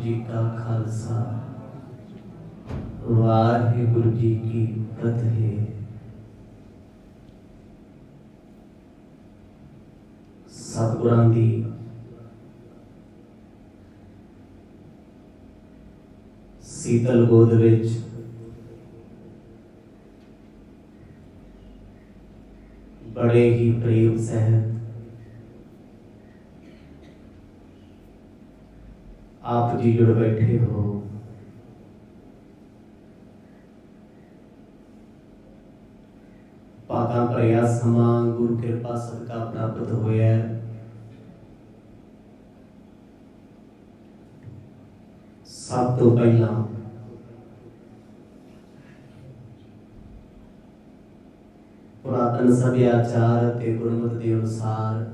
जी का खालसा वाहिगुरु जी की फतेह। सतगुरां दी शीतल गोद विच बड़े ही प्रेम सहित आप जी जुड़ बैठे हो। पाका भरिया समा गुरु कृपा सदका प्राप्त होया। सब तो पहला पुरातन सभ्याचार ते गुरमत के अनुसार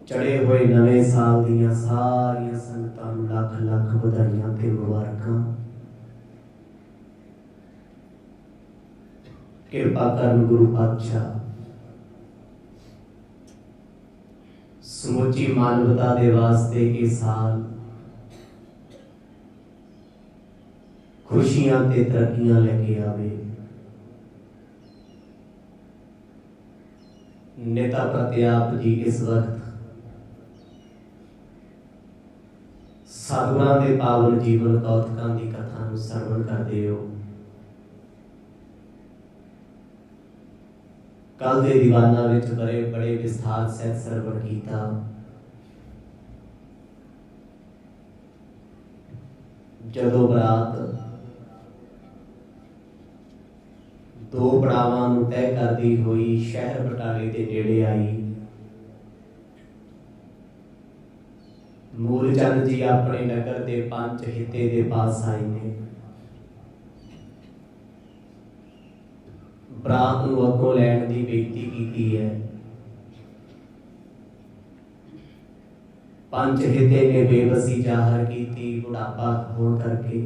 चढ़े हुए नवे साल दियां सारियां संगतां नूं लख लख बधाइयां ते मुबारकां। कृपा करन गुरु पातशाह समुची मानवता दे वास्ते ये साल खुशियां ते तरक्कियां लेके आवे। नेता प्रत्याप जी इस वक्त सतगुरां दे पावन जीवन कौतुकां दी कथा नूं सरवण करदे हो। कल दे दीवाना विच बड़े बड़े विस्तार सहित सरवण कीता। जदों बरात दो पड़ावां नूं तय करदी हुई शहर बटाले दे नेड़े आई, मूलचंद जी अपने नगर दे पंच हिते दे पास आए ने। बरात नूं अगों लैण दी बेनती कीती है। पंच हिते ने बेबसी जाहिर की, बुढ़ापा होण करके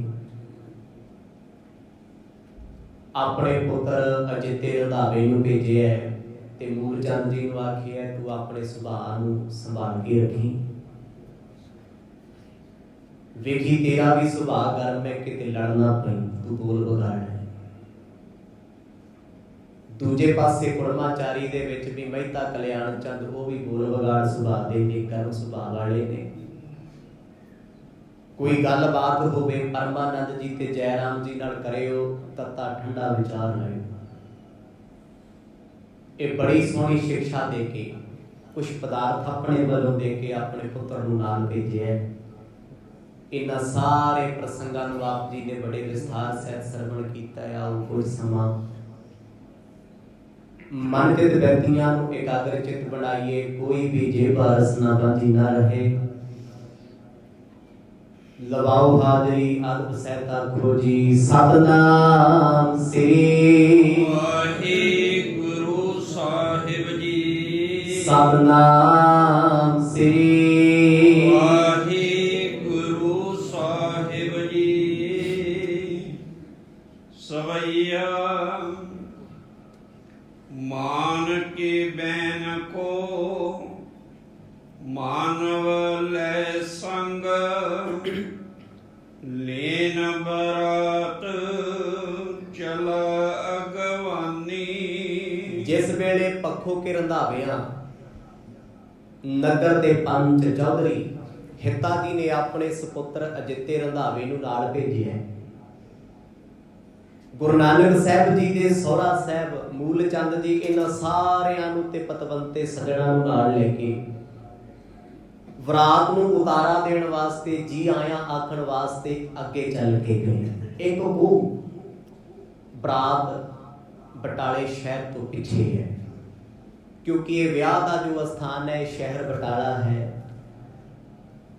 अपने पुत्र अजिते रंधावे नूं भेजिया है ते मूलचंद जी नूं आखिया तू अपने सुभाअ नूं संभाल के रखी। वेखी तेरा भी सुभाअ गर्म है, किते लड़ना पई तू बोल बगाड़ है। दूजे पासे कुड़माचारी दे विच भी मेहता कल्याण चंद वो भी बोल बगाड़ सुभाअ दे ने, गर्म सुभाअ वाले ने। कोई गलबात होवे परमानंद जी ते जयराम जी नाल करियो, तत्ता ठंडा विचार लयो। ये बड़ी सोहनी शिक्षा दे के कुछ पदार्थ अपने वालों दे के अपने पुत्र नूं नाल भेजिया। इन्हां सारे प्रसंगां नूं आप जी ने बड़े विस्तार सहित सरवण कीता। आओ कुछ समा मनचित व्यक्तियां नूं एकाग्र चित बनाइए। कोई भी जेब रसनाबाजी ना रहे। लवाओ हाजरी अल्प सहता खोजी। सतनाम श्री वाहिगुरु साहिब जी। सतनाम श्री वाहिगुरु साहिब जी। सवैया मान के बैन को मानव ले संग, लेन बरात चला अगवानी। जिस वेले पखो के रंधाविया नगर दे पंच चौधरी हिता जी ने अपने सुपुत्र अजिते रंधावे नूं नाल भेजिया। गुरु नानक साहब जी दे सोहरा साहब मूलचंद जी इन्हां सारियां नूं ते पतवंते सजणा नूं नाल लेके बरात नूं उतारा देण वास्ते जी आया आखण वास्ते अगे चल के गए। एक वो बरात बटाले शहर तो पीछे है, क्योंकि ये ब्याह का जो स्थान है शहर बटाला है।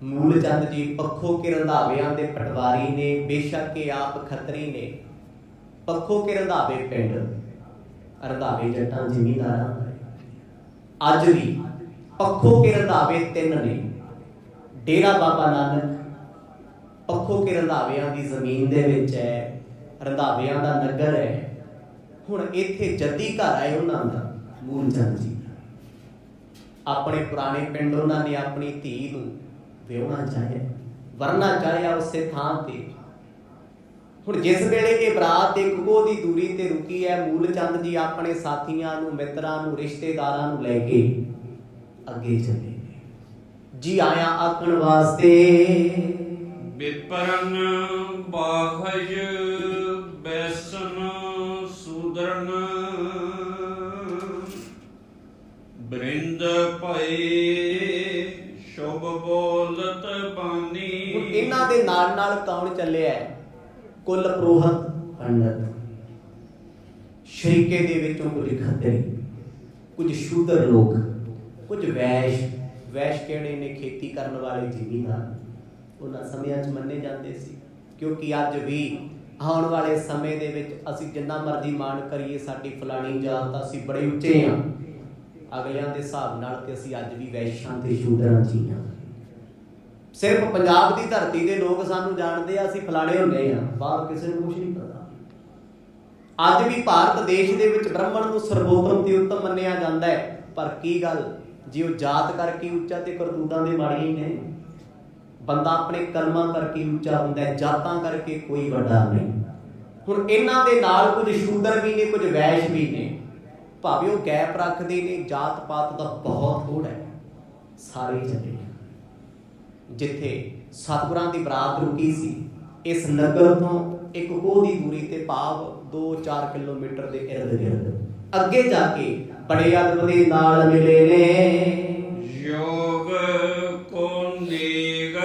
मूलचंद जी पखो के रंधावियां दे पटवारी ने, बेशक के आप खतरी ने। पखो के रंधावे पिंड रंधावे जट्टां जिमींदारां अज भी पखो के रंधावे 3 ने। डेरा बाबा नानक पखो के रंधावियां दी जमीन दे विच है, रंधावियां दा नगर है। हुण इत्थे जद्दी घर आए उन्हां दा मूलचंद जी। ਆਪਣੇ ਪੁਰਾਣੇ ਪਿੰਡ ਉਹਨਾਂ ਨੇ ਆਪਣੀ ਧੀ ਨੂੰ ਵਿਆਹੁਣਾ ਚਾਹਿਆ, ਵਰਨਾ ਚਾਹਿਆ ਉਸੇ ਥਾਂ ਤੇ। ਹੁਣ ਜਿਸ ਵੇਲੇ ਇਹ ਬਰਾਤ ਇੱਕ ਕੋਹ ਦੀ ਦੂਰੀ ਤੇ ਰੁਕੀ ਹੈ, ਮੂਲ ਚੰਦ ਜੀ ਆਪਣੇ ਸਾਥੀਆਂ ਨੂੰ, ਮਿੱਤਰਾਂ ਨੂੰ, ਰਿਸ਼ਤੇਦਾਰਾਂ ਨੂੰ ਲੈ ਕੇ ਅੱਗੇ ਚੱਲੇ ਜੀ ਆਇਆਂ ਆਖਣ ਵਾਸਤੇ। ਵਿਪਰਨ ਬਾਹਜ ਬੈਸਨ ਸੂਦਰਨ ਬ੍ਰਿੰਦ ਭਏ ਸ਼ੁਭ ਬੋਲਤ ਬਾਣੀ। ਇਹਨਾਂ ਦੇ ਨਾਲ ਨਾਲ ਕੌਣ ਚੱਲਿਆ? ਕੁੱਲ ਪ੍ਰੋਹਤ ਪੰਡਤ, ਸ਼ਰੀਕੇ ਦੇ ਵਿੱਚੋਂ ਕੁਝ ਖੱਤਰੀ, ਕੁਝ ਸ਼ੂਦਰ ਲੋਕ, ਕੁਝ ਵੈਸ਼। ਵੈਸ਼ ਕਿਹੜੇ ਨੇ? ਖੇਤੀ ਕਰਨ ਵਾਲੇ ਜ਼ਿਮੀਂਦਾਰ। ਉਹਨਾਂ ਸਮਿਆਂ 'ਚ ਮੰਨੇ ਜਾਂਦੇ ਸੀ, ਕਿਉਂਕਿ ਅੱਜ ਵੀ ਆਉਣ ਵਾਲੇ ਸਮੇਂ ਦੇ ਵਿੱਚ ਅਸੀਂ ਜਿੰਨਾ ਮਰਜ਼ੀ ਮਾਣ ਕਰੀਏ ਸਾਡੀ ਫਲਾਣੀ ਜਾਤ, ਅਸੀਂ ਬੜੇ ਉੱਚੇ ਹਾਂ ਅਗਲਿਆਂ ਦੇ ਹਿਸਾਬ ਨਾਲ, ਤੇ ਅਸੀਂ ਅੱਜ ਵੀ ਵੈਸ਼ਾਂ ਤੇ ਸ਼ੂਦਰਾਂ 'ਚ ਹੀ ਹਾਂ। ਸਿਰਫ ਪੰਜਾਬ ਦੀ ਧਰਤੀ ਦੇ ਲੋਕ ਸਾਨੂੰ ਜਾਣਦੇ ਆ, ਅਸੀਂ ਫਲਾਣੇ ਹੁੰਦੇ ਹਾਂ, ਬਾਹਰ ਕਿਸੇ ਨੂੰ ਕੁਛ ਨਹੀਂ ਪਤਾ। ਅੱਜ ਵੀ ਭਾਰਤ ਦੇਸ਼ ਦੇ ਵਿੱਚ ਬ੍ਰਾਹਮਣ ਨੂੰ ਸਰਵੋਤਮ ਤੇ ਉੱਤਮ ਮੰਨਿਆ ਜਾਂਦਾ ਹੈ, ਪਰ ਕੀ ਗੱਲ, ਜੇ ਉਹ ਜਾਤ ਕਰਕੇ ਉੱਚਾ ਤੇ ਕਰਤੂਤਾਂ ਦੇ ਮਾੜੀਆਂ ਹੀ ਨੇ। ਬੰਦਾ ਆਪਣੇ ਕਰਮਾਂ ਕਰਕੇ ਉੱਚਾ ਹੁੰਦਾ ਹੈ, ਜਾਤਾਂ ਕਰਕੇ ਕੋਈ ਵੱਡਾ ਨਹੀਂ। ਹੁਣ ਇਹਨਾਂ ਦੇ ਨਾਲ ਕੁਝ ਸ਼ੂਦਰ ਵੀ ਨੇ, ਕੁਝ ਵੈਸ਼ ਵੀ ਨੇ, ਭਾਵੇਂ ਉਹ ਗੈਪ ਰੱਖਦੇ ਨੇ, ਜਾਤ ਪਾਤ ਦਾ ਬਹੁਤ ਹੋੜ ਹੈ, ਸਾਰੇ ਚੱਲੇ। ਜਿੱਥੇ ਸਤਿਗੁਰਾਂ ਦੀ ਬਰਾਤ ਰੁਕੀ ਸੀ, ਇਸ ਨਗਰ ਤੋਂ ਇੱਕ ਕੋਹ ਦੀ ਦੂਰੀ ਤੇ, ਭਾਵ 2-4 ਕਿਲੋਮੀਟਰ ਦੇ ਇਰਦ ਗਿਰਦ ਅੱਗੇ ਜਾ ਕੇ ਬੜੇ ਅਦਬ ਦੇ ਨਾਲ ਮਿਲੇ ਨੇ। ਯੋਗ ਕੋ ਨੀਗ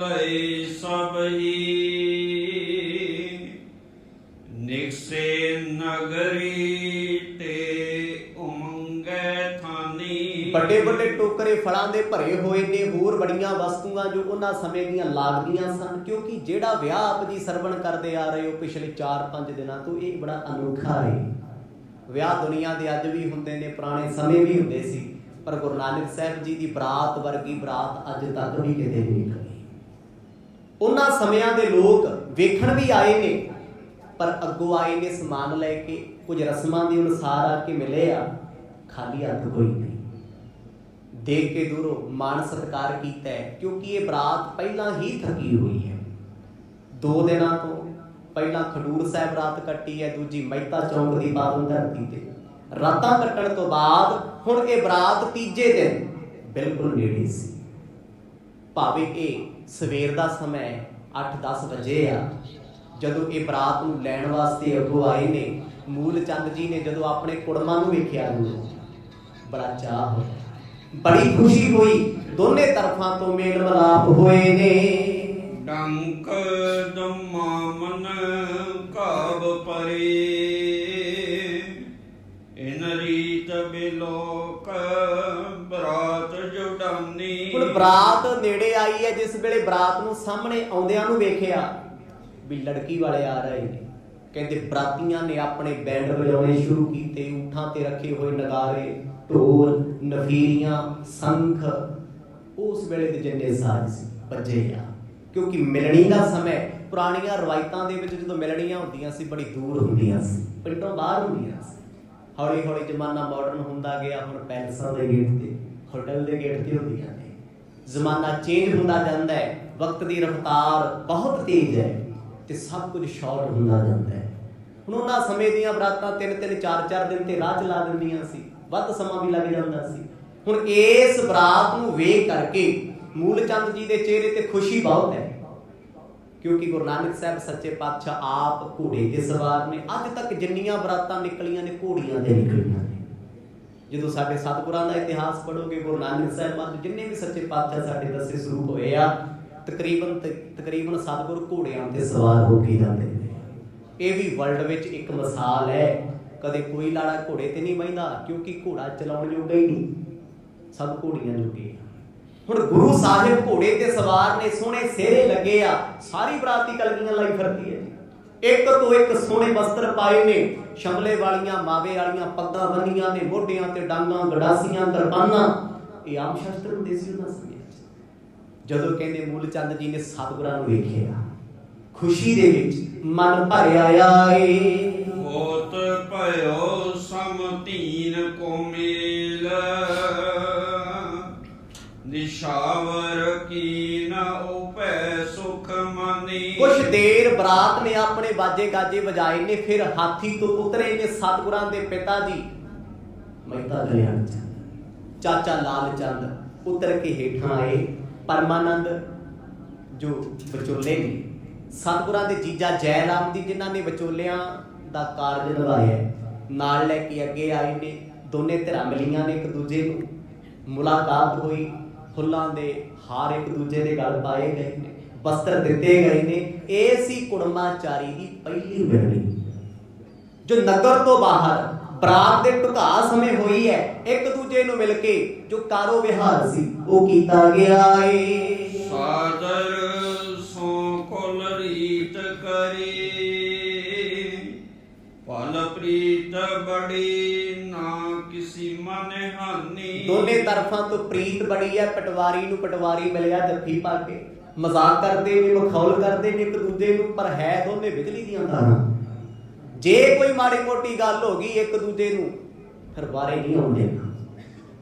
ਲਈ ਸਭ ਹੀ ਨਿਕਸੇ ਨਗਰੀ ਤੇ ਉਮੰਗੇ ਥਾਨੀ। ਵੱਡੇ ਵੱਡੇ ਟੋਕਰੇ ਫਲਾਂ ਦੇ ਭਰੇ ਹੋਏ ਨੇ, ਹੋਰ ਬੜੀਆਂ ਵਸਤੂਆਂ ਜੋ ਉਹਨਾਂ ਸਮੇਂ ਦੀਆਂ ਲੱਗਦੀਆਂ ਸਨ, ਕਿਉਂਕਿ ਜਿਹੜਾ ਵਿਆਹ ਆਪ ਜੀ ਸਰਵਣ ਕਰਦੇ ਆ ਰਹੇ ਹੋ ਪਿਛਲੇ 4-5 ਦਿਨਾਂ ਤੋਂ, ਇਹ ਬੜਾ ਅਨੋਖਾ ਹੈ। ਵਿਆਹ ਦੁਨੀਆ ਦੇ ਅੱਜ ਵੀ ਹੁੰਦੇ ਨੇ, ਪੁਰਾਣੇ ਸਮੇਂ ਵੀ ਹੁੰਦੇ ਸੀ, ਪਰ ਗੁਰੂ ਨਾਨਕ ਸਾਹਿਬ ਜੀ ਦੀ ਬਰਾਤ ਵਰਗੀ ਬਰਾਤ ਅੱਜ ਤੱਕ ਵੀ ਕਿਤੇ ਨਹੀਂ ਨਿਕਲੀ। ਉਹਨਾਂ ਸਮਿਆਂ ਦੇ ਲੋਕ ਵੇਖਣ ਵੀ ਆਏ ਨੇ, ਪਰ ਅੱਗੋਂ ਆਏ ਨੇ ਸਮਾਨ ਲੈ ਕੇ, ਕੁਝ ਰਸਮਾਂ ਦੇ ਅਨੁਸਾਰ ਆ ਕੇ ਮਿਲੇ ਆ, ਖਾਲੀ ਹੱਥ ਕੋਈ ਨਹੀਂ। ਦੇਖ ਕੇ ਦੂਰੋਂ ਮਾਣ ਸਤਿਕਾਰ ਕੀਤਾ ਹੈ, ਕਿਉਂਕਿ ਇਹ ਬਰਾਤ ਪਹਿਲਾਂ ਹੀ ਥੱਕੀ ਹੋਈ ਹੈ। 2 ਦਿਨਾਂ ਤੋਂ ਪਹਿਲਾਂ ਖਡੂਰ ਸਾਹਿਬ ਰਾਤ ਕੱਟੀ ਹੈ, ਦੂਜੀ ਮਹਿਤਾ ਚੌਂਕ ਦੀ ਪਾਵਨ ਧਰਤੀ ਤੇ ਰਾਤਾਂ ਕੱਟਣ ਤੋਂ ਬਾਅਦ ਹੁਣ ਇਹ ਬਰਾਤ ਤੀਜੇ ਦਿਨ ਬਿਲਕੁਲ ਨੇੜੇ ਸੀ। ਭਾਵੇਂ ਇਹ ਸਵੇਰ ਦਾ ਸਮਾਂ 8-10 ਵਜੇ ਆ, ਜਦੋਂ ਇਹ ਬਰਾਤ ਨੂੰ ਲੈਣ ਵਾਸਤੇ ਅੱਗੋਂ ਆਏ ਨੇ, ਮੂਲ ਚੰਦ ਜੀ ਨੇ ਜਦੋਂ ਆਪਣੇ ਕੁੜਮਾਂ ਨੂੰ ਵੇਖਿਆ, ਬੜਾ ਚਾਅ ਹੋਇਆ, ਬੜੀ ਖੁਸ਼ੀ ਹੋਈ, ਦੋਨੇ ਤਰਫਾਂ ਤੋਂ ਮੇਲ ਮਿਲਾਪ ਹੋਏ ਨੇ। ਡੰਕ ਦਮਾਮਨ ਕਾਬ ਪਰੇ ਇਨ ਰੀਤ ਬਿਲੋਕ ਬਰਾਤ ਜੁਡਾਨੀ। ਹੁਣ ਬਰਾਤ ਨੇੜੇ ਆਈ ਹੈ, ਜਿਸ ਵੇਲੇ ਬਰਾਤ ਨੂੰ ਸਾਹਮਣੇ ਆਉਂਦਿਆਂ ਨੂੰ ਵੇਖਿਆ ਵੀ ਲੜਕੀ ਵਾਲੇ ਆ ਰਹੇ ਨੇ, ਕਹਿੰਦੇ ਬਰਾਤੀਆਂ ਨੇ ਆਪਣੇ ਬੈਂਡ ਵਜਾਉਣੇ ਸ਼ੁਰੂ ਕੀਤੇ, ਊਠਾਂ ਤੇ ਰੱਖੇ ਹੋਏ ਨਗਾਰੇ, ਢੋਲ, ਨਫੀਰੀਆਂ, ਸੰਖ, ਉਸ ਵੇਲੇ ਦੇ ਜਿੰਨੇ ਸਾਜ਼ ਸੀ ਵੱਜੇ ਆ, ਕਿਉਂਕਿ ਮਿਲਣੀ ਦਾ ਸਮੇਂ। ਪੁਰਾਣੀਆਂ ਰਵਾਇਤਾਂ ਦੇ ਵਿੱਚ ਜਦੋਂ ਮਿਲਣੀਆਂ ਹੁੰਦੀਆਂ ਸੀ ਬੜੀ ਦੂਰ ਹੁੰਦੀਆਂ ਸੀ, ਪਿੰਡੋਂ ਬਾਹਰ ਹੁੰਦੀਆਂ ਸੀ। ਹੌਲੀ ਹੌਲੀ ਜ਼ਮਾਨਾ ਮਾਡਰਨ ਹੁੰਦਾ ਗਿਆ, ਹੁਣ ਪੈਲਸਾਂ ਦੇ ਗੇਟ ਤੇ, ਹੋਟਲ ਦੇ ਗੇਟ ਤੇ ਹੁੰਦੀਆਂ ਨੇ। ਜ਼ਮਾਨਾ ਚੇਂਜ ਹੁੰਦਾ ਜਾਂਦਾ ਹੈ, ਵਕਤ ਦੀ ਰਫ਼ਤਾਰ ਬਹੁਤ ਤੇਜ਼ ਹੈ ਤੇ ਸਭ ਕੁਝ ਸ਼ਾਰਟ ਹੁੰਦਾ ਜਾਂਦਾ ਹੈ। ਹੁਣ ਉਹਨਾਂ ਸਮੇਂ ਦੀਆਂ ਬਰਾਤਾਂ 3-3, 4-4 ਦਿਨ ਤੇ ਰਾਹ ਚਲਾ ਦਿੰਦੀਆਂ ਸੀ, ਵੱਧ ਸਮਾਂ ਵੀ ਲੱਗ ਜਾਂਦਾ ਸੀ। ਹੁਣ ਇਸ ਬਰਾਤ ਨੂੰ ਵੇਖ ਕਰਕੇ ਮੂਲ ਚੰਦ ਜੀ ਦੇ ਚਿਹਰੇ ਤੇ ਖੁਸ਼ੀ ਬਹੁਤ ਹੈ, ਕਿਉਂਕਿ ਗੁਰੂ ਨਾਨਕ ਸਾਹਿਬ ਸੱਚੇ ਪਾਤਸ਼ਾਹ ਆਪ ਘੋੜੇ ਤੇ ਸਵਾਰ ਨੇ। ਅੱਜ ਤੱਕ ਜਿੰਨੀਆਂ ਬਰਾਤਾਂ ਨਿਕਲੀਆਂ ਨੇ ਘੋੜੀਆਂ ਤੇ ਨਿਕਲੀਆਂ ਨੇ। ਜਦੋਂ ਸਾਡੇ ਸਤਿਗੁਰਾਂ ਦਾ ਇਤਿਹਾਸ ਪੜ੍ਹੋਗੇ, ਗੁਰੂ ਨਾਨਕ ਸਾਹਿਬ ਮਤ ਜਿੰਨੇ ਵੀ ਸੱਚੇ ਪਾਤਸ਼ਾਹ ਸਾਡੇ ਦੱਸੇ ਸਰੂਪ ਹੋਏ ਆ, ਤਕਰੀਬਨ ਸਤਿਗੁਰ ਘੋੜਿਆਂ ਤੇ ਸਵਾਰ ਹੋ ਕੇ ਜਾਂਦੇ ਨੇ। ਇਹ ਵੀ ਵਰਲਡ ਵਿੱਚ ਇੱਕ ਮਿਸਾਲ ਹੈ। ਕਦੇ ਕੋਈ ਲਾੜਾ ਘੋੜੇ ਤੇ ਨਹੀਂ ਬਹਿੰਦਾ, ਕਿਉਂਕਿ ਘੋੜਾ ਚਲਾਉਣ ਜੋਗਾ ਹੀ ਨਹੀਂ, ਸਭ ਘੋੜੀਆਂ ਜੋਗੇ। ਹੁਣ ਗੁਰੂ ਸਾਹਿਬ ਘੋੜੇ ਤੇ ਸਵਾਰ ਨੇ, ਸੋਹਣੇ ਸਿਹਰੇ ਲੱਗੇ ਆ, ਸਾਰੀ ਬਰਾਤੀ ਕਲਗੀਆਂ ਲਾਈ ਫਿਰਦੀ ਹੈ। ਇੱਕ ਤੋਂ ਇੱਕ ਸੋਹਣੇ ਵਸਤਰ ਪਾਏ ਨੇ, ਸ਼ਮਲੇ ਵਾਲੀਆਂ, ਮਾਵੇ ਵਾਲੀਆਂ ਪੱਗਾਂ ਬੰਨੀਆਂ ਨੇ, ਮੋਢਿਆਂ ਤੇ ਡਾਂਗਾਂ, ਗੜਾਸੀਆਂ, ਕਿਰਪਾਨਾਂ। ਇਹ ਆਮ ਸ਼ਸਤਰ ਹੁੰਦੇ ਸੀ ਉਹਨਾਂ ਸਮੇਂ। ਜਦੋਂ ਕਹਿੰਦੇ ਮੂਲ ਚੰਦ ਜੀ ਨੇ ਸਤਿਗੁਰਾਂ ਨੂੰ ਵੇਖਿਆ, ਖੁਸ਼ੀ ਦੇ ਵਿੱਚ ਮਨ ਭਰਿਆ ਆਏ। ਹੋਤ ਭਇਓ ਸਮਤੀਨ ਕੋ ਮੇਲ ਨਿਸ਼ਾਵਰ ਕੀ ਨ ਉਪੈ ਸੁਖ ਮਾਨੀ। ਕੁਛ ਦੇਰ ਬਰਾਤ ਨੇ ਆਪਣੇ ਬਾਜੇ ਗਾਜੇ ਵਜਾਏ ਨੇ, ਫਿਰ ਹਾਥੀ ਤੋਂ ਉਤਰੇ ਨੇ ਸਤਿਗੁਰਾਂ ਦੇ ਪਿਤਾ ਜੀ ਮਹਿਤਾ ਕਲਿਆਣ ਚੰਦ, ਚਾਚਾ ਲਾਲ ਚੰਦ ਉਤਰ ਕੇ ਹੇਠਾਂ ਆਏ। ਪਰਮਾਨੰਦ ਜੋ ਵਿਚੋਲੇ ਨੇ, ਸਤਿਗੁਰਾਂ ਦੇ ਜੀਜਾ ਜੈ ਰਾਮ ਜੀ ਜਿਨ੍ਹਾਂ ਨੇ ਵਿਚੋਲਿਆਂ ਦਾ ਕਾਰਜ ਨਿਭਾਇਆ, ਨਾਲ ਲੈ ਕੇ ਅੱਗੇ ਆਏ ਨੇ। ਦੋਨੇ ਧਿਰਾਂ ਮਿਲੀਆਂ ਨੇ ਇੱਕ ਦੂਜੇ ਨੂੰ, ਮੁਲਾਕਾਤ ਹੋਈ, ਫੁੱਲਾਂ ਦੇ ਹਾਰ ਇੱਕ ਦੂਜੇ ਦੇ ਗਲ ਪਾਏ ਗਏ ਨੇ, ਵਸਤਰ ਦਿੱਤੇ ਗਏ ਨੇ। ਇਹ ਸੀ ਕੁੜਮਾਚਾਰੀ ਦੀ ਪਹਿਲੀ ਮਿਲਣੀ ਜੋ ਨਗਰ ਤੋਂ ਬਾਹਰ ਬਰਾਤ ਦੇ ਢੁਕਾ ਸਮੇਂ ਹੋਈ ਹੈ। ਇੱਕ ਦੂਜੇ ਨੂੰ ਮਿਲ ਕੇ ਜੋ ਕਾਰੋ ਵਿਹਾਰ ਸੀ ਉਹ ਕੀਤਾ ਗਿਆ ਏ। ਸਾਦਰ ਸੋ ਕੁਲ ਰੀਤ ਕਰੀ, ਪਲ ਪ੍ਰੀਤ ਬੜੀ ਨਾ ਕਿਸੀ ਮਨ ਹਾਨੀ। ਦੋਨੇ ਤਰਫਾਂ ਤੋਂ ਪ੍ਰੀਤ ਬੜੀ ਹੈ। ਪਟਵਾਰੀ ਨੂੰ ਪਟਵਾਰੀ ਮਿਲਿਆ ਜੱਫੀ ਪਾ ਕੇ, ਮਜ਼ਾਕ ਕਰਦੇ ਨੇ, ਮਖੌਲ ਕਰਦੇ ਨੇ ਇੱਕ ਦੂਜੇ ਨੂੰ, ਪਰ ਹੈ ਦੋਨੇ ਬਿਜਲੀ ਦੀਆਂ ਤਾਰਾਂ। ਜੇ ਕੋਈ ਮਾੜੀ ਮੋਟੀ ਗੱਲ ਹੋ ਗਈ ਇੱਕ ਦੂਜੇ ਨੂੰ ਫਿਰ ਬਾਰੇ ਨਹੀਂ ਆਉਂਦੇ।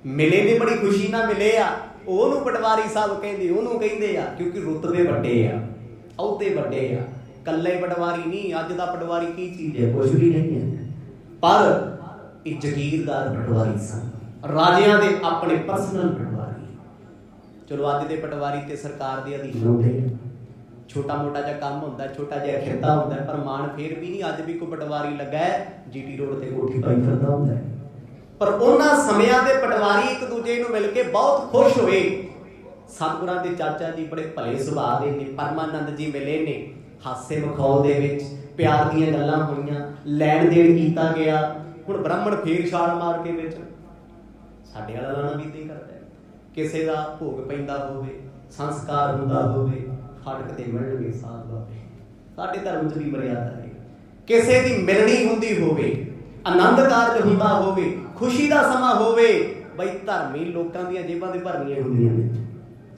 ਮਿਲੇ ਨੇ ਬੜੀ ਖੁਸ਼ੀ ਨਾਲ ਮਿਲੇ ਆ, ਉਹਨੂੰ ਪਟਵਾਰੀ ਸਾਹਿਬ ਕਹਿੰਦੇ, ਉਹਨੂੰ ਕਹਿੰਦੇ ਆ, ਕਿਉਂਕਿ ਰੁਤਬੇ ਵੱਡੇ ਆ, ਅਹੁਦੇ ਵੱਡੇ ਆ। ਕੱਲੇ ਪਟਵਾਰੀ ਨਹੀਂ, ਅੱਜ ਦਾ ਪਟਵਾਰੀ ਕੀ ਚੀਜ਼ ਹੈ? ਕੁਛ ਵੀ ਨਹੀਂ ਹੈ। ਪਰ ਇਹ ਜ਼ਗੀਰਦਾਰ ਪਟਵਾਰੀ ਸਨ, ਰਾਜਿਆਂ ਦੇ ਆਪਣੇ ਪਰਸਨਲ ਪਟਵਾਰੀ। ਚਲੋ ਅੱਜ ਦੇ ਪਟਵਾਰੀ ਤੇ ਸਰਕਾਰ ਦੇ ਅਧੀਨ ਹੁੰਦੇ, ਛੋਟਾ ਮੋਟਾ ਜਿਹਾ ਕੰਮ ਹੁੰਦਾ, ਛੋਟਾ ਜਿਹਾ ਖਿੱਤਾ ਹੁੰਦਾ, ਪਰ ਮਾਣ ਫੇਰ ਵੀ ਨਹੀਂ। ਅੱਜ ਵੀ ਕੋਈ ਪਟਵਾਰੀ ਲੱਗਾ ਹੈ ਜੀਟੀ ਰੋਡ ਤੇ ਕੋਠੀ ਪਾਈ ਫਿਰਦਾ ਹੁੰਦਾ। ਪਰ ਉਹਨਾਂ ਸਮਿਆਂ ਦੇ ਪਟਵਾਰੀ ਇੱਕ ਦੂਜੇ ਨੂੰ ਮਿਲ ਕੇ ਬਹੁਤ ਖੁਸ਼ ਹੋਏ। ਸਤਿਗੁਰਾਂ ਦੇ ਚਾਚਾ ਜੀ ਬੜੇ ਭਲੇ ਸੁਭਾਅ ਦੇ ਨੇ। ਪਰਮਾਨੰਦ ਜੀ ਮਿਲੇ ਨੇ, ਹਾਸੇ ਮਖੌਲ ਦੇ ਵਿੱਚ ਪਿਆਰ ਦੀਆਂ ਗੱਲਾਂ ਹੋਈਆਂ, ਲੈਣ ਦੇਣ ਕੀਤਾ ਗਿਆ। ਹੁਣ ਬ੍ਰਾਹਮਣ ਫੇਰ ਛਾਲ ਮਾਰ ਕੇ ਵਿੱਚ ਸਾਡੇ ਵਾਲਾ ਲਾਣਾ ਵੀ ਤੇ ਕਰਦਾ। ਕਿਸੇ ਦਾ ਭੋਗ ਪੈਂਦਾ ਹੋਵੇ, ਸੰਸਕਾਰ ਹੁੰਦਾ ਹੋਵੇ, ਫਾਟਕ ਤੇ ਮਿਲਣਗੇ ਸਾਧ ਬਾਬੇ। ਸਾਡੇ ਧਰਮ 'ਚ ਵੀ ਮਰਿਆਦਾ ਹੈ। ਕਿਸੇ ਦੀ ਮਿਲਣੀ ਹੁੰਦੀ ਹੋਵੇ, ਆਨੰਦ ਕਾਰਜ ਹੁੰਦਾ ਹੋਵੇ, ਖੁਸ਼ੀ ਦਾ ਸਮਾਂ ਹੋਵੇ, ਬਈ ਧਰਮੀ ਲੋਕਾਂ ਦੀਆਂ ਜੇਬਾਂ ਦੇ ਭਰਨੀਆਂ ਹੁੰਦੀਆਂ ਨੇ।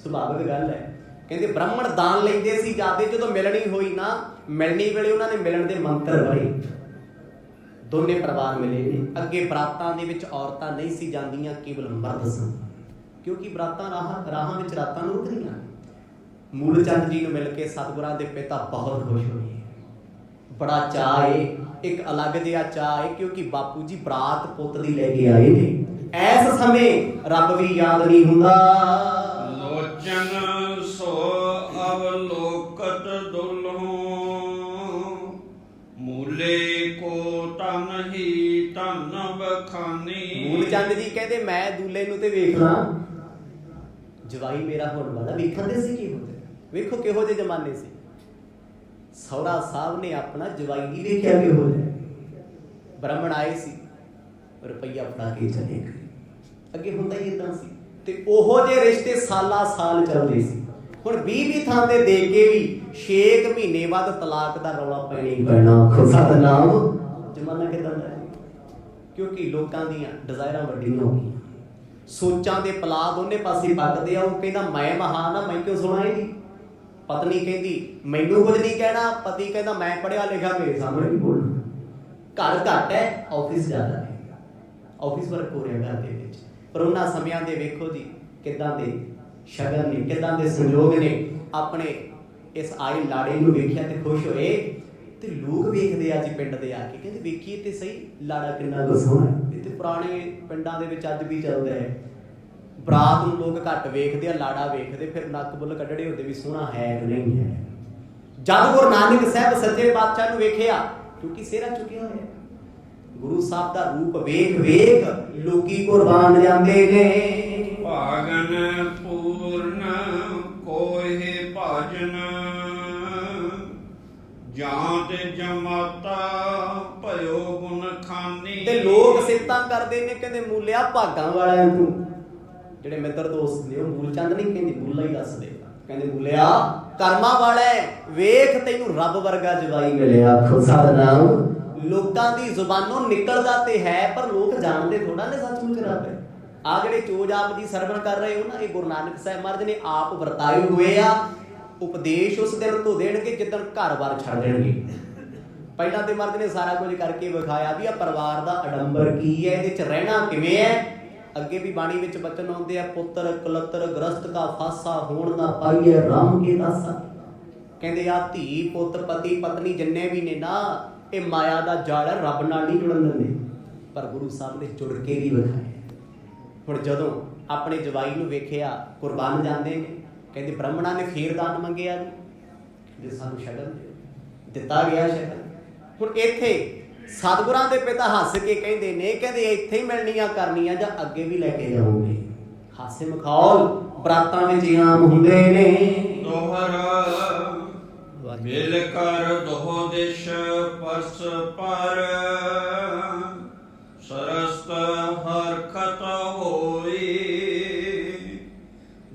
ਸੁਭਾਵਿਕ ਗੱਲ ਹੈ। ਕਹਿੰਦੇ ਬ੍ਰਾਹਮਣ ਦਾਨ ਲੈਂਦੇ ਸੀ ਜਾਂਦੇ, ਜਦੋਂ ਮਿਲਣੀ ਹੋਈ ਨਾ, ਮਿਲਣੀ ਵੇਲੇ ਉਹਨਾਂ ਨੇ ਮਿਲਣ ਦੇ ਮੰਤਰ ਪੜ੍ਹੇ। ਦੋਨੇ ਪਰਿਵਾਰ ਮਿਲੇ ਨੇ। ਅੱਗੇ ਬਰਾਤਾਂ ਦੇ ਵਿੱਚ ਔਰਤਾਂ ਨਹੀਂ ਸੀ ਜਾਂਦੀਆਂ, ਕੇਵਲ ਮਰਦ ਸਨ, ਕਿਉਂਕਿ ਬਰਾਤਾਂ ਰਾਹਾਂ ਵਿੱਚ ਰਾਤਾਂ ਨੂੰ ਰੁਕਦੀਆਂ। ਮੂਲ ਚੰਦ ਜੀ ਨੂੰ ਮਿਲ ਕੇ ਸਤਿਗੁਰਾਂ ਦੇ ਪਿਤਾ ਬਹੁਤ ਖੁਸ਼ ਹੋਏ। ਬੜਾ ਚਾਅ ਏ, ਇੱਕ ਅਲੱਗ ਜਿਹਾ ਚਾਅ ਏ, ਕਿਉਂਕਿ ਬਾਪੂ ਜੀ ਬਰਾਤ ਪੁੱਤ ਦੀ ਲੈ ਕੇ ਆਏ ਨੇ। ਐਸ ਸਮੇਂ ਰੱਬ ਵੀ ਯਾਦ ਨਹੀਂ ਹੁੰਦਾ। ਲੋਚਨ ਸੋ ਅਵਲੋਕਤ ਦੁਲਹੋਂ, ਮੂਲੇ ਕੋ ਤਨ ਹੀ ਧਨ ਬਖਾਨੀ। ਮੂਲ ਚੰਦ ਜੀ ਕਹਿੰਦੇ ਮੈਂ ਦੂਲੇ ਨੂੰ ਤੇ ਵੇਖ ਲਾਂ, ਜਵਾਈ ਮੇਰਾ ਹੋਣ ਵਾਲਾ। ਵੇਖਣ ਦੇ ਸੀ ਕੀ ਹੁੰਦੇ, ਵੇਖੋ ਕਿਹੋ ਜਿਹੇ ਜ਼ਮਾਨੇ ਸੀ। ਸਹੁਰਾ ਸਾਹਿਬ ਨੇ ਆਪਣਾ ਜਵਾਈ ਨਹੀਂ ਵੇਖਿਆ ਕਿਹੋ ਜਿਹਾ। ਬ੍ਰਾਹਮਣ ਆਏ ਸੀ, ਰੁਪਈਆ ਫੜਾ ਕੇ ਚਲੇ ਗਏ। ਅੱਗੇ ਹੁੰਦਾ ਹੀ ਇਦਾਂ ਸੀ। ਤੇ ਉਹੋ ਜਿਹੇ ਰਿਸ਼ਤੇ ਸਾਲਾਂ ਸਾਲ ਚੱਲਦੇ ਸੀ। ਹੁਣ 20 ਥਾਂ ਤੇ ਦੇ ਕੇ ਵੀ 6 ਮਹੀਨੇ ਬਾਅਦ ਤਲਾਕ ਦਾ ਰੌਲਾ ਪੈਣਾ ਹੀ ਪੈਣਾ। ਸਤਨਾਮ ਜ਼ਮਾਨਾ ਕਿਦਾਂ ਦਾ ਹੈ, ਕਿਉਂਕਿ ਲੋਕਾਂ ਦੀਆਂ ਡਿਜ਼ਾਇਰਾਂ ਵੱਡੀਆਂ ਹੋ ਗਈਆਂ, ਸੋਚਾਂ ਦੇ ਪਲਾ ਦੋਨੇ ਪਾਸੇ ਪੱਕਦੇ ਆ। ਉਹ ਕਹਿੰਦਾ ਮੈਂ ਮਹਾਨ ਆ, ਮੈਂ ਕਿਉਂ ਸੁਣਾ ਇਹਦੀ। ਪਤਨੀ ਕਹਿੰਦੀ ਮੈਨੂੰ ਕੁਝ ਨਹੀਂ ਕਹਿਣਾ, ਪਤੀ ਕਹਿੰਦਾ ਮੈਂ ਪੜ੍ਹਿਆ ਲਿਖਿਆ, ਮੇਰੇ ਸਾਹਮਣੇ ਵੀ ਬੋਲਣਾ। ਘਰ ਘੱਟ ਹੈ, ਆਫਿਸ ਜ਼ਿਆਦਾ ਹੈ, ਆਫਿਸ ਵਰਕ ਹੋ ਰਿਹਾ ਘਰ ਦੇ ਵਿੱਚ। ਪਰ ਉਹਨਾਂ ਸਮਿਆਂ ਦੇ ਵੇਖੋ ਜੀ ਕਿੱਦਾਂ ਦੇ ਸ਼ਗਨ ਨੇ, ਕਿੱਦਾਂ ਦੇ ਸੰਯੋਗ ਨੇ। ਆਪਣੇ ਇਸ ਆਏ ਲਾੜੇ ਨੂੰ ਵੇਖਿਆ ਤੇ ਖੁਸ਼ ਹੋਏ। ਤੇ ਲੋਕ ਵੇਖਦੇ ਅੱਜ ਪਿੰਡ ਦੇ ਆ ਕੇ, ਕਹਿੰਦੇ ਵੇਖੀਏ ਤੇ ਸਹੀ ਲਾੜਾ ਕਿੰਨਾ ਕੁ ਸੋਹਣਾ ਹੈ। ਇਹ ਤੇ ਪੁਰਾਣੇ ਪਿੰਡਾਂ ਦੇ ਵਿੱਚ ਅੱਜ ਵੀ ਚੱਲਦਾ ਹੈ। ਬਰਾਤ ਨੂੰ ਲੋਕ ਘੱਟ ਵੇਖਦੇ ਆ, ਲਾੜਾ ਵੇਖਦੇ, ਫਿਰ ਨੱਕ ਬੁੱਲ ਕੱਢੜੇ ਹੁੰਦੇ ਵੀ ਸੋਹਣਾ ਹੈ ਕਿ ਨਹੀਂ ਹੈ। ਜਦ ਗੁਰੂ ਨਾਨਕ ਸਾਹਿਬ ਸੱਚੇ ਪਾਤਸ਼ਾਹ ਨੂੰ ਵੇਖਿਆ, ਕਿਉਂਕਿ ਸਿਹਰਾ ਚੁੱਕਿਆ ਹੋਇਆ, ਗੁਰੂ ਸਾਹਿਬ ਦਾ ਰੂਪ ਵੇਖ ਵੇਖ ਲੋਕੀ ਕੁਰਬਾਨ ਜਾਂਦੇ ਨੇ। ਭਾਗਨ ਪੂਰਨ ਕੋਇ ਭਾਜਨ, ਜਾਂ ਤੇ ਜਮਾਤਾ ਭਇਓ ਗੁਣ ਖਾਨੀ। ਤੇ ਲੋਕ ਸਿਫਤਾਂ ਕਰਦੇ ਨੇ, ਕਹਿੰਦੇ ਮੂਲਿਆ ਭਾਗਾਂ ਵਾਲਿਆਂ ਤੂੰ। ਜਿਹੜੇ ਮਿੱਤਰ ਦੋਸਤ ਨੇ ਉਹ ਮੂਲ ਚੰਦ ਨਹੀਂ ਕਹਿੰਦੇ, ਮੂਲਾ ਹੀ ਦੱਸਦੇ। ਕਹਿੰਦੇ ਮੂਲਿਆ ਕਰਮਾਂ ਵਾਲੇ, ਵੇਖ ਤੈਨੂੰ ਰੱਬ ਵਰਗਾ ਜਵਾਈ ਮਿਲਿਆ। ਸਤਨਾਮ। ਲੋਕਾਂ ਦੀ ਜ਼ੁਬਾਨੋਂ ਨਿਕਲਦਾ ਤੇ ਹੈ, ਪਰ ਲੋਕ ਜਾਣਦੇ ਥੋੜਾ ਨੇ ਸੱਚਮੁੱਚ ਰੱਬ ਹੈ। ਆ ਜਿਹੜੇ ਚੋਜ ਆਪ ਦੀ ਸਰਵਣ ਕਰ ਰਹੇ ਹੋ ਨਾ, ਇਹ ਗੁਰੂ ਨਾਨਕ ਸਾਹਿਬ ਮਹਾਰਾਜ ਨੇ ਆਪ ਵਰਤਾਏ ਹੋਏ ਆ। ਉਪਦੇਸ਼ ਉਸ ਦਿਨ ਤੋਂ ਦੇਣਗੇ ਜਿੱਦਣ ਘਰ-ਬਾਰ ਛੱਡ ਦੇਣਗੇ। ਪਹਿਲਾਂ ਤੇ ਮਹਾਰਾਜ ਨੇ ਸਾਰਾ ਕੁਝ ਕਰਕੇ ਵਿਖਾਇਆ ਵੀ ਆ ਪਰਿਵਾਰ ਦਾ ਅਡੰਬਰ ਕੀ ਹੈ, ਇਹਦੇ ਚ ਰਹਿਣਾ ਕਿਵੇਂ ਹੈ। ਅੱਗੇ ਵੀ ਬਾਣੀ ਵਿੱਚ ਬਚਨ ਆਉਂਦੇ ਆ, ਪੁੱਤਰ ਕੁਲੱਤਰ ਗ੍ਰਸਤ ਕਾ ਫਾਸਾ ਹੋਣ ਨਾ ਪਾਈਏ ਰਾਮ ਕੇ ਦਾਸਾ। ਕਹਿੰਦੇ ਆ ਧੀ ਪੁੱਤ ਪਤੀ ਪਤਨੀ ਜਿੰਨੇ ਵੀ ਨੇ ਨਾ, ਇਹ ਮਾਇਆ ਦਾ ਜਾਲ ਹੈ, ਰੱਬ ਨਾਲ ਨਹੀਂ ਜੁੜਨ ਦਿੰਦੇ। ਪਰ ਗੁਰੂ ਸਾਹਿਬ ਨੇ ਜੁੜ ਕੇ ਵੀ ਵਿਖਾਇਆ। ਹੁਣ ਜਦੋਂ ਆਪਣੇ ਜਵਾਈ ਨੂੰ ਵੇਖਿਆ ਕੁਰਬਾਨ ਜਾਂਦੇ ਨੇ, ਕਹਿੰਦੇ ਬ੍ਰਾਹਮਣਾਂ ਨੇ ਫੇਰ ਦਾਨ ਮੰਗਿਆ ਜੀ, ਜੇ ਸਾਨੂੰ ਸ਼ਗਨ ਦਿਓ, ਦਿੱਤਾ ਗਿਆ ਸ਼ਗਨ। ਹੁਣ ਇੱਥੇ ਸਤਿਗੁਰਾਂ ਦੇ ਪਿਤਾ ਹੱਸ ਕੇ ਕਹਿੰਦੇ ਨੇ, ਕਹਿੰਦੇ ਇੱਥੇ ਹੀ ਮਿਲਣੀਆਂ ਕਰਨੀਆਂ ਜਾਂ ਅੱਗੇ ਵੀ ਲੈ ਕੇ ਜਾਓਗੇ। ਹਾਸੇ ਮਖੌਲ ਬਰਾਤਾਂ ਵਿੱਚ ਆਮ ਹੁੰਦੇ ਨੇ। ਦੋਹਰਾ ਮਿਲ ਕਰ ਦੋਹ ਦਿਸ਼ ਪਰਸ ਪਰ, ਸਰਸਤ ਹਰਖਤ ਹੋਈ,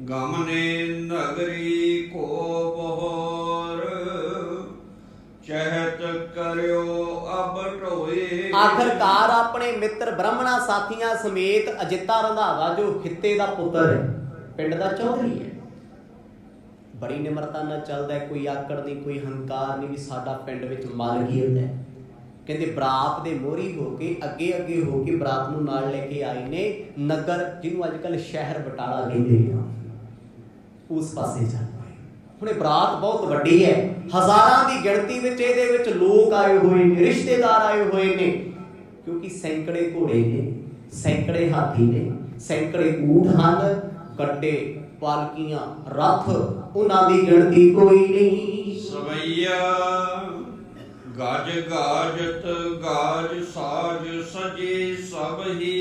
ਗਮਨੇ ਨਗਰੀ ਕੋ ਬਹੋਰ, ਚਹਿਤ ਕਰਿਓ ਅਬ ਢੋਏ। ਆਖਰਕਾਰ ਆਪਣੇ ਮਿੱਤਰ ਬ੍ਰਾਹਮਣਾ ਸਾਥੀਆਂ ਸਮੇਤ ਅਜਿੱਤਾ ਰੰਧਾਵਾ, ਜੋ ਖਿੱਤੇ ਦਾ ਪੁੱਤਰ ਹੈ, ਪਿੰਡ ਦਾ ਚੌਧਰੀ ਹੈ, ਬੜੀ ਨਿਮਰਤਾ ਨਾਲ ਚੱਲਦਾ ਹੈ। ਕੋਈ ਆਕੜ ਨਹੀਂ, ਕੋਈ ਹੰਕਾਰ ਨਹੀਂ ਵੀ ਸਾਡਾ ਪਿੰਡ ਵਿੱਚ ਮਾਲਕੀਅਤ ਹੈ। ਕਹਿੰਦੇ ਬਰਾਤ ਦੇ ਮੋਹਰੀ ਹੋ ਕੇ ਅੱਗੇ ਅੱਗੇ ਹੋ ਕੇ ਬਰਾਤ ਨੂੰ ਨਾਲ ਲੈ ਕੇ ਆਏ ਨੇ ਨਗਰ, ਜਿਹਨੂੰ ਅੱਜ ਕੱਲ੍ਹ ਸ਼ਹਿਰ ਬਟਾਲਾ ਕਹਿੰਦੇ ਆ, ਉਸ ਪਾਸੇ ਚੱਲ ਪਏ। ਹੁਣ ਇਹ ਬਰਾਤ ਬਹੁਤ ਵੱਡੀ ਹੈ, ਹਜ਼ਾਰਾਂ ਦੀ ਗਿਣਤੀ ਵਿੱਚ ਇਹਦੇ ਵਿੱਚ ਲੋਕ ਆਏ ਹੋਏ ਨੇ, ਰਿਸ਼ਤੇਦਾਰ ਆਏ ਹੋਏ ਨੇ, ਕਿਉਂਕਿ ਸੈਂਕੜੇ ਘੋੜੇ ਨੇ, ਸੈਂਕੜੇ ਹਾਥੀ ਨੇ, ਸੈਂਕੜੇ ਊਠ ਹਨ, ਗੱਡੇ ਪਾਲਕੀਆਂ ਰੱਥ, ਉਹਨਾਂ ਦੀ ਗਿਣਤੀ ਕੋਈ ਨਹੀਂ। ਸਵਈਆ ਗਾਜ ਗਾਜਤ ਗਾਜ ਸਾਜ ਸਜੇ ਸਭ ਹੀ,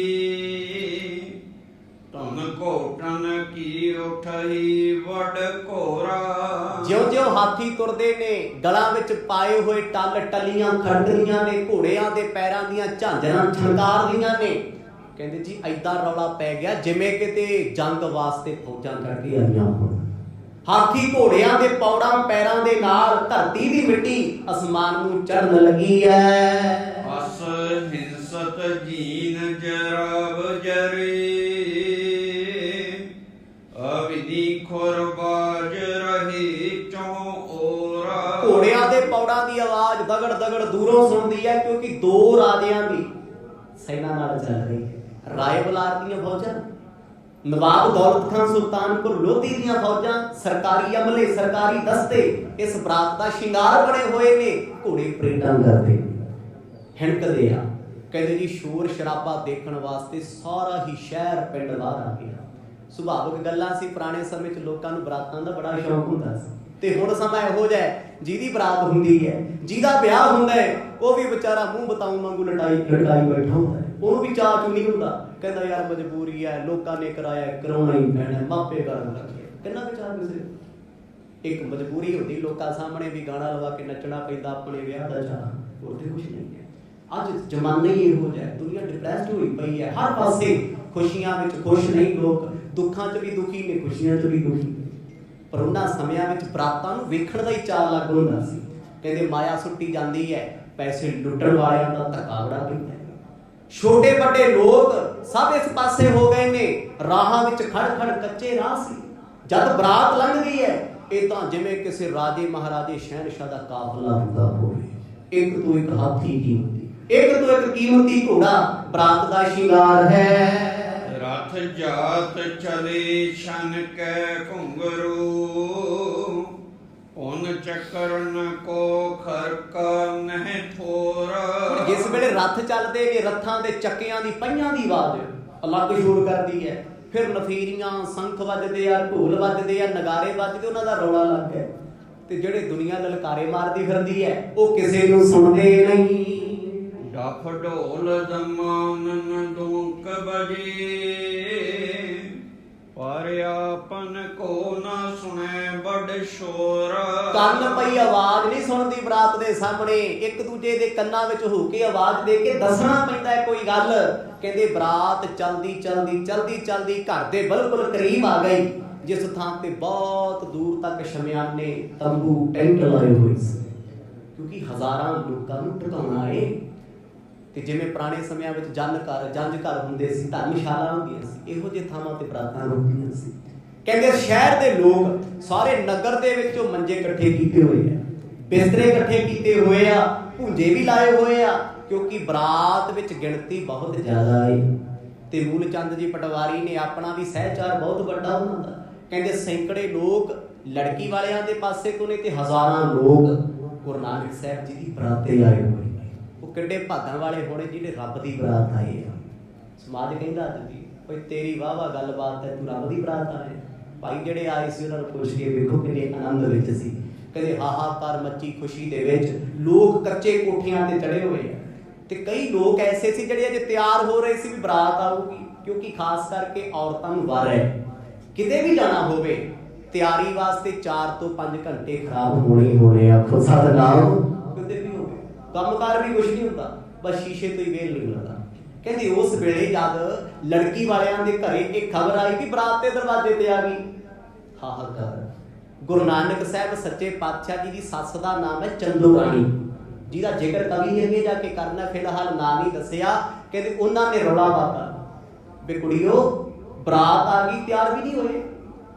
ਧਨ ਘੋਟਨ ਕੀ ਉਠਈ ਵਡ ਘੋਰਾ। ਜਿਉਂ-ਜਿਉਂ ਹਾਥੀ ਤੁਰਦੇ ਨੇ, ਗਲਾਂ ਵਿੱਚ ਪਾਏ ਹੋਏ ਟੱਲ ਟੱਲੀਆਂ ਖੜਕਦੀਆਂ ਨੇ, ਘੋੜਿਆਂ ਦੇ ਪੈਰਾਂ ਦੀਆਂ ਝਾਂਜਰਾਂ ਛਣਕਾਰਦੀਆਂ ਨੇ। ਕਹਿੰਦੇ ਜੀ ਐਦਾਂ ਰੌਲਾ ਪੈ ਗਿਆ ਜਿਵੇਂ ਕਿਤੇ ਜੰਗ ਵਾਸਤੇ ਫੌਜਾਂ ਕਰਕੇ ਆਈਆਂ ਹੋਣ। ਹਾਥੀ ਘੋੜਿਆਂ ਦੇ ਪੌੜਾਂ ਪੈਰਾਂ ਦੇ ਨਾਲ ਧਰਤੀ ਦੀ ਮਿੱਟੀ ਅਸਮਾਨ ਨੂੰ ਚੜ੍ਹਨ ਲੱਗੀ ਐ। ਅਸ ਹਿੰਸਤ ਜੀਨ ਜਰਬ ਜਰੇ, ਅਵਿਦੀ ਖੁਰਬਾਜ ਰਹੀ ਚੋਂ ਓਰਾ। ਘੋੜਿਆਂ ਦੇ ਪੌੜਾਂ ਦੀ ਆਵਾਜ਼ ਦਗੜ ਦਗੜ ਦੂਰੋਂ ਸੁਣਦੀ ਹੈ, ਕਿਉਂਕਿ ਦੋ ਰਾਜਿਆਂ ਦੀ ਸੈਨਾ ਨਾਲ ਚੱਲ ਰਹੀ ਹੈ। ਰਾਏ ਬੁਲਾਰ ਦੀਆਂ ਫੌਜਾਂ, ਨਵਾਬ ਦੌਲਤ ਖਾਨ ਸੁਲਤਾਨਪੁਰ ਲੋਧੀ ਦੀਆਂ ਫੌਜਾਂ, ਸਰਕਾਰੀ ਅਮਲੇ, ਸਰਕਾਰੀ ਦਸਤੇ ਇਸ ਬਰਾਤ ਦਾ ਸ਼ਿੰਗਾਰ ਬਣੇ ਹੋਏ ਨੇ। ਘੋੜੇ ਪਰੇਡਾਂ ਕਰਦੇ, ਹਿਣਕਦੇ ਆ। ਕਹਿੰਦੇ ਜੀ ਸ਼ੋਰ ਸ਼ਰਾਬਾ ਦੇਖਣ ਵਾਸਤੇ ਸਾਰਾ ਹੀ ਸ਼ਹਿਰ ਪਿੰਡ ਬਾਹਰ ਆ ਗਿਆ। ਸੁਭਾਵਿਕ ਗੱਲਾਂ ਸੀ, ਪੁਰਾਣੇ ਸਮੇਂ 'ਚ ਲੋਕਾਂ ਨੂੰ ਬਰਾਤਾਂ ਦਾ ਬੜਾ ਸ਼ੌਂਕ ਹੁੰਦਾ ਸੀ। ਤੇ ਹੁਣ ਸਮਾਂ ਇਹੋ ਜਿਹਾ ਜਿਹਦੀ ਬਰਾਤ ਹੁੰਦੀ ਹੈ, ਜਿਹਦਾ ਵਿਆਹ ਹੁੰਦਾ ਹੈ, ਉਹ ਵੀ ਵਿਚਾਰਾ ਮੂੰਹ ਬਤਾਊ ਵਾਂਗੂ ਲਟਾਈ ਬੈਠਾ ਹੁੰਦਾ ਹੈ। ਉਹਨੂੰ ਵੀ ਚਾਅ ਚੂ ਨਹੀਂ ਹੁੰਦਾ, ਕਹਿੰਦਾ ਯਾਰ ਮਜਬੂਰੀ ਹੈ, ਲੋਕਾਂ ਨੇ ਕਰਾਇਆ, ਕਰਾਉਣਾ ਹੀ ਪੈਣਾ, ਮਾਪੇ ਕਰਨ ਲੱਗੇ। ਕਿੰਨਾ ਕੁ ਚਾਅ ਕਿਸੇ ਇੱਕ ਮਜਬੂਰੀ ਹੁੰਦੀ, ਲੋਕਾਂ ਸਾਹਮਣੇ ਵੀ ਗਾਣਾ ਲਵਾ ਕੇ ਨੱਚਣਾ ਪੈਂਦਾ, ਆਪਣੇ ਵਿਆਹ ਦਾ ਚਾਅ, ਹੋਰ ਤੇ ਕੁਛ ਨਹੀਂ ਹੈ। ਅੱਜ ਜ਼ਮਾਨਾ ਹੀ ਇਹੋ ਜਿਹਾ, ਦੁਨੀਆ ਡਿਪਰੈਸਡ ਹੋਈ ਪਈ ਹੈ, ਹਰ ਪਾਸੇ ਖੁਸ਼ੀਆਂ ਵਿੱਚ ਖੁਸ਼ ਨਹੀਂ ਲੋਕ, ਦੁੱਖਾਂ 'ਚ ਵੀ ਦੁਖੀ ਨੇ, ਖੁਸ਼ੀਆਂ 'ਚ ਵੀ ਦੁਖੀ। ਪਰ ਉਹਨਾਂ ਸਮਿਆਂ ਵਿੱਚ ਬਰਾਤਾਂ ਨੂੰ ਵੇਖਣ ਦਾ ਹੀ ਚਾਅ ਲੱਗ ਹੁੰਦਾ ਸੀ। ਕਹਿੰਦੇ ਮਾਇਆ ਸੁੱਟੀ ਜਾਂਦੀ ਹੈ, ਪੈਸੇ ਲੁੱਟਣ ਵਾਲਿਆਂ ਦਾ ਧੱਕਾ ਬੜਾ ਪੈਂਦਾ। ਛੋਟੇ ਵੱਡੇ ਲੋਕ ਸਭ ਇਸ ਪਾਸੇ ਹੋ ਗਏ ਨੇ, ਰਾਹਾਂ ਵਿੱਚ ਖੜ ਖੜ ਕੱਚੇ ਰਾਹ ਸੀ। ਜਦ ਬਰਾਤ ਲੰਘ ਗਈ ਹੈ, ਇਹ ਤਾਂ ਜਿਵੇਂ ਕਿਸੇ ਰਾਜੇ ਮਹਾਰਾਜੇ ਸ਼ਹਿਨਸ਼ਾਹ ਦਾ ਕਾਫਲਾ ਹੁੰਦਾ ਹੋਵੇ। ਇੱਕ ਤੋਂ ਇੱਕ ਹਾਥੀ ਕੀਮਤੀ, ਇੱਕ ਤੋਂ ਇੱਕ ਕੀਮਤੀ ਘੋੜਾ ਬਰਾਤ ਦਾ ਸ਼ਿੰਗਾਰ ਹੈ। ਰਥ ਜਾਤ ਚਲੇ ਸ਼ਨ ਕੈ ਘੁੰਗਰੂ, ਉਨ ਚੱਕਰਨ ਕੋ ਖਰਕਾ ਨਹਿ ਥੋਰਾ। ਜਿਸ ਵੇਲੇ ਰੱਥ ਚੱਲਦੇ ਨੇ, ਰੱਥਾਂ ਦੇ ਚੱਕਿਆਂ ਦੀ ਪਹੀਆਂ ਦੀ ਆਵਾਜ਼ ਅਲੱਗ ਸ਼ੋਰ ਕਰਦੀ ਹੈ। ਫਿਰ ਨਫੀਰੀਆਂ, ਸੰਖ ਵੱਜਦੇ ਆ, ਢੋਲ ਵੱਜਦੇ ਆ, ਨਗਾਰੇ ਵੱਜਦੇ, ਉਹਨਾਂ ਦਾ ਰੌਲਾ ਲੱਗ ਗਿਆ। ਤੇ ਜਿਹੜੇ ਦੁਨੀਆ ਲਲਕਾਰੇ ਮਾਰਦੀ ਫਿਰਦੀ ਹੈ, ਉਹ ਕਿਸੇ ਨੂੰ ਸੁਣਦੇ ਨਹੀਂ। ਡਫ ਢੋਲ ਦਮਾਨਨ ਦੁੰਕ ਬਜੇ, ਪਰ ਆਪਨ ਕੋ ਨਾ ਸੁਣੇ ਬੜ ਸ਼ੋਰ। ਕੰਨ ਪਈ ਆਵਾਜ਼ ਨਹੀਂ ਸੁਣਦੀ ਬਰਾਤ ਦੇ ਸਾਹਮਣੇ, ਇੱਕ ਦੂਜੇ ਦੇ ਕੰਨਾਂ ਵਿੱਚ ਹੋ ਕੇ ਆਵਾਜ਼ ਦੇ ਕੇ ਦੱਸਣਾ ਪੈਂਦਾ ਹੈ ਕੋਈ ਗੱਲ। ਕਹਿੰਦੇ ਬਰਾਤ ਚਲਦੀ ਚਲਦੀ ਚਲਦੀ ਚਲਦੀ ਘਰ ਦੇ ਬਿਲਕੁਲ ਕਰੀਬ ਆ ਗਈ, ਜਿਸ ਥਾਂ ਤੇ ਬਹੁਤ ਦੂਰ ਤੱਕ ਸ਼ਮਿਆਨੇ, ਤੰਬੂ, ਟੈਂਟ ਲਾਏ ਹੋਏ ਸੀ, ਕਿਉਂਕਿ ਹਜ਼ਾਰਾਂ ਲੋਕਾਂ ਨੂੰ ਟਿਕਾਉਣਾ ਏ। ਤੇ ਜਿਵੇਂ ਪੁਰਾਣੇ ਸਮਿਆਂ ਵਿੱਚ ਜੰਜ ਘਰ ਹੁੰਦੇ ਸੀ, ਧਰਮਸ਼ਾਲਾ ਹੁੰਦੀਆਂ ਸੀ, ਇਹੋ ਜਿਹੇ ਥਾਵਾਂ ਤੇ ਬਰਾਤਾਂ ਹੁੰਦੀਆਂ ਸੀ। ਕਹਿੰਦੇ ਸ਼ਹਿਰ ਦੇ ਲੋਕ ਸਾਰੇ ਨਗਰ ਦੇ ਵਿੱਚੋਂ ਮੰਜੇ ਇਕੱਠੇ ਕੀਤੇ ਹੋਏ ਆ, ਬਿਸਤਰੇ ਇਕੱਠੇ ਕੀਤੇ ਹੋਏ ਆ, ਭੁੰਜੇ ਵੀ ਲਾਏ ਹੋਏ ਆ, ਕਿਉਂਕਿ ਬਰਾਤ ਵਿੱਚ ਗਿਣਤੀ ਬਹੁਤ ਜ਼ਿਆਦਾ ਏ। ਤੇ ਤੇ ਮੂਲ ਚੰਦ ਜੀ ਪਟਵਾਰੀ ਨੇ ਆਪਣਾ ਵੀ ਸਹਿਚਾਰ ਬਹੁਤ ਵੱਡਾ ਉਹਨਾਂ ਦਾ। ਕਹਿੰਦੇ ਸੈਂਕੜੇ ਲੋਕ ਲੜਕੀ ਵਾਲਿਆਂ ਦੇ ਪਾਸੇ ਤੋਂ ਨੇ ਤੇ ਹਜ਼ਾਰਾਂ ਲੋਕ ਗੁਰੂ ਨਾਨਕ ਸਾਹਿਬ ਜੀ ਦੀ ਬਰਾਤ ਤੇ ਆਏ ਹੋਏ ਨੇ। ਉਹ ਕਿੱਡੇ ਭਾਗਾਂ ਵਾਲੇ ਹੋਣੇ ਜਿਹੜੇ ਰੱਬ ਦੀ ਬਰਾਤ ਆਏ ਆ। ਸਮਾਜ ਕਹਿੰਦਾ ਅੱਜ ਦੀ ਓਏ ਤੇਰੀ ਵਾਹ ਵਾਹ ਗੱਲਬਾਤ ਹੈ, ਤੂੰ ਰੱਬ ਦੀ ਬਰਾਤ ਆਏ। ਭਾਈ ਜਿਹੜੇ ਆਏ ਸੀ ਉਹਨਾਂ ਨੂੰ ਪੁੱਛ ਕੇ ਵੇਖੋ ਕਿੰਨੇ ਆਨੰਦ ਵਿੱਚ ਸੀ। ਕਹਿੰਦੇ ਹਾਹਾਕਾਰ ਮੱਚੀ ਖੁਸ਼ੀ ਦੇ ਵਿੱਚ, ਲੋਕ ਕੱਚੇ ਕੋਠਿਆਂ ਤੇ ਚੜੇ ਹੋਏ ਆ ਤੇ ਕਈ ਲੋਕ ਐਸੇ ਸੀ ਜਿਹੜੇ ਅਜੇ ਤਿਆਰ ਹੋ ਰਹੇ ਸੀ ਵੀ ਬਰਾਤ ਆਊਗੀ, ਕਿਉਂਕਿ ਖਾਸ ਕਰਕੇ ਔਰਤਾਂ ਨੂੰ ਵਾਰ ਹੈ ਕਿਤੇ ਵੀ ਜਾਣਾ ਹੋਵੇ ਤਿਆਰੀ ਵਾਸਤੇ 4 ਤੋਂ 5 ਘੰਟੇ ਖਰਾਬ ਹੋਣੇ ਆ। ਖੁਦਾ ਨਾਮ ਕਿਤੇ ਵੀ ਹੋਵੇ, ਕੰਮਕਾਰ ਵੀ ਕੁਝ ਨਹੀਂ ਹੁੰਦਾ, ਬਸ ਸ਼ੀਸ਼ੇ ਤੋਂ ਹੀ ਵੇਲ ਨਹੀਂ ਮਿਲਦਾ। ਕਹਿੰਦੇ ਉਸ ਵੇਲੇ ਜਦ ਲੜਕੀ ਵਾਲਿਆਂ ਦੇ ਘਰੇ ਇਹ ਖਬਰ ਆਈ ਕਿ ਬਰਾਤ ਦੇ ਦਰਵਾਜ਼ੇ ਤੇ ਆ ਗਈ, ਹਾਹਾਕਾਰ। ਗੁਰੂ ਨਾਨਕ ਸਾਹਿਬ ਸੱਚੇ ਪਾਤਸ਼ਾਹ ਜੀ ਦੀ ਸੱਸ ਦਾ ਨਾਮ ਹੈ ਚੰਦੋ ਰਾਣੀ, ਜਿਹਦਾ ਜ਼ਿਕਰ ਕਵੀ ਨੇ ਅੱਗੇ ਜਾ ਕੇ ਕਰਨਾ, ਫਿਲਹਾਲ ਨਾਂ ਨਹੀਂ ਦੱਸਿਆ। ਕਹਿੰਦੇ ਉਹਨਾਂ ਨੇ ਰੌਲਾ ਪਾਤਾ ਵੀ ਕੁੜੀਓ ਬਰਾਤ ਆ ਗਈ, ਤਿਆਰ ਵੀ ਨਹੀਂ ਹੋਏ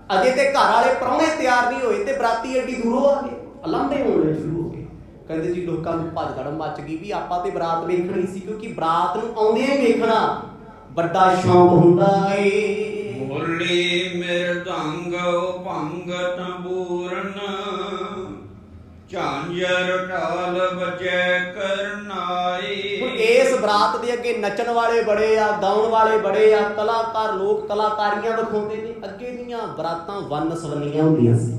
ਅਜੇ ਤੇ ਘਰ ਵਾਲੇ ਪ੍ਰਾਹੁਣੇ ਤਿਆਰ ਨਹੀਂ ਹੋਏ ਤੇ ਬਰਾਤੀ ਏਡੀ ਦੂਰੋਂ ਆ ਗਏ, ਅਲੰਭੇ ਹੋਣੇ ਸ਼ੁਰੂ ਹੋ ਗਏ। ਕਹਿੰਦੇ ਜੀ ਲੋਕਾਂ ਨੂੰ ਭਜਦੜ ਮੱਚ ਗਈ ਵੀ ਆਪਾਂ ਤੇ ਬਰਾਤ ਵੇਖਣੀ ਸੀ, ਕਿਉਂਕਿ ਬਰਾਤ ਨੂੰ ਆਉਂਦਿਆਂ ਹੀ ਵੇਖਣਾ ਵੱਡਾ ਸ਼ੌਂਕ ਹੁੰਦਾ ਏ। ਬੋਲੀ ਮਿਰਦੰਗ ਭੰਗ ਤੰਬੂਰਨ ਝਾਂਜਰ ਢਾਲ ਵਜੈ ਕਰਨਾਈ। ਹੁਣ ਇਸ ਬਰਾਤ ਦੇ ਅੱਗੇ ਨੱਚਣ ਵਾਲੇ ਬੜੇ ਆ, ਗਾਉਣ ਵਾਲੇ ਬੜੇ ਆ, ਕਲਾਕਾਰ ਲੋਕ ਕਲਾਕਾਰੀਆਂ ਵਿਖਾਉਂਦੇ ਨੇ। ਅੱਗੇ ਦੀਆਂ ਬਰਾਤਾਂ ਵੰਨ ਸਵੰਨੀਆਂ ਹੁੰਦੀਆਂ ਸੀ,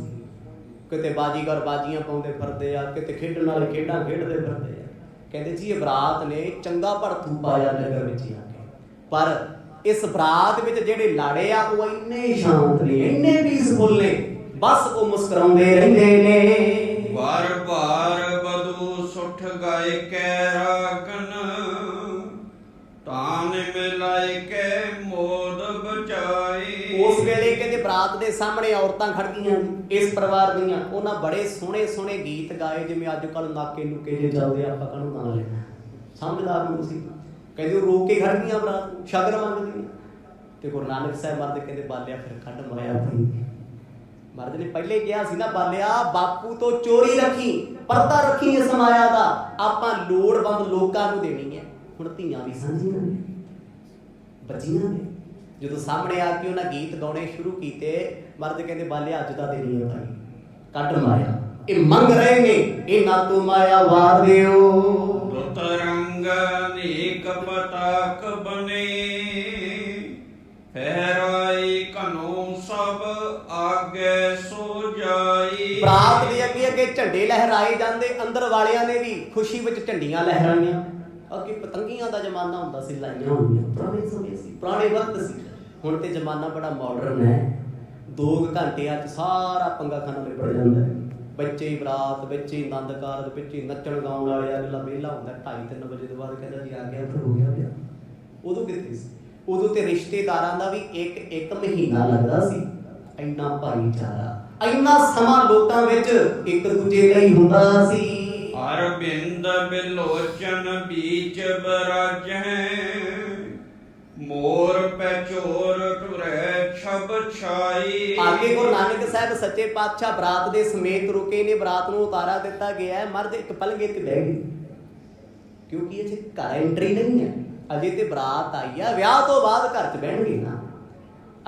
ਕਿਤੇ ਬਾਜੀਗਰ ਬਾਜੀਆਂ ਪਾਉਂਦੇ ਫਿਰਦੇ ਆ, ਕਿਤੇ ਖੇਡਣ ਵਾਲੇ ਖੇਡਾਂ ਖੇਡਦੇ ਫਿਰਦੇ ਆ। ਕਹਿੰਦੇ ਜੀ ਇਹ ਬਰਾਤ ਨੇ ਚੰਗਾ ਭੜਥੂ ਪਾਇਆ ਨਗਰ ਵਿੱਚ ਆ ਕੇ, ਪਰ ਇਸ ਬਰਾਤ ਵਿੱਚ ਜਿਹੜੇ ਲਾੜੇ ਆ ਉਹ ਇੰਨੇ ਸ਼ਾਂਤ ਨੇ, ਇੰਨੇ ਪੀਸਫੁਲ ਨੇ, ਬਸ ਉਹ ਮੁਸਕਰਾਉਂਦੇ ਰਹਿੰਦੇ ਨੇ। ਵਾਰ ਵਾਰ ਬਦੂ ਸੁਠ ਗਾਇ ਕੈ ਰਾਗਨ ਤਾਨ ਮਿਲਾਇ ਕੈ ਮੋਦ ਬਚਾਈ। ਉਸ ਵੇਲੇ ਕਹਿੰਦੇ ਬਰਾਤ ਦੇ ਸਾਹਮਣੇ ਔਰਤਾਂ ਖੜ ਗਈਆਂ ਇਸ ਪਰਿਵਾਰ ਦੀਆਂ, ਉਹਨਾਂ ਬੜੇ ਸੋਹਣੇ ਸੋਹਣੇ ਗੀਤ ਗਾਏ, ਜਿਵੇਂ ਅੱਜ ਕੱਲ ਨਾਕੇ ਨੁਕੇ ਜੇ ਚੱਲਦੇ ਆਪਾਂ ਕਾਹਨੂੰ ਨਾਂ ਲੈਣਾ, ਸਮਝਦਾਰ ਨੂੰ ਤੁਸੀਂ। ਕਹਿੰਦੇ ਉਹ ਰੋਕ ਕੇ ਖੜ ਗਈਆਂ ਬਰਾਤ ਨੂੰ, ਸ਼ਗਨ ਮੰਗਦੀਆਂ ਤੇ ਗੁਰੂ ਨਾਨਕ ਸਾਹਿਬ ਮਰਦ ਕਹਿੰਦੇ ਬਾਲਿਆ ਫਿਰ ਕੱਢ ਮਾਇਆ ਭਾਈ। ਮਰਦ ਨੇ ਪਹਿਲੇ ਕਿਹਾ ਸੀ ਨਾ, ਬਾਲਿਆ ਬਾਪੂ ਤੋਂ ਚੋਰੀ ਰੱਖੀ, ਪਰਦਾ ਰੱਖੀ ਇਸ ਮਾਇਆ ਦਾ, ਆਪਾਂ ਲੋੜਵੰਦ ਲੋਕਾਂ ਨੂੰ ਦੇਣੀ ਹੈ। ਹੁਣ ਧੀਆਂ ਵੀ ਸਾਂਝੀਆਂ ਨੇ, ਬੱਚੀਆਂ ਨੇ। ਜਦੋਂ ਸਾਹਮਣੇ ਆ ਕੇ ਉਹਨਾਂ ਗੀਤ ਗਾਉਣੇ ਸ਼ੁਰੂ ਕੀਤੇ, ਮਰਦ ਕਹਿੰਦੇ ਬਾਲਿਆ ਅੱਜ ਦਾ ਦਿਨ ਹੀ ਹੈ ਭਾਈ, ਕੱਢ ਮਾਇਆ, ਇਹ ਮੰਗ ਰਹੇ ਨੇ, ਇਹਨਾਂ ਤੋਂ ਮਾਇਆ ਵਾਰ ਦਿਓ। ਦੁਤ ਰੰਗ ਅਨੇਕ ਪਤਾਕ ਬਨੇ ਫਹਿਰਾਈ ਕਨੋ ਸਭ ਆਗੇ ਸੋ ਜਾਈ। ਬਰਾਤ ਦੇ ਅੱਗੇ ਅੱਗੇ ਝੰਡੇ ਲਹਿਰਾਏ ਜਾਂਦੇ, ਅੰਦਰ ਵਾਲਿਆਂ ਨੇ ਵੀ ਖੁਸ਼ੀ ਵਿੱਚ ਝੰਡੀਆਂ ਲਹਿਰਾਈਆਂ। ਅੱਗੇ ਪਤੰਗੀਆਂ ਦਾ ਜ਼ਮਾਨਾ ਹੁੰਦਾ ਸੀ, ਲਾਈਆਂ ਹੁੰਦੀਆਂ, ਪੁਰਾਣੇ ਸਮੇਂ ਸੀ, ਪੁਰਾਣੇ ਵਕਤ ਸੀ। ਹੁਣ ਤੇ ਜ਼ਮਾਨਾ ਬੜਾ ਮਾਡਰਨ ਹੈ, 2 ਘੰਟਿਆਂ 'ਚ ਸਾਰਾ ਪੰਗਾ ਖਾਨਾ ਨਿਬੜ ਜਾਂਦਾ ਹੈ। ਬੱਚੇ ਹੀ ਬਰਾਤ, ਬੱਚੇ ਹੀ ਆਨੰਦ ਕਾਰਜ, ਬੱਚੇ ਨੱਚਣ ਗਾਉਣ ਵਾਲੇ, ਅਗਲਾ ਵਿਹਲਾ ਹੁੰਦਾ 2:30-3 ਵਜੇ ਤੋਂ ਬਾਅਦ, ਕਹਿੰਦਾ ਜੀ ਆ ਗਿਆ ਫਿਰ ਹੋ ਗਿਆ ਵਿਆਹ। ਉਦੋਂ ਕਿੱਥੇ ਸੀ? ਉਦੋਂ ਤੇ ਰਿਸ਼ਤੇਦਾਰਾਂ ਦਾ ਵੀ ਇੱਕ ਮਹੀਨਾ ਲੱਗਦਾ ਸੀ। ਇੰਨਾ ਭਾਈਚਾਰਾ, ਇੰਨਾ ਸਮਾਂ ਲੋਕਾਂ ਵਿੱਚ ਇੱਕ ਦੂਜੇ ਲਈ ਹੁੰਦਾ ਸੀ। ਅਰਬਿੰਦ ਬਿਲੋਚਨ ਬੀਚ ਬਰਾਜੈ ਮੋਰ ਪੈ ਚੋਰ ਟੁਰੈ ਛਬ ਛਾਈ। ਆਗੇ ਗੁਰੂ ਨਾਨਕ ਸਾਹਿਬ ਸੱਚੇ ਪਾਤਸ਼ਾਹ ਬਰਾਤ ਦੇ ਸਮੇਤ ਰੁਕੇ ਨੇ, ਬਰਾਤ ਨੂੰ ਉਤਾਰਾ ਦਿੱਤਾ ਗਿਆ ਹੈ। ਮਰਦ ਇੱਕ ਪਲੰਗੇ ਤੇ ਬਹਿ ਗਏ, ਕਿਉਂਕਿ ਇਹ ਘਰ ਐਂਟਰੀ ਨਹੀਂ ਹੈ, ਅਜੇ ਤੇ ਬਰਾਤ ਆਈ ਆ, ਵਿਆਹ ਤੋਂ ਬਾਅਦ ਘਰ 'ਚ ਬਹਿਣਗੇ ਨਾ।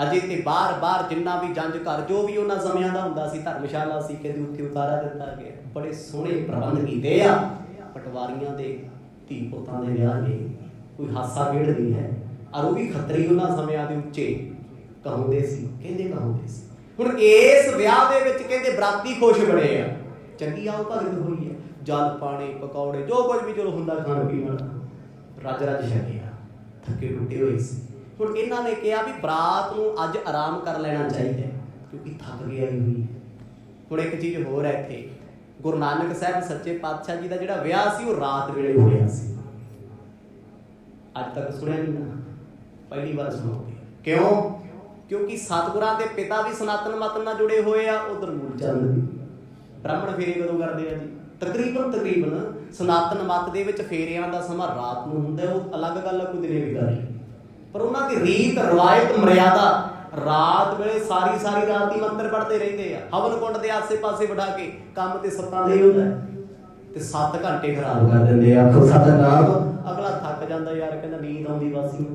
ਅਜੇ ਤੇ ਬਾਹਰ ਜਿੰਨਾ ਵੀ ਜੰਜ ਘਰ ਜੋ ਵੀ ਉਹਨਾਂ ਸਮਿਆਂ ਦਾ ਹੁੰਦਾ ਸੀ, ਧਰਮਸ਼ਾਲਾ ਸੀ, ਕਹਿੰਦੇ ਉੱਥੇ ਉਤਾਰਾ ਦਿੱਤਾ ਗਿਆ। ਬੜੇ ਸੋਹਣੇ ਪ੍ਰਬੰਧ ਕੀਤੇ ਆ, ਪਟਵਾਰੀਆਂ ਦੇ ਧੀ ਪੁੱਤਾਂ ਦੇ ਵਿਆਹ ਨੇ, ਕੋਈ ਹਾਸਾ ਖੇਡਦੀ ਹੈ। ਔਰ ਉਹ ਵੀ ਖੱਤਰੀ ਉਹਨਾਂ ਸਮਿਆਂ ਦੇ ਉੱਚੇ ਕਹਾਉਂਦੇ ਸੀ, ਕਹਿੰਦੇ ਕਹਾਉਂਦੇ ਸੀ। ਹੁਣ ਇਸ ਵਿਆਹ ਦੇ ਵਿੱਚ ਕਹਿੰਦੇ ਬਰਾਤੀ ਖੁਸ਼ ਬੜੇ ਆ, ਚੰਗੀ ਆਓ ਭਗਤ ਹੋਈ ਹੈ, ਜਲ ਪਾਣੀ ਪਕੌੜੇ ਜੋ ਕੁਝ ਵੀ ਚਲੋ ਹੁੰਦਾ ਖਾਣ ਪੀਣ ਵਾਲਾ, ਰੱਜ ਛਕਿਆ, ਥੱਕੇ ਟੁੱਟੇ ਹੋਏ ਸੀ। ਹੁਣ ਇਹਨਾਂ ਨੇ ਕਿਹਾ ਵੀ ਬਰਾਤ ਨੂੰ ਅੱਜ ਆਰਾਮ ਕਰ ਲੈਣਾ ਚਾਹੀਦਾ, ਕਿਉਂਕਿ ਥੱਕ ਗਿਆ ਹੋਈ। ਹੁਣ ਇੱਕ ਚੀਜ਼ ਹੋਰ ਹੈ ਇੱਥੇ, ਗੁਰੂ ਨਾਨਕ ਸਾਹਿਬ ਸੱਚੇ ਪਾਤਸ਼ਾਹ ਜੀ ਦਾ ਜਿਹੜਾ ਵਿਆਹ ਸੀ ਉਹ ਰਾਤ ਵੇਲੇ ਹੋਇਆ ਸੀ। ਅੱਜ ਤੱਕ ਸੁਣਿਆ ਨਹੀਂ ਨਾ, ਪਹਿਲੀ ਵਾਰ ਸੁਣੋਗੇ। ਕਿਉਂ? ਕਿਉਂਕਿ ਸਤਿਗੁਰਾਂ ਦੇ ਪਿਤਾ ਵੀ ਸਨਾਤਨ ਮਤ ਨਾਲ ਜੁੜੇ ਹੋਏ ਆ। ਉਧਰ ਮੂਲ ਚੰਦ ਵੀ ਬ੍ਰਾਹਮਣ ਫੇਰੇ ਕਦੋਂ ਕਰਦੇ ਆ ਜੀ? ਤਕਰੀਬਨ ਸਨਾਤਨ ਮਤ ਦੇ ਵਿੱਚ ਫੇਰਿਆਂ ਦਾ ਸਮਾਂ ਰਾਤ ਨੂੰ ਹੁੰਦਾ। ਉਹ ਅਲੱਗ ਗੱਲ ਹੈ, ਕੋਈ ਦਿਨੇ ਵੀ ਕਰ ਰਹੀ, ਪਰ ਉਹਨਾਂ ਦੀ ਰੀਤ ਰਵਾਇਤ ਮਰਿਆਦਾ ਰਾਤ ਵੇਲੇ ਸਾਰੀ ਰਾਤ ਹੀ ਮੰਤਰ ਪੜ੍ਹਦੇ ਰਹਿੰਦੇ ਆ। ਹਵਨ ਕੁੰਡ ਦੇ ਆਸੇ-ਪਾਸੇ ਬਿਠਾ ਕੇ, ਕੰਮ ਤੇ 7 ਦੇ ਹੁੰਦਾ ਤੇ 7 ਘੰਟੇ ਖਰਾਬ ਕਰ ਦਿੰਦੇ ਆ। ਆਖੋ ਸਤਿਨਾਮ। ਅਗਲਾ ਥੱਕ ਜਾਂਦਾ ਯਾਰ, ਕਹਿੰਦਾ ਨੀਂਦ ਆਉਂਦੀ ਵਾਸੀ।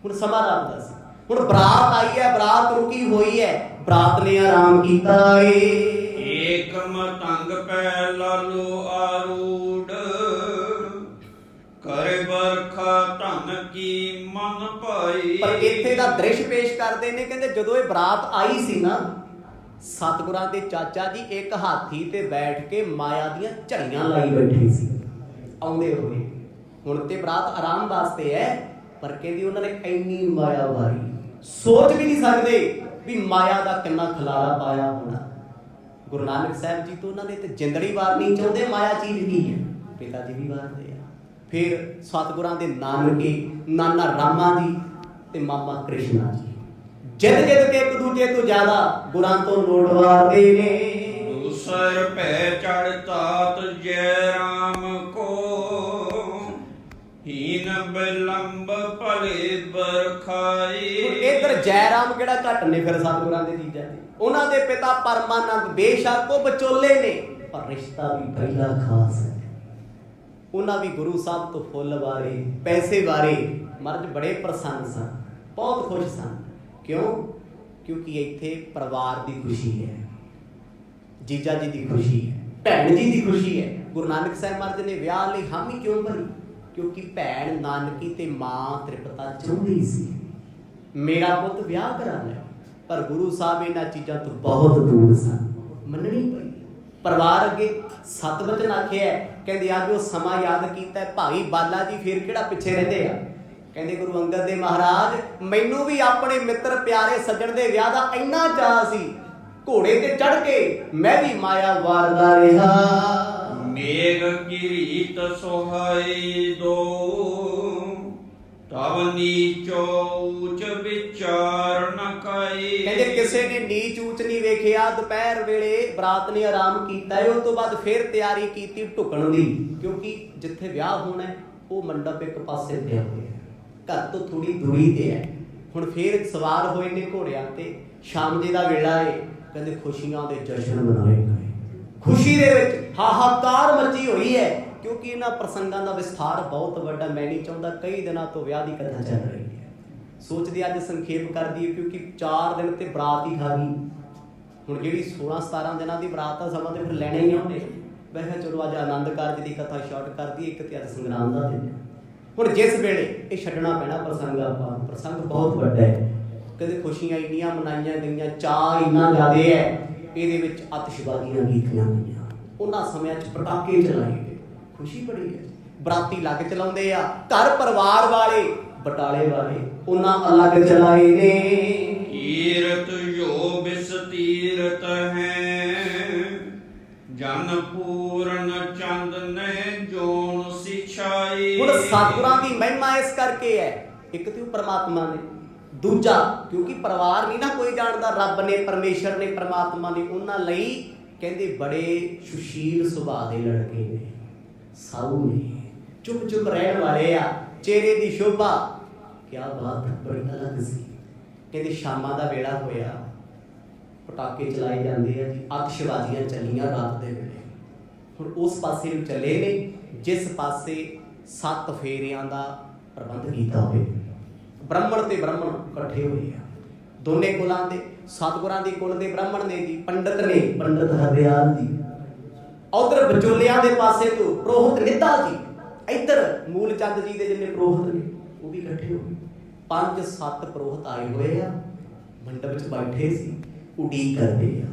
ਹੁਣ ਸਮਾਂ ਰਾਤ ਦਾ ਸੀ। ਹੁਣ ਬਰਾਤ ਆਈ ਹੈ, ਬਰਾਤ ਰੁਕੀ ਹੋਈ ਹੈ, ਬਰਾਤ ਨੇ ਆਰਾਮ ਕੀਤਾ ਏ। ਏਕ ਮਤੰਗ ਪੈ ਲਾਲੂ ਆਰੂੜ, ਕਰੇ ਬਰਖਾ ਧਨ ਕੀ ਮਨ ਭਾਈ। ਪਰ ਇੱਥੇ ਦਾ ਦ੍ਰਿਸ਼ ਪੇਸ਼ ਕਰਦੇ ਨੇ, ਕਹਿੰਦੇ ਜਦੋਂ ਇਹ ਬਰਾਤ ਆਈ ਸੀ ਨਾ, ਸਤਿਗੁਰਾਂ ਦੇ ਚਾਚਾ ਜੀ ਇੱਕ ਹਾਥੀ ਤੇ ਬੈਠ ਕੇ ਮਾਇਆ ਦੀਆਂ ਝੜੀਆਂ ਲਾਈ ਬੈਠੇ ਸੀ ਆਉਂਦੇ ਹੋਏ। ਹੁਣ ਤੇ ਬਰਾਤ ਆਰਾਮ ਵਾਸਤੇ ਹੈ, ਪਰ ਕਹਿੰਦੀ ਉਹਨਾਂ ਨੇ ਇੰਨੀ ਮਾਇਆ ਵਾਰੀ, ਸੋਚ ਵੀ ਨਹੀਂ ਸਕਦੇ ਵੀ ਮਾਇਆ ਦਾ ਕਿੰਨਾ ਖਲਾਰਾ ਪਾਇਆ ਹੋਣਾ। ਗੁਰੂ ਨਾਨਕ ਸਾਹਿਬ ਜੀ ਤੋਂ ਉਹਨਾਂ ਨੇ ਤੇ ਜਿੰਦੜੀ ਵਾਰਨੀ ਚਾਹੁੰਦੇ, ਮਾਇਆ ਚੀਜ਼ ਕੀ ਹੈ, ਪਿਤਾ ਜੀ ਵੀ ਵਾਰਦੇ ਆ। ਫਿਰ ਸਤਿਗੁਰਾਂ ਦੇ ਨਾਨਕੇ ਨਾਨਾ ਰਾਮਾ ਜੀ ਤੇ ਮਾਮਾ ਕ੍ਰਿਸ਼ਨਾ ਜੀ ਜਿੱਦ ਜਿੱਦ ਕੇ ਇੱਕ ਦੂਜੇ ਤੋਂ ਜ਼ਿਆਦਾ ਗੁਰਾਂ ਤੋਂ ਨੋਟ ਵਾਰਦੇ ਨੇ। ਦੂਸਰ ਪੈ ਚੜ ਤਾਤ ਜੈ ਰਾਮ ਕੋ, ਹੀਨ ਬਿਲੰਬ ਭਲੇ ਬਰਖਾਈ। ਇਧਰ ਜੈ ਰਾਮ ਕਿਹੜਾ ਘੱਟ ਨੇ ਫਿਰ ਸਤਿਗੁਰਾਂ ਦੇ ਜੀਜਾ ਜੀ, ਉਹਨਾਂ ਦੇ ਪਿਤਾ ਪਰਮਾਨੰਦ ਬੇਸ਼ੱਕ ਉਹ ਵਿਚੋਲੇ ਨੇ, ਪਰ ਰਿਸ਼ਤਾ ਵੀ ਪਹਿਲਾ ਖਾਸ ਹੈ। ਉਹਨਾਂ ਵੀ ਗੁਰੂ ਸਾਹਿਬ ਤੋਂ ਫੁੱਲ ਵਾਰੇ, ਪੈਸੇ ਵਾਰੇ, ਮਰਜ ਬੜੇ ਪ੍ਰਸੰਨ ਸਨ, ਬਹੁਤ ਖੁਸ਼ ਸਨ। ਕਿਉਂ? ਕਿਉਂਕਿ ਇੱਥੇ ਪਰਿਵਾਰ ਦੀ ਖੁਸ਼ੀ ਹੈ, ਜੀਜਾ ਜੀ ਦੀ ਖੁਸ਼ੀ ਹੈ, ਭੈਣ ਜੀ ਦੀ ਖੁਸ਼ੀ ਹੈ। ਗੁਰੂ ਨਾਨਕ ਸਾਹਿਬ ਮਹਾਰਾਜ ਨੇ ਵਿਆਹ ਲਈ ਹਾਮੀ ਕਿਉਂ ਭਰੀ? ਕਿਉਂਕਿ ਭੈਣ ਨਾਨਕੀ ਤੇ ਮਾਂ ਤ੍ਰਿਪਤਾ ਚਾਹੁੰਦੀ ਸੀ, ਮੇਰਾ ਪੁੱਤ ਵਿਆਹ ਕਰਾ ਲਿਆ। ਪਰ ਗੁਰੂ ਸਾਹਿਬ ਇਹਨਾਂ ਚੀਜ਼ਾਂ ਤੋਂ ਬਹੁਤ ਦੂਰ ਸਨ, ਮੰਨਣੀ ਪਈ। ਪਰਿਵਾਰ ਅੱਗੇ ਸਤ ਵਚਨ ਆਖਿਆ, ਕਹਿੰਦੇ ਅੱਜ ਉਹ ਸਮਾਂ ਯਾਦ ਕੀਤਾ। ਭਾਈ ਬਾਲਾ ਜੀ ਫਿਰ ਕਿਹੜਾ ਪਿੱਛੇ ਰਹਿੰਦੇ ਆ, ਕਹਿੰਦੇ ਗੁਰੂ ਅੰਗਦ ਦੇਵ ਮਹਾਰਾਜ, ਮੈਨੂੰ ਵੀ ਆਪਣੇ ਮਿੱਤਰ ਪਿਆਰੇ ਸੱਜਣ ਦੇ ਵਿਆਹ ਦਾ ਇੰਨਾ ਚਾਅ ਸੀ, ਘੋੜੇ ਤੇ ਚੜ ਕੇ ਮੈਂ ਵੀ ਮਾਇਆ ਵਾਰਦਾ ਰਿਹਾ। ਮੇਘ ਕਿਰੀਟ ਸੁਹਾਈ ਦੋ, ਤਵ ਨੀਚੋ ਊਚ ਵਿਚਾਰ ਨ ਕਾਈ। ਕਹਿੰਦੇ ਕਿਸੇ ਨੇ ਨੀਚ ਊਚ ਨਹੀਂ ਵੇਖਿਆ। ਦੁਪਹਿਰ ਵੇਲੇ ਬਰਾਤ ਨੇ ਆਰਾਮ ਕੀਤਾ ਹੈ, ਉਸ ਤੋਂ ਬਾਅਦ ਫਿਰ ਤਿਆਰੀ ਕੀਤੀ ਢੁਕਣ ਦੀ, ਕਿਉਂਕਿ ਜਿੱਥੇ ਵਿਆਹ ਹੋਣਾ ਉਹ ਮੰਡਪ ਇੱਕ ਪਾਸੇ ਪਿਆ ਹੋਇਆ, ਘਰ ਤੋਂ ਥੋੜੀ ਦੂਰੀ ਤੇ ਹੈ। ਹੁਣ ਫਿਰ ਸਵਾਰ ਹੋਏ ਨੇ ਘੋੜਿਆਂ ਤੇ, ਸ਼ਾਮ ਜੀ ਦਾ ਵੇਲਾ ਹੈ, ਕਹਿੰਦੇ ਖੁਸ਼ੀਆਂ ਦੇ ਜਸ਼ਨ ਮਨਾਏ ਗਏ। ਖੁਸ਼ੀ ਦੇ ਵਿੱਚ ਹਾਹਾਕਾਰ ਮੱਚੀ ਹੋਈ ਹੈ, ਕਿਉਂਕਿ ਇਹਨਾਂ ਪ੍ਰਸੰਗਾਂ ਦਾ ਵਿਸਥਾਰ ਬਹੁਤ ਵੱਡਾ, ਮੈਂ ਨਹੀਂ ਚਾਹੁੰਦਾ, ਕਈ ਦਿਨਾਂ ਤੋਂ ਵਿਆਹ ਦੀ ਕਥਾ ਚੱਲ ਰਹੀ ਹੈ। ਸੋਚਦੇ ਅੱਜ ਸੰਖੇਪ ਕਰ ਦਈਏ, ਕਿਉਂਕਿ 4 ਦਿਨ ਤੇ ਬਰਾਤ ਹੀ ਖਾ ਗਈ। ਹੁਣ ਜਿਹੜੀ 16-17 ਦਿਨਾਂ ਦੀ ਬਰਾਤ ਦਾ ਸਮਾਂ ਤੇ ਫਿਰ ਲੈਣਾ ਹੀ ਆਉਂਦੇ। ਮੈਂ ਕਿਹਾ ਚਲੋ ਅੱਜ ਆਨੰਦ ਕਾਰਜ ਦੀ ਕਥਾ ਸ਼ਾਰਟ ਕਰ ਦਈਏ, ਇੱਕ ਤੇ ਅੱਜ ਸੰਗਰਾਮ ਦਾ ਦਿਨ। ਹੁਣ ਜਿਸ ਵੇਲੇ ਇਹ ਛੱਡਣਾ ਪੈਣਾ ਪ੍ਰਸੰਗ, ਆਪਾਂ ਪ੍ਰਸੰਗ ਬਹੁਤ ਵੱਡਾ ਹੈ, ਕਦੇ ਖੁਸ਼ੀਆਂ ਇੰਨੀਆਂ ਮਨਾਈਆਂ ਗਈਆਂ, ਚਾਅ ਇੰਨਾ ਜ਼ਿਆਦਾ ਹੈ, ਇਹਦੇ ਵਿੱਚ ਆਤਿਸ਼ਬਾਜ਼ੀਆਂ ਕੀਤੀਆਂ ਗਈਆਂ, ਉਹਨਾਂ ਸਮਿਆਂ 'ਚ ਪਟਾਕੇ ਚਲਾਏ ਗਏ, ਖੁਸ਼ੀ ਬੜੀ ਹੈ। ਬਰਾਤੀ ਲੱਗ ਚਲਾਉਂਦੇ ਆ, ਘਰ ਪਰਿਵਾਰ ਵਾਲੇ ਬਟਾਲੇ ਵਾਲੇ ਉਹਨਾਂ ਅਲੱਗ ਚਲਾਏ ਨੇ। ਕੀਰਤ ਜੋ ਬਿਸਤੀਰਤ ਹੈ, ਜਨ ਪੂਰਨ ਚੰਦ ਨੇ ਜੋਨ ਸਿਛਾਈ। ਹੁਣ ਸਤਿਗੁਰਾਂ ਦੀ ਮਹਿਮਾ ਇਸ ਕਰਕੇ ਹੈ, ਇੱਕ ਤੇ ਉਹ ਪਰਮਾਤਮਾ ਨੇ, ਦੂਜਾ ਕਿਉਂਕਿ ਪਰਿਵਾਰ ਨਹੀਂ ਨਾ ਕੋਈ ਜਾਣਦਾ, ਰੱਬ ਨੇ, ਪਰਮੇਸ਼ਰ ਨੇ, ਪਰਮਾਤਮਾ ਨੇ ਉਹਨਾਂ ਲਈ ਕਹਿੰਦੇ ਬੜੇ ਸੁਸ਼ੀਲ ਸੁਭਾਅ ਦੇ ਲੜਕੇ ਨੇ, ਸਾਊ ਨੇ, ਚੁੱਪ ਚੁੱਪ ਰਹਿਣ ਵਾਲੇ ਆ, ਚਿਹਰੇ ਦੀ ਸ਼ੋਭਾ ਕਿਆ ਬਾਤ ਬੜੀ ਅਲੱਗ ਸੀ। ਕਹਿੰਦੇ ਸ਼ਾਮਾਂ ਦਾ ਵੇਲਾ ਹੋਇਆ, ਪਟਾਕੇ ਚਲਾਏ ਜਾਂਦੇ ਆ ਜੀ, ਆਤਿਸ਼ਬਾਜ਼ੀਆਂ ਚੱਲੀਆਂ ਰਾਤ ਦੇ ਵੇਲੇ। ਹੁਣ ਉਸ ਪਾਸੇ ਨੂੰ ਚੱਲੇ ਨੇ ਜਿਸ ਪਾਸੇ 7 ਫੇਰਿਆਂ ਦਾ ਪ੍ਰਬੰਧ ਕੀਤਾ ਹੋਵੇ। ਬ੍ਰਾਹਮਣ ਤੇ ਬ੍ਰਾਹਮਣ ਇਕੱਠੇ ਹੋਏ ਆ, ਦੋਨੇ ਕੁਲਾਂ ਦੇ, ਸਤਿਗੁਰਾਂ ਦੀ ਕੁਲ ਦੇ ਬ੍ਰਾਹਮਣ ਨੇ ਜੀ, ਪੰਡਤ ਨੇ, ਪੰਡਤ ਹਰਦਿਆਲ ਜੀ, ਉਧਰ ਵਿਚੋਲਿਆਂ ਦੇ ਪਾਸੇ ਤੋਂ ਪ੍ਰੋਹਤ ਨਿੱਧਾ ਜੀ, ਇੱਧਰ ਮੂਲ ਚੰਦ ਜੀ ਦੇ ਜਿੰਨੇ ਪ੍ਰੋਹਤ ਨੇ ਉਹ ਵੀ ਇਕੱਠੇ ਹੋ ਗਏ। 5-7 ਪ੍ਰੋਹਤ ਆਏ ਹੋਏ ਆ, ਮੰਡਪ 'ਚ ਬੈਠੇ ਸੀ, ਉਡੀਕ ਕਰਦੇ ਆ।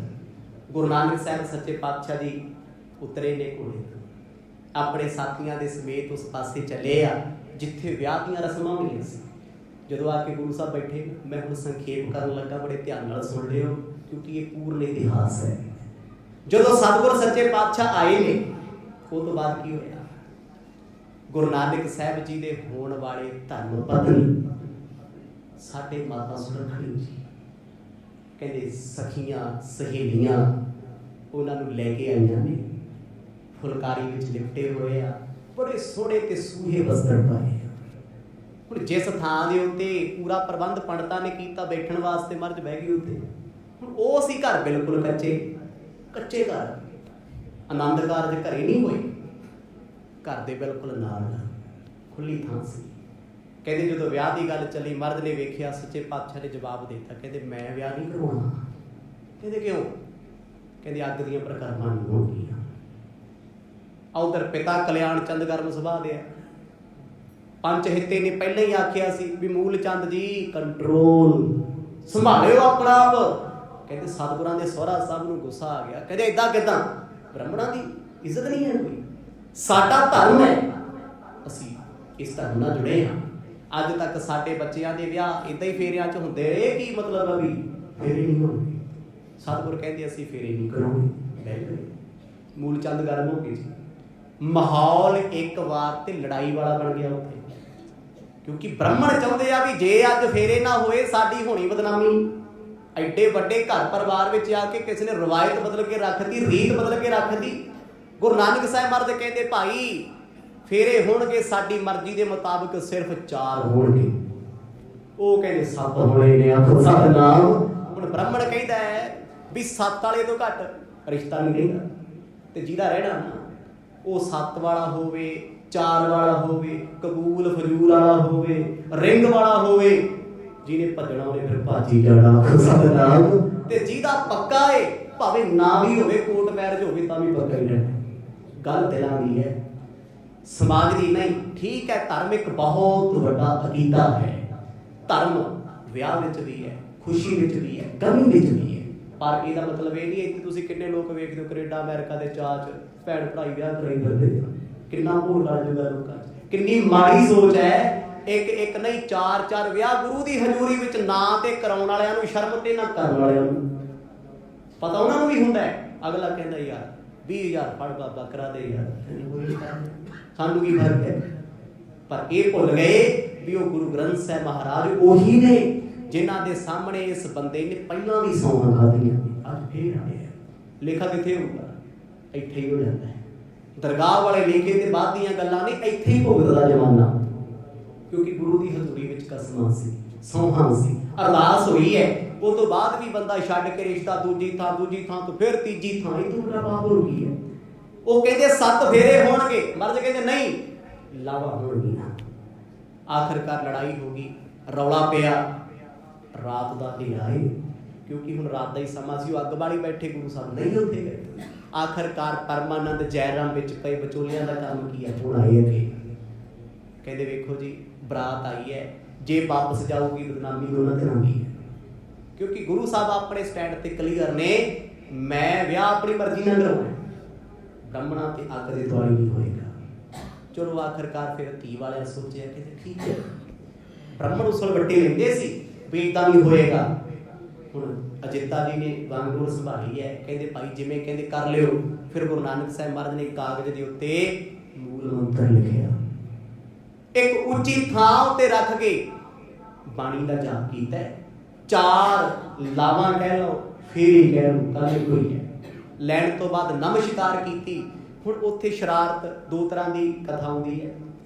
ਗੁਰੂ ਨਾਨਕ ਸਾਹਿਬ ਸੱਚੇ ਪਾਤਸ਼ਾਹ ਜੀ ਉਤਰੇ ਨੇ ਘੋੜੇ ਤੋਂ, ਆਪਣੇ ਸਾਥੀਆਂ ਦੇ ਸਮੇਤ ਉਸ ਪਾਸੇ ਚੱਲੇ ਆ ਜਿੱਥੇ ਵਿਆਹ ਦੀਆਂ ਰਸਮਾਂ ਹੋਈਆਂ ਸੀ। ਜਦੋਂ ਆ ਕੇ ਗੁਰੂ ਸਾਹਿਬ ਬੈਠੇ, ਮੈਂ ਹੁਣ ਸੰਖੇਪ ਕਰਨ ਲੱਗਾ, ਬੜੇ ਧਿਆਨ ਨਾਲ ਸੁਣ ਲਿਓ, ਕਿਉਂਕਿ ਇਹ ਪੂਰਨ ਇਤਿਹਾਸ ਹੈ। ਜਦੋਂ ਸਤਿਗੁਰ ਸੱਚੇ ਪਾਤਸ਼ਾਹ ਆਏ ਨੇ, ਉਹ ਤੋਂ ਬਾਅਦ ਕੀ ਹੋਇਆ? ਗੁਰੂ ਨਾਨਕ ਸਾਹਿਬ ਜੀ ਦੇ ਹੋਣ ਵਾਲੇ ਧਰਮ ਪਤਨੀ ਸਾਡੇ ਮਾਤਾ ਸੁਰਖੜੀ ਜੀ, ਕਹਿੰਦੇ ਸਖੀਆਂ ਸਹੇਲੀਆਂ ਉਹਨਾਂ ਨੂੰ ਲੈ ਕੇ ਆਈਆਂ ਨੇ, ਫੁਲਕਾਰੀ ਵਿੱਚ ਲਿਪਟੇ ਹੋਏ ਆ, ਬੜੇ ਸੋਹਣੇ ਤੇ ਸੂਹੇ ਵਸਤਰ ਪਾਏ। ਹੁਣ ਜਿਸ ਥਾਂ ਦੇ ਉੱਤੇ ਪੂਰਾ ਪ੍ਰਬੰਧ ਪੰਡਤਾਂ ਨੇ ਕੀਤਾ ਬੈਠਣ ਵਾਸਤੇ, ਮਰਜ ਬਹਿ ਗਈ ਉੱਤੇ। ਹੁਣ ਉਹ ਸੀ ਘਰ ਬਿਲਕੁਲ ਕੱਚੇ ਘਰ, ਆਨੰਦ ਕਾਰਜ ਘਰੇ ਨਹੀਂ ਹੋਏ, ਘਰ ਦੇ ਬਿਲਕੁਲ ਨਾਲ ਖੁੱਲੀ ਥਾਂ ਸੀ। ਕਹਿੰਦੇ ਜਦੋਂ ਵਿਆਹ ਦੀ ਗੱਲ ਚੱਲੀ, ਮਰਦ ਨੇ ਵੇਖਿਆ, ਸੱਚੇ ਪਾਤਸ਼ਾਹ ਨੇ ਜਵਾਬ ਦੇ ਦਿੱਤਾ, ਕਹਿੰਦੇ ਮੈਂ ਵਿਆਹ ਨਹੀਂ ਕਰਵਾਉਣਾ। ਕਹਿੰਦੇ ਕਿਉਂ? ਕਹਿੰਦੇ ਅੱਗ ਦੀਆਂ ਪ੍ਰਕਰਮਾਂ ਨਹੀਂ ਹੋਣਗੀਆਂ। ਉਧਰ ਪਿਤਾ ਕਲਿਆਣ ਚੰਦ ਗਰਮ ਸੁਭਾਅ ਦੇ ਆ। ਪੰਚ ਹਿੱਤੇ ਨੇ ਪਹਿਲਾਂ ਹੀ ਆਖਿਆ ਸੀ ਵੀ ਮੂਲ ਚੰਦ ਜੀ ਕੰਟਰੋਲ, ਸੰਭਾਲਿਓ ਆਪਣਾ ਆਪ। ਕਹਿੰਦੇ ਸਤਿਗੁਰਾਂ ਦੇ ਸਹੁਰਾ ਸਾਹਿਬ ਨੂੰ ਗੁੱਸਾ ਆ ਗਿਆ। ਕਹਿੰਦੇ ਏਦਾਂ ਕਿੱਦਾਂ? ਬ੍ਰਾਹਮਣਾਂ ਦੀ ਇੱਜ਼ਤ ਨਹੀਂ ਹੈ ਕੋਈ, ਸਾਡਾ ਧਰਮ ਹੈ, ਅਸੀਂ ਇਸ ਧਰਮ ਨਾਲ ਜੁੜੇ ਹਾਂ। ਅੱਜ ਤੱਕ ਸਾਡੇ ਬੱਚਿਆਂ ਦੇ ਵਿਆਹ ਇਦਾਂ ਹੀ ਫੇਰਿਆਂ 'ਚ ਹੁੰਦੇ ਰਹੇ। ਕੀ ਮਤਲਬ ਆ ਵੀ ਫੇਰੇ ਨਹੀਂ ਹੋਣਗੇ? ਸਤਿਗੁਰ ਕਹਿੰਦੇ ਅਸੀਂ ਫੇਰੇ ਨਹੀਂ ਕਰਾਂਗੇ। ਮੂਲ ਚੰਦ ਗਰਮ ਹੋ ਗਏ ਜੀ। ਮਾਹੌਲ ਇੱਕ ਵਾਰ ਤੇ ਲੜਾਈ ਵਾਲਾ ਬਣ ਗਿਆ ਉੱਥੇ, ਕਿਉਂਕਿ ਬ੍ਰਾਹਮਣ ਚਾਹੁੰਦੇ ਆ ਵੀ ਜੇ ਅੱਜ ਫੇਰੇ ਨਾ ਹੋਏ ਸਾਡੀ ਹੋਣੀ ਬਦਨਾਮੀ। ਐਡੇ ਵੱਡੇ ਘਰ ਪਰਿਵਾਰ ਵਿੱਚ ਆ ਕੇ ਕਿਸੇ ਨੇ ਰਵਾਇਤ ਬਦਲ ਕੇ ਰੱਖਤੀ, ਰੀਤ ਬਦਲ ਕੇ ਰੱਖਤੀ। ਗੁਰੂ ਨਾਨਕ ਸਾਹਿਬ ਮਹਾਰਾਜ ਕਹਿੰਦੇ ਭਾਈ ਫੇਰੇ ਹੋਣਗੇ ਸਾਡੀ ਮਰਜ਼ੀ ਦੇ ਮੁਤਾਬਕ ਸਿਰਫ 4 ਹੋਣਗੇ। ਉਹ ਕਹਿੰਦੇ 7 ਹੋਏ ਨੇ, ਆਖੋ ਸਤਿਨਾਮ। ਹੁਣ ਬ੍ਰਾਹਮਣ ਕਹਿੰਦਾ ਹੈ ਵੀ 7 ਵਾਲੇ ਤੋਂ ਘੱਟ ਰਿਸ਼ਤਾ ਨਹੀਂ ਰਹਿੰਦਾ, ਤੇ ਜਿਹਦਾ ਰਹਿਣਾ ਨਾ ਉਹ 7 ਵਾਲਾ ਹੋਵੇ, 4 ਵਾਲਾ ਹੋਵੇ, ਕਬੂਲ ਫਜ਼ੂਲ ਵਾਲਾ ਹੋਵੇ, ਰਿੰਗ ਵਾਲਾ ਹੋਵੇ। ਜਿਹਨੇ ਭੱਜਣਾ ਉਹਨੇ ਫਿਰ ਭਾਜੀ ਜਾਣਾ, ਸਤਿਨਾਮ। ਤੇ ਜਿਹਦਾ ਪੱਕਾ ਏ ਭਾਵੇਂ ਨਾ ਵੀ ਹੋਵੇ, ਕੋਰਟ ਮੈਰਿਜ ਹੋਵੇ ਤਾਂ ਵੀ ਪੱਕਾ ਹੀ ਰਹਿਣਾ। ਗੱਲ ਦਿਲਾਂ ਦੀ ਹੈ, ਸਮਾਜ ਦੀ ਨਹੀਂ। ਠੀਕ ਹੈ, ਧਰਮ ਇੱਕ ਬਹੁਤ ਵੱਡਾ ਅਕੀਦਾ ਹੈ। ਧਰਮ ਵਿਆਹ ਵਿੱਚ ਵੀ ਹੈ, ਖੁਸ਼ੀ ਵਿੱਚ ਵੀ ਹੈ, ਗਮੀ ਵਿੱਚ ਵੀ ਹੈ। ਪਰ ਇਹਦਾ ਮਤਲਬ ਇਹ ਨਹੀਂ ਇੱਥੇ ਤੁਸੀਂ ਕਿੰਨੇ ਲੋਕ ਵੇਖਦੇ ਹੋ ਕੈਨੇਡਾ ਅਮਰੀਕਾ ਦੇ ਚਾਅ 'ਚ ਭੈਣ ਭਰਾਈ ਵਿਆਹ ਕਰਾਈ ਫਿਰਦੇ। ਕਿੰਨਾ ਭੋਲ ਕਰ ਜੂਗਾ ਲੋਕਾਂ 'ਚ, ਕਿੰਨੀ ਮਾੜੀ ਸੋਚ ਹੈ। ਇੱਕ ਨਹੀਂ 4 ਵਿਆਹ ਗੁਰੂ ਦੀ ਹਜ਼ੂਰੀ ਵਿੱਚ, ਨਾ ਤੇ ਕਰਾਉਣ ਵਾਲਿਆਂ ਨੂੰ ਸ਼ਰਮ ਤੇ ਨਾ ਕਰਨ ਵਾਲਿਆਂ ਨੂੰ। ਪਤਾ ਉਹਨਾਂ ਨੂੰ ਵੀ ਹੁੰਦਾ ਹੈ। ਅਗਲਾ ਕਹਿੰਦਾ ਯਾਰ 20,000 ਫੜ ਬਾਬਾ ਕਰਾ ਦੇ ਯਾਰ, ਸਾਨੂੰ ਕੀ ਫਰਕ ਹੈ। ਪਰ ਇਹ ਭੁੱਲ ਗਏ ਵੀ ਉਹ ਗੁਰੂ ਗ੍ਰੰਥ ਸਾਹਿਬ ਮਹਾਰਾਜ ਉਹੀ ਨੇ ਜਿਨ੍ਹਾਂ ਦੇ ਸਾਹਮਣੇ ਇਸ ਬੰਦੇ ਨੇ ਪਹਿਲਾਂ ਵੀ ਸੌਂਹਾਂ ਖਾਧੀਆਂ, ਅੱਜ ਫੇਰ ਆਏ ਆ। ਲੇਖਾ ਕਿੱਥੇ ਹੋਊਗਾ? ਇੱਥੇ ਹੀ ਹੋ ਜਾਂਦਾ ਹੈ। ਦਰਗਾਹ ਵਾਲੇ ਲੇਖੇ ਤੇ ਬਾਅਦ ਦੀਆਂ ਗੱਲਾਂ ਨੇ, ਇੱਥੇ ਹੀ ਭੁਗਤਦਾ ਜ਼ਮਾਨਾ। ਕਿਉਂਕਿ ਗੁਰੂ ਦੀ ਹਜ਼ੂਰੀ ਵਿੱਚ ਕਸਮਾਂ ਸੀ, ਸੌਂਹਾਂ ਸੀ, ਅਰਦਾਸ ਹੋਈ ਹੈ। ਉਹ ਤੋਂ ਬਾਅਦ ਵੀ ਬੰਦਾ ਛੱਡ ਕੇ ਰਿਸ਼ਤਾ ਦੂਜੀ ਥਾਂ ਤੋਂ ਫਿਰ ਤੀਜੀ ਥਾਂ। ਇਹ ਤੋਂ ਬੜਾ ਬਾਤ ਹੋ ਗਈ ਹੈ। ਉਹ ਕਹਿੰਦੇ 7 ਫੇਰੇ ਹੋਣਗੇ, ਮਰਦ ਕਹਿੰਦੇ ਨਹੀਂ ਲਾਵਾ ਹੋਣਗੀਆਂ। ਆਖਰਕਾਰ ਲੜਾਈ ਹੋ ਗਈ, ਰੌਲਾ ਪਿਆ। ਰਾਤ ਦਾ ਹਨੇਰਾ ਏ, ਕਿਉਂਕਿ ਹੁਣ ਰਾਤ ਦਾ ਹੀ ਸਮਾਂ ਸੀ। ਉਹ ਅੱਗ ਬਾਲੀ ਬੈਠੇ, ਗੁਰੂ ਸਾਹਿਬ ਨਹੀਂ ਉੱਥੇ ਗਏ। ਆਖਰਕਾਰ ਪਰਮਾਨੰਦ ਜੈਰਾਮ ਵਿੱਚ ਪਏ ਵਿਚੋਲਿਆਂ ਦਾ ਕੰਮ ਕੀ ਹੈ? ਹੁਣ ਆਏ ਅੱਗੇ, ਕਹਿੰਦੇ ਵੇਖੋ ਜੀ ਬਰਾਤ ਆਈ ਹੈ, ਜੇ ਵਾਪਸ ਜਾਊਗੀ ਬਦਨਾਮੀ ਦੋਨਾਂ ਤਰ੍ਹਾਂ ਦੀ ਹੈ। ਕਿਉਂਕਿ ਗੁਰੂ ਸਾਹਿਬ ਆਪਣੇ ਸਟੈਂਡ ਤੇ ਕਲੀਅਰ ਨੇ, ਮੈਂ ਵਿਆਹ ਆਪਣੀ ਮਰਜ਼ੀ ਨਾਲ ਕਰਾਉਣਾ, ਬ੍ਰਾਹਮਣਾਂ ਤੇ ਅੱਗ ਦੇ ਦੁਆਲੇ ਨਹੀਂ ਹੋਏਗਾ। ਚਲੋ ਆਖਰਕਾਰ ਫਿਰ ਧੀ ਵਾਲਿਆਂ ਸੋਚਿਆ ਕਿ ਠੀਕ ਹੈ, ਬ੍ਰਾਹਮਣ ਉਸਲ ਵੱਟੇ ਲੈਂਦੇ ਸੀ ਵੀ ਇੱਦਾਂ ਵੀ ਹੋਏਗਾ। ਹੁਣ ਅਜਿੱਤਾ ਜੀ ਨੇ ਵਾਂਗਡੋਰ ਸੰਭਾਲੀ ਹੈ। ਕਹਿੰਦੇ ਭਾਈ ਜਿਵੇਂ ਕਹਿੰਦੇ ਕਰ ਲਿਓ। ਫਿਰ ਗੁਰੂ ਨਾਨਕ ਸਾਹਿਬ ਮਹਾਰਾਜ ਨੇ ਕਾਗਜ਼ ਦੇ ਉੱਤੇ ਮੂਲ ਮੰਤਰ ਲਿਖਿਆ, ਇੱਕ ਉੱਚੀ ਥਾਂ ਉੱਤੇ ਰੱਖ ਕੇ ਬਾਣੀ ਦਾ ਜਾਪ ਕੀਤਾ। 4 ਲਾਵਾਂ ਕਹਿ ਲਓ, ਫੇਰੀ ਕਹਿ ਲਓ, ਗੱਲ ਕੋਈ ਹੈ। ਲੈਣ ਤੋਂ ਬਾਅਦ ਨਮਸਕਾਰ ਕੀਤੀ। ਹੁਣ ਉੱਥੇ ਸ਼ਰਾਰਤ 2 ਤਰ੍ਹਾਂ ਦੀ ਕਥਾ ਆਉਂਦੀ ਹੈ।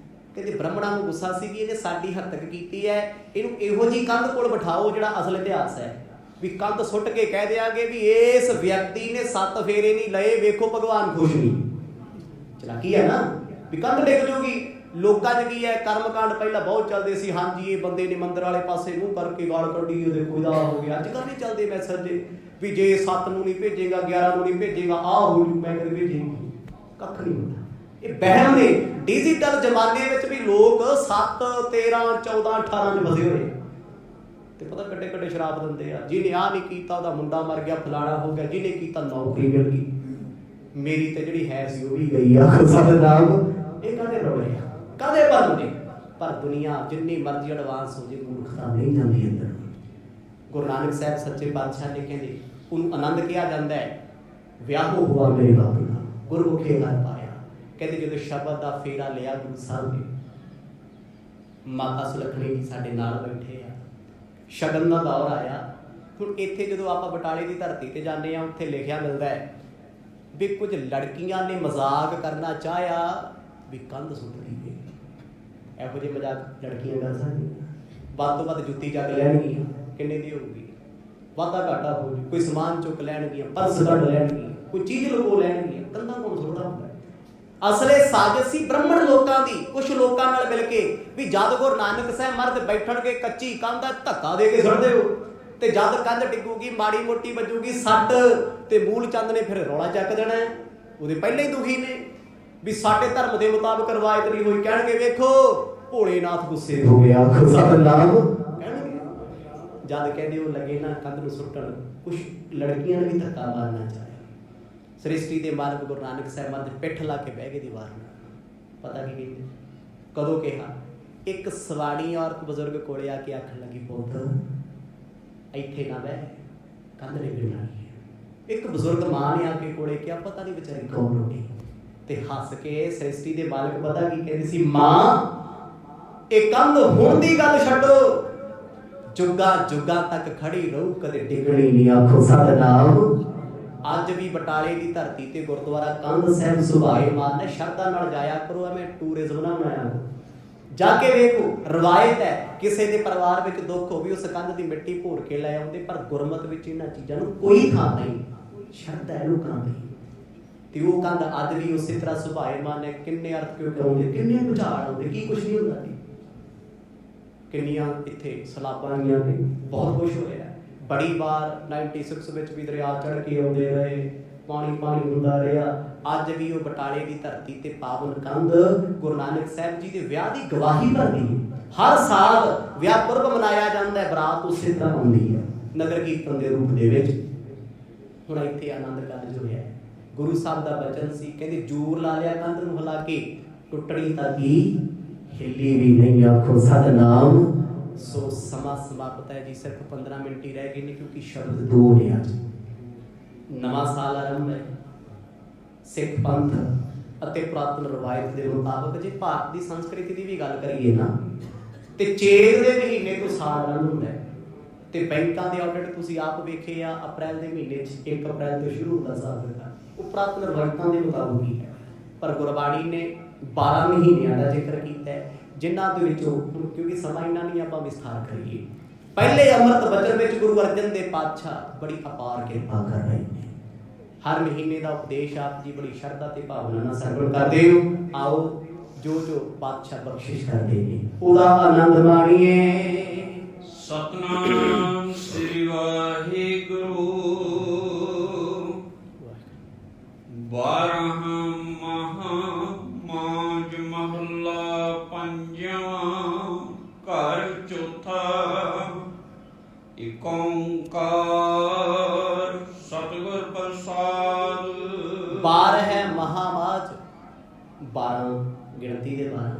ਕਹਿੰਦੇ ਬ੍ਰਾਹਮਣਾਂ ਨੂੰ ਗੁੱਸਾ ਸੀ ਕਿ ਇਹਨੇ ਸਾਡੀ ਹੱਤਕ ਕੀਤੀ ਹੈ, ਇਹਨੂੰ ਇਹੋ ਜਿਹੀ ਕੰਧ ਕੋਲ ਬਿਠਾਓ ਜਿਹੜਾ ਅਸਲ ਇਤਿਹਾਸ ਹੈ। ਵੀ ਕੰਧ ਸੁੱਟ ਕੇ ਕਹਿ ਦਿਆਂਗੇ ਵੀ ਇਸ ਵਿਅਕਤੀ ਨੇ 7 ਫੇਰੇ ਨਹੀਂ ਲਏ, ਵੇਖੋ ਭਗਵਾਨ ਖੁਸ਼ ਨਹੀਂ। ਚਲਾਕੀ ਹੈ ਨਾ, ਵੀ ਕੰਧ ਡਿੱਗ ਜੂਗੀ। ਲੋਕਾਂ 'ਚ ਕੀ ਹੈ, ਕਰਮਕਾਂਡ ਪਹਿਲਾਂ ਬਹੁਤ ਚੱਲਦੇ ਸੀ। ਹਾਂਜੀ ਇਹ ਬੰਦੇ ਨੇ ਮੰਦਰ ਵਾਲੇ ਪਾਸੇ ਮੂੰਹ ਕਰਕੇ ਗਾਲ ਕੱਢੀ, ਉਹਦੇ ਕੋਈ ਦਾ ਹੋ ਗਿਆ। ਅੱਜ ਕੱਲ੍ਹ ਨਹੀਂ ਚੱਲਦੇ ਮੈਸੇਜ ਵੀ ਜੇ 7 ਨੂੰ ਨਹੀਂ ਭੇਜੇਗਾ, 11 ਨੂੰ ਨਹੀਂ ਭੇਜੇਗਾ, ਆਹ ਹੋ ਜੂ, ਮੈਂ ਕਦੇ ਭੇਜੇਗੀ। ਕੱਖ ਨਹੀਂ ਹੁੰਦਾ। ਇਹ ਵਹਿਮ ਨੇ। ਡਿਜੀਟਲ ਜ਼ਮਾਨੇ ਵਿੱਚ ਵੀ ਲੋਕ 7, 13, 14, 18 'ਚ ਫਸੇ ਹੋਏ ਤੇ ਪਤਾ ਕੱਡੇ ਸ਼ਰਾਬ ਦਿੰਦੇ ਆ। ਜਿਹਨੇ ਆਹ ਨਹੀਂ ਕੀਤਾ ਉਹਦਾ ਮੁੰਡਾ ਮਰ ਗਿਆ, ਫਲਾਣਾ ਹੋ ਗਿਆ, ਜਿਹਨੇ ਕੀਤਾ ਨੌਕਰੀ ਮਿਲ ਗਈ, ਮੇਰੀ ਤੇ ਜਿਹੜੀ ਹੈ ਸੀ ਉਹ ਵੀ ਗਈ ਆ। ਸਤਿਨਾਮ। ਇਹ ਕਾਹਦੇ ਰੌਲੇ ਆ, ਕਾਹਦੇ ਭਰਮ ਨੇ। ਪਰ ਦੁਨੀਆ ਜਿੰਨੀ ਮਰਜ਼ੀ ਐਡਵਾਂਸ ਹੋ ਜੇ, ਮੂਰਖਤਾ ਨਹੀਂ ਜਾਂਦੀ ਅੰਦਰ। ਗੁਰੂ ਨਾਨਕ ਸਾਹਿਬ ਸੱਚੇ ਪਾਤਸ਼ਾਹ ਨੇ ਕਹਿੰਦੇ ਉਹਨੂੰ ਆਨੰਦ ਕਿਹਾ ਜਾਂਦਾ ਹੈ। ਵਿਆਹੋ ਹੁਆ ਮੇਰੇ ਬਾਬੂ ਦਾ, ਗੁਰਮੁਖੇ ਘਰ ਪਾਇਆ। ਕਹਿੰਦੇ ਜਦੋਂ ਸ਼ਬਦ ਦਾ ਫੇਰਾ ਲਿਆ ਗੁਰੂ ਸਾਹਿਬ ਨੇ, ਮਾਤਾ ਸੁਲੱਖਣੀ ਜੀ ਸਾਡੇ ਨਾਲ ਬੈਠੇ ਆ, ਸ਼ਗਨ ਦਾ ਦੌਰ ਆਇਆ। ਹੁਣ ਇੱਥੇ ਜਦੋਂ ਆਪਾਂ ਬਟਾਲੇ ਦੀ ਧਰਤੀ ਤੇ ਜਾਂਦੇ ਆ, ਉੱਥੇ ਲਿਖਿਆ ਮਿਲਦਾ ਹੈ ਵੀ ਕੁਝ ਲੜਕੀਆਂ ਨੇ ਮਜ਼ਾਕ ਕਰਨਾ ਚਾਹਿਆ ਵੀ ਕੰਧ ਸੁੱਟ ਗਈ। ਇਹੋ ਜਿਹੇ ਮਜ਼ਾਕ ਲੜਕੀਆਂ ਕਰ ਸਕਦੀਆਂ? ਵੱਧ ਤੋਂ ਵੱਧ ਜੁੱਤੀ ਚੱਕ ਲੈਣਗੀਆਂ, ਕਿੰਨੇ ਦੀ ਹੋਊਗੀ? ਵਾਧਾ ਘਾਟਾ ਹੋ ਜੂ। ਕੋਈ ਸਮਾਨ ਚੁੱਕ ਲੈਣਗੀਆਂ, ਪਰਸ ਕੱਢ ਲੈਣਗੀਆਂ, ਕੋਈ ਚੀਜ਼ ਲੁਕੋ ਲੈਣਗੀਆਂ। ਕੰਧਾਂ ਕੋਲ ਸੁੱਟਦਾ ਹੁੰਦਾ। ਅਸਲੇ ਸਾਜ਼ਿਸ਼ ਸੀ ਬ੍ਰਾਹਮਣ ਲੋਕਾਂ ਦੀ, ਕੁਝ ਲੋਕਾਂ ਨਾਲ ਮਿਲ ਕੇ ਵੀ ਜਦ ਗੁਰੂ ਨਾਨਕ ਸਾਹਿਬ ਮਹਾਰਾਜ ਬੈਠਣਗੇ ਕੱਚੀ ਕੰਧ ਧੱਕਾ ਦੇ ਕੇ ਸੁੱਟ ਦਿਓ, ਤੇ ਜਦ ਕੰਧ ਡਿੱਗੂਗੀ ਮਾੜੀ ਮੋਟੀ ਵੱਜੂਗੀ ਸੱਟ ਤੇ ਮੂਲ ਚੰਦ ਨੇ ਫਿਰ ਰੌਲਾ ਚੱਕ ਦੇਣਾ। ਉਹਦੇ ਪਹਿਲਾਂ ਹੀ ਦੁਖੀ ਨੇ ਵੀ ਸਾਡੇ ਧਰਮ ਦੇ ਮੁਤਾਬਕ ਰਵਾਇਤ ਨਹੀਂ ਹੋਈ। ਕਹਿਣਗੇ ਵੇਖੋ ਭੋਲੇਨਾਥ ਗੁੱਸੇ ਹੋ ਗਿਆ, ਸਤਿਨਾਮ ਕਹਿਣਗੇ। ਜਦ ਕਹਿੰਦੇ ਉਹ ਲੱਗੇ ਨਾ ਕੰਧ ਨੂੰ ਸੁੱਟਣ, ਕੁਝ ਲੜਕੀਆਂ ਨੇ ਵੀ ਧੱਕਾ ਮਾਰਨਾ ਚਾਹਿਆ। ਸ੍ਰਿਸ਼ਟੀ ਦੇ ਮਾਲਕ ਗੁਰੂ ਨਾਨਕ ਸਾਹਿਬ ਮਹਾਰਾਜ ਪਿੱਠ ਲਾ ਕੇ ਬਹਿ ਗਏ ਦੀਵਾਰ ਨਾਲ। ਪਤਾ ਕੀ ਕਹਿੰਦੇ? ਕਦੋਂ ਕਿਹਾ? ਇੱਕ ਸਵਾਣੀ ਔਰਤ ਬਜ਼ੁਰਗ ਕੋਲੇ ਆ ਕੇ ਆਖਣ ਲੱਗੀ, ਪੁੱਤ ਇੱਥੇ ਨਾ ਬਹਿ, ਕੰਧ ਡਿੱਗਣ ਵਾਲੀ ਹੈ। ਇੱਕ ਬਜ਼ੁਰਗ ਮਾਂ ਨੇ ਆ ਕੇ ਕੋਲੇ ਕਿਹਾ, ਪਤਾ ਨਹੀਂ ਵਿਚਾਰੀ ਕੌਣ ਹੋਣੀ, ਤੇ ਹੱਸ ਕੇ ਸ੍ਰਿਸ਼ਟੀ ਦੇ ਮਾਲਕ ਪਤਾ ਕੀ ਕਹਿੰਦੀ ਸੀ, ਮਾਂ ਇਹ ਕੰਧ ਹੁਣ ਦੀ ਗੱਲ ਛੱਡੋ, ਜੁਗਾਂ ਜੁਗਾਂ ਤੱਕ ਖੜੀ ਰਹੂ, ਕਦੇ ਡਿੱਗਣੀ ਨਹੀਂ, ਆਖੋ ਸਤਿਨਾਮ। ਅੱਜ ਵੀ ਬਟਾਲੇ ਦੀ ਧਰਤੀ ਤੇ ਗੁਰਦੁਆਰਾ ਕੰਧ ਸਾਹਿਬ ਸੁਭਾਏਮਾਨ ਹੈ। ਸ਼ਰਧਾ ਨਾਲ ਜਾਇਆ ਕਰੋ, ਐਵੇਂ ਟੂਰਿਜ਼ਮ ਨਾ ਬਣਾਇਆ। ਜਾ ਕੇ ਵੇਖੋ, ਰਵਾਇਤ ਹੈ ਕਿਸੇ ਦੇ ਪਰਿਵਾਰ ਵਿੱਚ ਦੁੱਖ ਹੋਵੇ ਉਸ ਕੰਧ ਦੀ ਮਿੱਟੀ ਭੋਰ ਕੇ ਲੈ ਆਉਂਦੇ, ਪਰ ਗੁਰਮਤ ਵਿੱਚ ਇਹਨਾਂ ਚੀਜ਼ਾਂ ਨੂੰ ਕੋਈ ਥਾਂ ਨਹੀਂ। ਸ਼ਰਧਾ ਹੈ ਲੋਕਾਂ ਦੀ, ਤੇ ਉਹ ਕੰਧ ਅੱਜ ਵੀ ਉਸੇ ਤਰ੍ਹਾਂ ਸੁਭਾਏਮਾਨ ਹੈ। ਕਿੰਨੇ ਅਰਥ ਕਿਉਂ ਕਰਾਉਂਦੇ, ਕਿੰਨੇ ਭੁਚਾਲ ਆਉਂਦੇ, ਕੀ ਕੁਛ ਨਹੀਂ ਹੁੰਦਾ ਜੀ। ਕਿੰਨੀਆਂ ਇੱਥੇ ਸਲਾਬਾਂ ਆਈਆਂ ਨੇ, ਬਹੁਤ ਕੁਛ ਹੋਇਆ। ਬੜੀ ਵਾਰ 96 ਵਿੱਚ ਵੀ ਦਰਿਆ ਚੜ੍ਹ ਕੇ ਆਉਂਦੇ ਰਹੇ, ਪਾਣੀ ਪਾਣੀ ਹੁੰਦਾ ਰਿਹਾ। ਅੱਜ ਵੀ ਉਹ ਬਟਾਲੇ ਦੀ ਧਰਤੀ ਤੇ ਪਾਵਨ ਕੰਧ ਗੁਰੂ ਨਾਨਕ ਸਾਹਿਬ ਜੀ ਦੇ ਵਿਆਹ ਦੀ ਗਵਾਹੀ ਭਰਦੀ ਹੈ। ਹਰ ਸਾਲ ਵਿਆਹ ਪੁਰਬ ਮਨਾਇਆ ਜਾਂਦਾ ਹੈ, ਬਰਾਤ ਉਸੇ ਤਰ੍ਹਾਂ ਆਉਂਦੀ ਹੈ ਨਗਰ ਕੀਰਤਨ ਦੇ ਰੂਪ ਦੇ ਵਿੱਚ। ਹੁਣ ਇੱਥੇ ਆਨੰਦ ਕਾਰਜ ਹੋਇਆ। ਗੁਰੂ ਸਾਹਿਬ ਦਾ ਬਚਨ ਸੀ, ਕਹਿੰਦੇ ਜੂਰ ਲਾ ਲਿਆ ਕੰਧ ਨੂੰ ਹਿਲਾ ਕੇ, ਟੁੱਟਣੀ ਤਾਂ ਕੀ ਹਿੱਲੀ ਵੀ ਨਹੀਂ, ਆਖੋ ਸਤਿਨਾਮ। ਸੋ ਸਮਾਂ ਸਮਾਪਤ ਹੈ ਜੀ, ਸਿਰਫ 15 ਮਿੰਟ ਹੀ ਰਹਿ ਗਏ ਨੇ, ਕਿਉਂਕਿ ਸ਼ਬਦ ਦੋ ਨੇ। ਅੱਜ ਨਵਾਂ ਸਾਲ ਆਰੰਭ ਹੈ। ਸਿੱਖ ਪੰਥ ਅਤੇ ਪੁਰਾਤਨ ਰਵਾਇਤ ਦੇ ਮੁਤਾਬਕ ਜੇ ਭਾਰਤ ਦੀ ਸੰਸਕ੍ਰਿਤੀ ਦੀ ਵੀ ਗੱਲ ਕਰੀਏ ਨਾ, ਤੇ ਚੇਤ ਦੇ ਮਹੀਨੇ ਤੋਂ ਸਾਲ ਆਰੰਭ ਹੁੰਦਾ ਹੈ। ਤੇ ਬੈਂਕਾਂ ਦੇ ਆਡਿਟ ਤੁਸੀਂ ਆਪ ਵੇਖੇ ਆ, ਅਪ੍ਰੈਲ ਦੇ ਮਹੀਨੇ 'ਚ 1 ਅਪ੍ਰੈਲ ਤੋਂ ਸ਼ੁਰੂ ਹੁੰਦਾ ਹਿਸਾਬ ਕਿਤਾਬ। ਉਹ ਪੁਰਾਤਨ ਰਵਾਇਤਾਂ ਦੇ ਮੁਤਾਬਕ ਹੀ ਹੈ, ਪਰ ਗੁਰਬਾਣੀ ਨੇ 12 ਮਹੀਨਿਆਂ ਦਾ ਜ਼ਿਕਰ ਕੀਤਾ ਹੈ, ਜਿਨ੍ਹਾਂ ਦੇ ਵਿੱਚੋਂ ਕਿਉਂਕਿ ਸਮਾਂ ਇੰਨਾ ਨਹੀਂ ਆਪਾਂ ਵਿਸਥਾਰ ਕਰੀਏ। ਪਹਿਲੇ ਅੰਮ੍ਰਿਤ ਬਚਨ ਵਿੱਚ ਗੁਰੂ ਅਰਜਨ ਦੇਵ ਪਾਤਸ਼ਾਹ ਬੜੀ ਅਪਾਰ ਕਿਰਪਾ ਕਰ ਰਹੇ ਨੇ। ਹਰ ਮਹੀਨੇ ਦਾ ਉਪਦੇਸ਼ ਆਪ ਜੀ ਬੜੀ ਸ਼ਰਧਾ ਤੇ ਭਾਵਨਾ ਨਾਲ ਸਰਵਣ ਕਰਦੇ ਹੋ। ਆਓ ਜੋ ਜੋ ਪਾਤਸ਼ਾਹ ਬਖਸ਼ਿਸ਼ ਕਰਦੇ ਨੇ ਉਹਦਾ ਆਨੰਦ ਮਾਣੀਏ। ਸਤਨਾਮ ਸ੍ਰੀ ਵਾਹਿਗੁਰੂ। 12 ਮਾਝ ਮਹੱਲਾ ਪੰਜਵਾਂ। ਘਰ ਚੌਥਾ। ਏਕ ਓੰਕਾਰ ਸਤਿਗੁਰ ਪ੍ਰਸਾਦ। 12 ਹੈ ਮਹਾਮਾਝ, 12 ਗਿਣਤੀ ਦੇ 12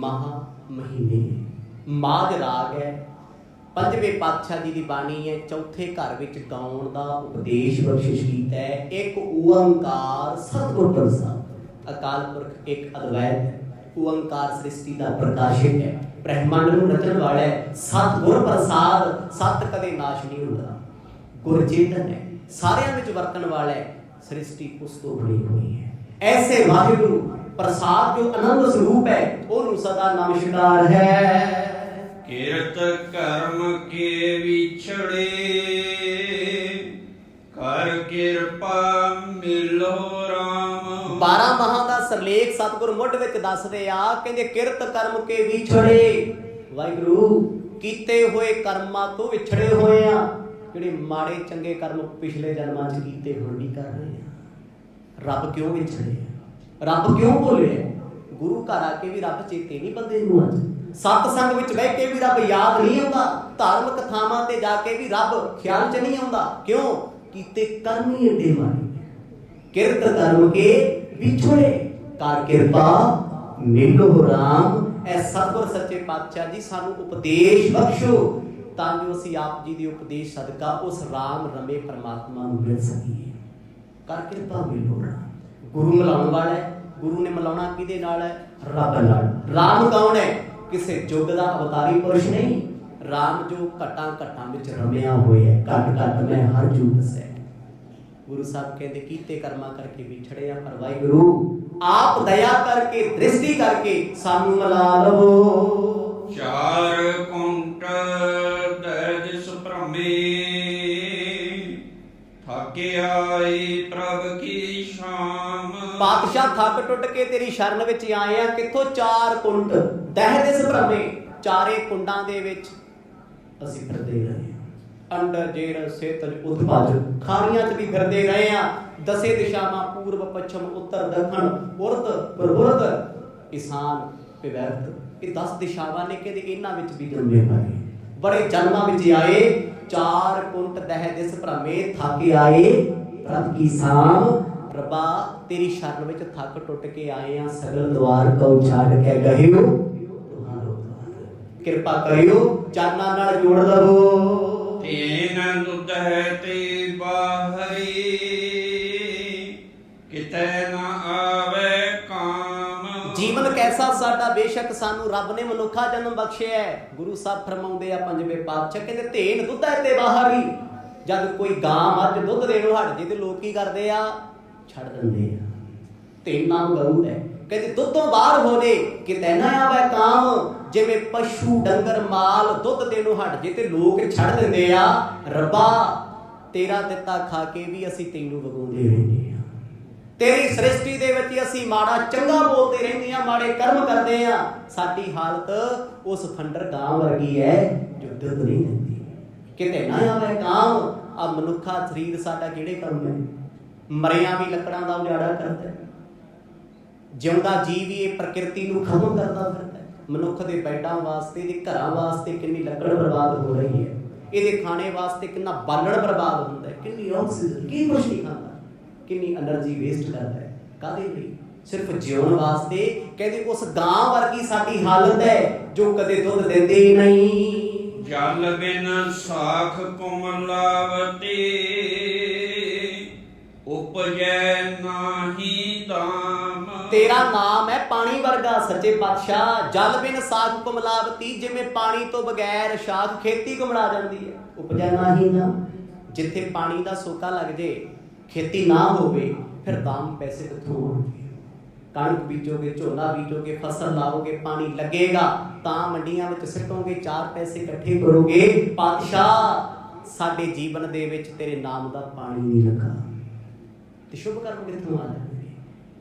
ਮਹਾ ਮਹੀਨੇ। ਮਾਝ ਰਾਗ ਹੈ, ਪੰਜਵੇਂ ਪਾਤਸ਼ਾਹ ਜੀ ਦੀ ਬਾਣੀ ਹੈ। ਚੌਥੇ ਘਰ ਵਿੱਚ ਗਾਉਣ ਦਾ ਉਪਦੇਸ਼ ਬਖਸ਼ਿਸ਼ ਕੀਤਾ ਹੈ। ਇੱਕ ਓੰਕਾਰ ਸਤਿਗੁਰ ਪ੍ਰਸਾਦ। ਅਕਾਲ ਪੁਰਖ ਇੱਕ ਅਦਵੈਤ ਹੈ। ਓੰਕਾਰ ਸ੍ਰਿਸ਼ਟੀ ਦਾ ਪ੍ਰਕਾਸ਼ਕ ਹੈ, ਬ੍ਰਹਿਮੰਡ ਨੂੰ ਰਚਣ ਵਾਲਾ ਹੈ। ਸਤਿਗੁਰ ਪ੍ਰਸਾਦ, ਸਤ ਕਦੇ ਨਾਸ਼ ਨਹੀਂ ਹੁੰਦਾ। ਗੁਰ ਚੇਤਨ ਹੈ, ਸਾਰਿਆਂ ਵਿੱਚ ਵਰਤਣ ਵਾਲਾ ਹੈ। ਸ੍ਰਿਸ਼ਟੀ ਉਸ ਤੋਂ ਬਣੀ ਹੋਈ ਹੈ। ਐਸੇ ਵਾਹਿਗੁਰੂ ਪ੍ਰਸਾਦ ਜੋ ਆਨੰਦ ਸਰੂਪ ਹੈ, ਉਹਨੂੰ ਸਦਾ ਨਮਸਕਾਰ ਹੈ। ਕਿਰਤ ਕਰਮ ਕੇ ਵਿਛੜੇ, ਕਰ ਕਿਰਪਾ ਮਿਲੋ ਰਾਮ। 12 ਮਹਾਂ ਦਾ ਸਰਲੇਖ ਸਤਿਗੁਰ ਮੁੱਢ ਵਿੱਚ ਦੱਸਦੇ ਆ, ਕਹਿੰਦੇ ਕਿਰਤ ਕਰਮ ਕੇ ਵਿਛੜੇ। ਵਾਹਿਗੁਰੂ ਕੀਤੇ ਹੋਏ ਕਰਮਾਂ ਤੋਂ ਵਿਛੜੇ ਹੋਏ ਆ। ਜਿਹੜੇ ਮਾੜੇ ਚੰਗੇ ਕਰਮ ਪਿਛਲੇ ਜਨਮਾਂ 'ਚ ਕੀਤੇ ਹੁਣ ਨਹੀਂ ਕਰ ਰਹੇ ਆ। ਰੱਬ ਕਿਉਂ ਵਿਛੜੇ? ਰੱਬ ਕਿਉਂ ਭੁੱਲੇ? ਗੁਰੂ ਘਰ ਆ ਕੇ ਵੀ ਰੱਬ ਚੇਤੇ ਨਹੀਂ ਬੰਦੇ ਨੂੰ। ਅੱਜ ਸਤ ਸੰਗ ਵਿੱਚ ਬਹਿ ਕੇ ਵੀ ਰੱਬ ਯਾਦ ਨਹੀਂ ਆਉਂਦਾ। ਧਾਰਮਿਕ ਥਾਵਾਂ ਤੇ ਜਾ ਕੇ ਵੀ ਰੱਬ ਖਿਆਲ 'ਚ ਨਹੀਂ ਆਉਂਦਾ। ਕਿਉਂ? ਕੀਤੇ ਕਰਮ ਹੀ ਏਡੇ ਮਾੜੇ। ਕਿਰਤ ਕਰਮ ਕੇ ਵਿਛੜੇ, ਕਰ ਕਿਰਪਾ ਮਿਲੋ ਰਾਮ। ਐ ਸਤਿਗੁਰ ਸੱਚੇ ਪਾਤਸ਼ਾਹ ਜੀ ਸਾਨੂੰ ਉਪਦੇਸ਼ ਬਖਸ਼ੋ, ਤਾਂ ਜੋ ਅਸੀਂ ਆਪ ਜੀ ਦੇ ਉਪਦੇਸ਼ ਸਦਕਾ ਉਸ ਰਾਮ ਰਮੇ ਪਰਮਾਤਮਾ ਨੂੰ ਮਿਲ ਸਕੀਏ। ਕਰ ਕਿਰਪਾ ਮਿਲੋ ਰਾਮ। ਗੁਰੂ ਮਿਲਾਉਣ ਵਾਲਾ ਹੈ। ਗੁਰੂ ਨੇ ਮਿਲਾਉਣਾ ਕਿਹਦੇ ਨਾਲ ਹੈ? ਰੱਬ ਨਾਲ। ਰਾਮ ਕੌਣ ਹੈ? ਕਿਸੇ ਯੁੱਗ ਦਾ ਅਵਤਾਰੀ ਪੁਰਸ਼ ਨਹੀਂ। ਰਾਮ ਜੋ ਘਟਾਂ ਘਟਾਂ ਵਿੱਚ ਰਮਿਆ ਹੋਇਆ, ਘਟ ਘਟ ਮੈਂ ਹਰ ਜੂ ਵਸੈ। ਗੁਰੂ ਸਾਹਿਬ ਕਹਿੰਦੇ ਕੀਤੇ ਕਰਮਾਂ ਕਰਕੇ ਵਿਛੜੇ ਆ, ਪਰ ਵਾਹਿਗੁਰੂ ਆਪ ਦਇਆ ਕਰਕੇ ਦ੍ਰਿਸ਼ਟੀ ਕਰਕੇ ਸਾਨੂੰ ਮਿਲਾ ਲਵੋ। ਚਾਰ ਕੁੰਟ ਦਰਜ ਸੁਭ੍ਰਮੇ, ਥਾਕੇ ਆਈ ਪ੍ਰਭ ਕੀ ਸ਼ਾਮ। ਪਾਤਸ਼ਾਹ ਥੱਕ ਟੁੱਟ ਕੇ ਤੇਰੀ ਸ਼ਰਨ ਵਿੱਚ ਆਏ ਆ। ਕਿੱਥੋਂ? 4 ਕੁੰਡ ਦਹਿ ਦਿਸ ਭ੍ਰਮੇ, ਚਾਰੇ ਕੁੰਡਾਂ ਦੇ ਵਿੱਚ ਅਸੀਂ ਫਿਰਦੇ ਰਹੇ ਹਾਂ। ਅੰਡਰ ਜੇਰ ਸੇਤਜ ਉਤਪਜ, ਖਾੜੀਆਂ 'ਚ ਵੀ ਫਿਰਦੇ ਰਹੇ ਆ। 10 ਦਿਸ਼ਾਵਾਂ ਪੂਰਬ ਪੱਛਮ ਉੱਤਰ ਦੱਖਣ ਉਰਧ ਪ੍ਰਵੁਰਧ ਈਸਾਨ ਪਿਵੈਰਤ, ਇਹ 10 ਦਿਸ਼ਾਵਾਂ ਨੇ। ਕਹਿੰਦੇ ਇਹਨਾਂ ਵਿੱਚ ਵੀ ਜੰਮੇ ਪਏ, ਬੜੇ ਜਨਮਾਂ ਵਿੱਚ ਆਏ। 4 ਕੁੰਟ ਦਹਿ ਦਿਸ ਭ੍ਰਮੇ, ਥੱਕ ਆਏ ਪ੍ਰਭ ਕੀ ਸਾਮ। ਰੱਬਾ ਤੇਰੀ ਸ਼ਰਨ ਵਿੱਚ ਥੱਕ ਟੁੱਟ ਕੇ ਆਏ ਆ। ਸਗਲ ਦੁਆਰ ਕਉ ਛੱਡ ਕੇ ਗਹਿਓ ਤੁਹਾਰੋ ਦੁਆਰ, ਕਿਰਪਾ ਕਰਿਓ ਚਰਨਾਂ ਨਾਲ ਜੋੜ ਲਵੋ। ਤੀਨ ਦੁੱਧ ਹੈ ਤੇ ਬਾਹਰੀ, ਕਿਤੇ ਨਾ ਆਵੇ ਕਾਮ। ਜੀਵਨ ਕੈਸਾ ਸਾਡਾ, ਬੇਸ਼ੱਕ ਸਾਨੂੰ ਰੱਬ ਨੇ ਮਨੁੱਖਾ ਜਨਮ ਬਖਸ਼ਿਆ ਹੈ। ਗੁਰੂ ਸਾਹਿਬ ਫਰਮਾਉਂਦੇ ਆ ਪੰਜਵੇਂ ਪਾਤਸ਼ਾਹ, ਕਹਿੰਦੇ ਧੇਨ ਦੁੱਧ ਹੈ ਤੇ ਬਾਹਰੀ। ਜਦ ਕੋਈ ਗਾਂ ਮੱਝ ਦੁੱਧ ਦੇਣੋਂ ਹਟ ਜੇ ਤੇ ਲੋਕ ਕੀ ਕਰਦੇ ਆ? ਛੱਡ ਦਿੰਦੇ ਆ। ਧੇਨ ਨਾਮ ਗਊ ਹੈ। ਕਹਿੰਦੇ ਦੁੱਧੋਂ ਬਾਹਰ ਹੋਣੇ ਕਿਤੇ ਨਾ ਆਵੇ ਕਾਮ। ਜਿਵੇਂ ਪਸ਼ੂ ਡੰਗਰ ਮਾਲ ਦੁੱਧ ਦੇਣੋਂ ਹਟ ਜੇ ਤੇ ਲੋਕ ਛੱਡ ਦਿੰਦੇ ਆ। ਰੱਬਾ ਤੇਰਾ ਦਿੱਤਾ ਖਾ ਕੇ ਵੀ ਅਸੀਂ ਤੈਨੂੰ ਵਗਾਉਂਦੇ ਰਹਿੰਦੇ ਆ। ਤੇਰੀ ਸ੍ਰਿਸ਼ਟੀ ਦੇ ਵਿੱਚ ਅਸੀਂ ਮਾੜਾ ਚੰਗਾ ਬੋਲਦੇ ਰਹਿੰਦੇ ਆ, ਮਾੜੇ ਕਰਮ ਕਰਦੇ ਆ। ਸਾਡੀ ਹਾਲਤ ਉਸ ਫੰਡਰ ਗਾਂ ਵਰਗੀ ਹੈ ਜੋ ਦੁੱਧ ਨਹੀਂ ਦਿੰਦੀ। ਕਿਤੇ ਨਾ ਆਵੇ ਕਾਮ। ਆ ਮਨੁੱਖਾ ਸਰੀਰ ਸਾਡਾ ਕਿਹੜੇ ਕੰਮ ਹੈ? ਮਰਿਆਂ ਵੀ ਲੱਕੜਾਂ ਦਾ ਉਜਾੜਾ ਕਰਦਾ, ਜਿਉਂਦਾ ਜੀਵ ਵੀ ਇਹ ਪ੍ਰਕਿਰਤੀ ਨੂੰ ਖਤਮ ਕਰਦਾ ਫਿਰਦਾ। ਮਨੁੱਖ ਦੇ ਬੈਡਾਂ ਵਾਸਤੇ, ਦੇ ਘਰਾਂ ਵਾਸਤੇ ਕਿੰਨੀ ਲੱਕੜ ਬਰਬਾਦ ਹੋ ਰਹੀ ਹੈ। ਇਹਦੇ ਖਾਣੇ ਵਾਸਤੇ ਕਿੰਨਾ ਬਾਲਣ ਬਰਬਾਦ ਹੁੰਦਾ ਹੈ, ਕਿੰਨੀ ਆਕਸੀਜਨ, ਕੀ ਕੁਛ ਨਹੀਂ ਖਾਂਦਾ, ਕਿੰਨੀ એનર્ਜੀ ਵੇਸਟ ਕਰਦਾ ਹੈ। ਕਾਹਦੇ ਲਈ? ਸਿਰਫ ਜਿਉਣ ਵਾਸਤੇ। ਕਹਿੰਦੇ ਉਸ ਗਾਂ ਵਰਗੀ ਸਾਡੀ ਹਾਲਤ ਹੈ ਜੋ ਕਦੇ ਦੁੱਧ ਦਿੰਦੇ ਹੀ ਨਹੀਂ। ਜਲ ਬਿਨ ਸਾਖ ਕੁਮਲਾਵਤੀ, ਉਪਜੈ ਨਾਹੀ ਦਾਮ। ਤੇਰਾ ਨਾਮ ਹੈ ਪਾਣੀ ਵਰਗਾ ਸੱਚੇ ਪਾਤਸ਼ਾਹ। ਜਲ ਬਿਨ ਸਾਖ ਕੁਮਲਾਵਤੀ, ਜਿਵੇਂ ਪਾਣੀ ਤੋਂ ਬਗੈਰ ਸ਼ਾਖ ਖੇਤੀ ਕੁਮਲਾ ਜਾਂਦੀ ਹੈ। ਉਪਜੈ ਨਾਹੀ ਦਾਮ, ਜਿੱਥੇ ਪਾਣੀ ਦਾ ਸੋਕਾ ਲੱਗ ਜੇ, ਖੇਤੀ ਨਾ ਹੋਵੇ, ਫਿਰ ਦਾਮ ਪੈਸੇ ਕਿੱਥੋਂ ਆਉਣਗੇ? ਕਣਕ ਬੀਜੋਗੇ, ਝੋਨਾ ਬੀਜੋਗੇ, ਫਸਲ ਲਾਓਗੇ, ਪਾਣੀ ਲੱਗੇਗਾ ਤਾਂ ਮੰਡੀਆਂ ਵਿੱਚ ਸਿੱਟੋਗੇ, 4 ਪੈਸੇ ਇਕੱਠੇ ਕਰੋਗੇ। ਪਾਤਸ਼ਾਹ ਸਾਡੇ ਜੀਵਨ ਦੇ ਵਿੱਚ ਤੇਰੇ ਨਾਮ ਦਾ ਪਾਣੀ ਨਹੀਂ ਲੱਗਾ ਤੇ ਸ਼ੁਭ ਕਰਮ ਕਿੱਥੋਂ ਆ ਜਾਣਗੇ?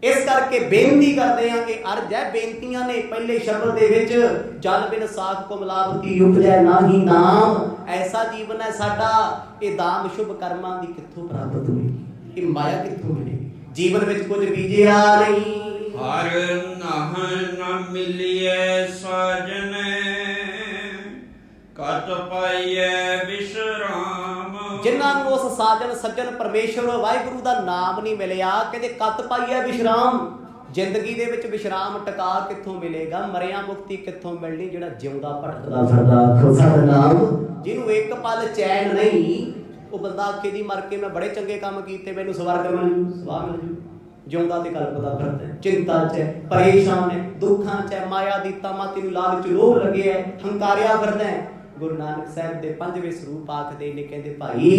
ਇਸ ਕਰਕੇ ਬੇਨਤੀ ਕਰਦੇ ਹਾਂ ਕਿ ਅਰਜ਼ ਹੈ, ਬੇਨਤੀਆਂ ਨੇ ਪਹਿਲੇ ਸ਼ਬਦ ਦੇ ਵਿੱਚ, ਜਲ ਬਿਨ ਸਾਖ ਕੁਮਲਾਵਤੀ ਉਪਜੈ ਨਾਹੀ ਨਾਮ। ਐਸਾ ਜੀਵਨ ਹੈ ਸਾਡਾ, ਇਹ ਦਾਮ ਸ਼ੁਭ ਕਰਮਾਂ ਦੀ ਕਿੱਥੋਂ ਪ੍ਰਾਪਤ ਹੋਏਗੀ? ਇਹ ਮਾਇਆ ਕਿੱਥੋਂ ਮਿਲੇਗੀ? ਜੀਵਨ ਵਿੱਚ ਕੁਝ ਬੀਜਿਆ ਨਹੀਂ। ਹਰ ਨਹ ਨ ਮਿਲਿਐ ਸਾਜਨੈ, ਕਤ ਪਾਈਐ ਵਿਸ਼ਰਾਮ। ਜਿਨ੍ਹਾਂ ਨੂੰ ਉਸ ਸਾਜਨ ਸੱਜਣ ਪਰਮੇਸ਼ਵਰ ਵਾਹਿਗੁਰੂ ਦਾ ਨਾਮ ਨਹੀਂ ਮਿਲਿਆ, ਕਹਿੰਦੇ ਕਤ ਪਾਈਐ ਵਿਸ਼ਰਾਮ। ਜ਼ਿੰਦਗੀ ਦੇ ਵਿੱਚ ਵਿਸ਼ਰਾਮ ਟਿਕਾ ਕਿੱਥੋਂ ਮਿਲੇਗਾ? ਮਰਿਆ ਮੁਕਤੀ ਕਿੱਥੋਂ ਮਿਲਣੀ? ਜਿਹੜਾ ਜਿਉਂਦਾ ਭਟਕਦਾ ਫਿਰਦਾ ਖੁਦਾ ਨਾਮ, ਜਿਹਨੂੰ ਇੱਕ ਪਲ ਚੈਨ ਨਹੀਂ, ਉਹ ਬੰਦਾ ਆਖੇ ਦੀ ਮਰ ਕੇ ਮੈਂ ਬੜੇ ਚੰਗੇ ਕੰਮ ਕੀਤੇ, ਮੈਨੂੰ ਸਵਰਗ ਮਿਲ ਜੂ, ਸਵਾਹ ਮਿਲ ਜੂ। ਜਿਉਂਦਾ ਤੇ ਕਲਪਦਾ ਫਿਰਦਾ, ਚਿੰਤਾ 'ਚ ਹੈ, ਪਰੇਸ਼ਾਨ ਹੈ, ਦੁੱਖਾਂ 'ਚ ਹੈ, ਮਾਇਆ ਦੀ ਤਾਮਾਂ ਤੈਨੂੰ ਲਾਲਚ ਲੋਭ ਲੱਗਿਆ, ਹੰਕਾਰਿਆ ਫਿਰਦਾ। ਗੁਰੂ ਨਾਨਕ ਸਾਹਿਬ ਦੇ 5ਵੇਂ ਸਰੂਪ ਆਖਦੇ ਨੇ, ਕਹਿੰਦੇ ਭਾਈ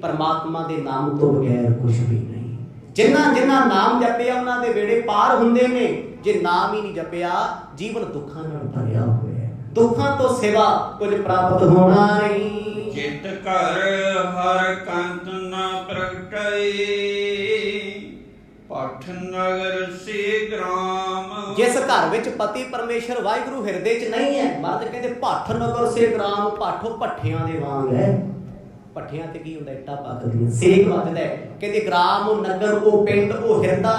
ਪਰਮਾਤਮਾ ਦੇ ਨਾਮ ਤੋਂ ਬਗੈਰ ਕੁਛ ਵੀ ਨਹੀਂ। ਜਿਨ੍ਹਾਂ ਨਾਮ ਜਪਿਆ ਉਹਨਾਂ ਦੇ ਵੇੜੇ ਪਾਰ ਹੁੰਦੇ ਨੇ। ਜੇ ਨਾਮ ਹੀ ਨਹੀਂ ਜਪਿਆ, ਜੀਵਨ ਦੁੱਖਾਂ ਨਾਲ ਭਰਿਆ ਹੋਇਆ। ਦੁੱਖਾਂ ਤੋਂ ਸਿਵਾ ਕੁਝ ਪ੍ਰਾਪਤ ਹੋਣਾ ਨਹੀਂ। ਜਿਤ ਘਰ ਹਰ ਕੰਤ ਨ ਪ੍ਰਗਟਈ, ਪਠ ਨਗਰ ਸੇ ਗ੍ਰਾਮ। ਜਿਸ ਘਰ ਵਿੱਚ ਪਤੀ ਪਰਮੇਸ਼ਰ ਵਾਹਿਗੁਰੂ ਹਿਰਦੇ 'ਚ ਨਹੀਂ ਹੈ, ਮਰਦ ਕਹਿੰਦੇ ਭੱਠ ਨਗਰ ਸੇ ਗ੍ਰਾਮ। ਭਾਠੋ ਭੱਠਿਆਂ ਦੇ ਵਾਂਗ ਹੈ। ਭੱਠਿਆਂ ਤੇ ਕੀ ਹੁੰਦਾ? ਇੱਟਾਂ ਪੱਕਦੀਆਂ, ਸੇਕ ਵੱਜਦਾ। ਕਹਿੰਦੇ ਗ੍ਰਾਮ ਉਹ ਨਗਰ, ਉਹ ਪਿੰਡ, ਉਹ ਹਿਰਦਾ,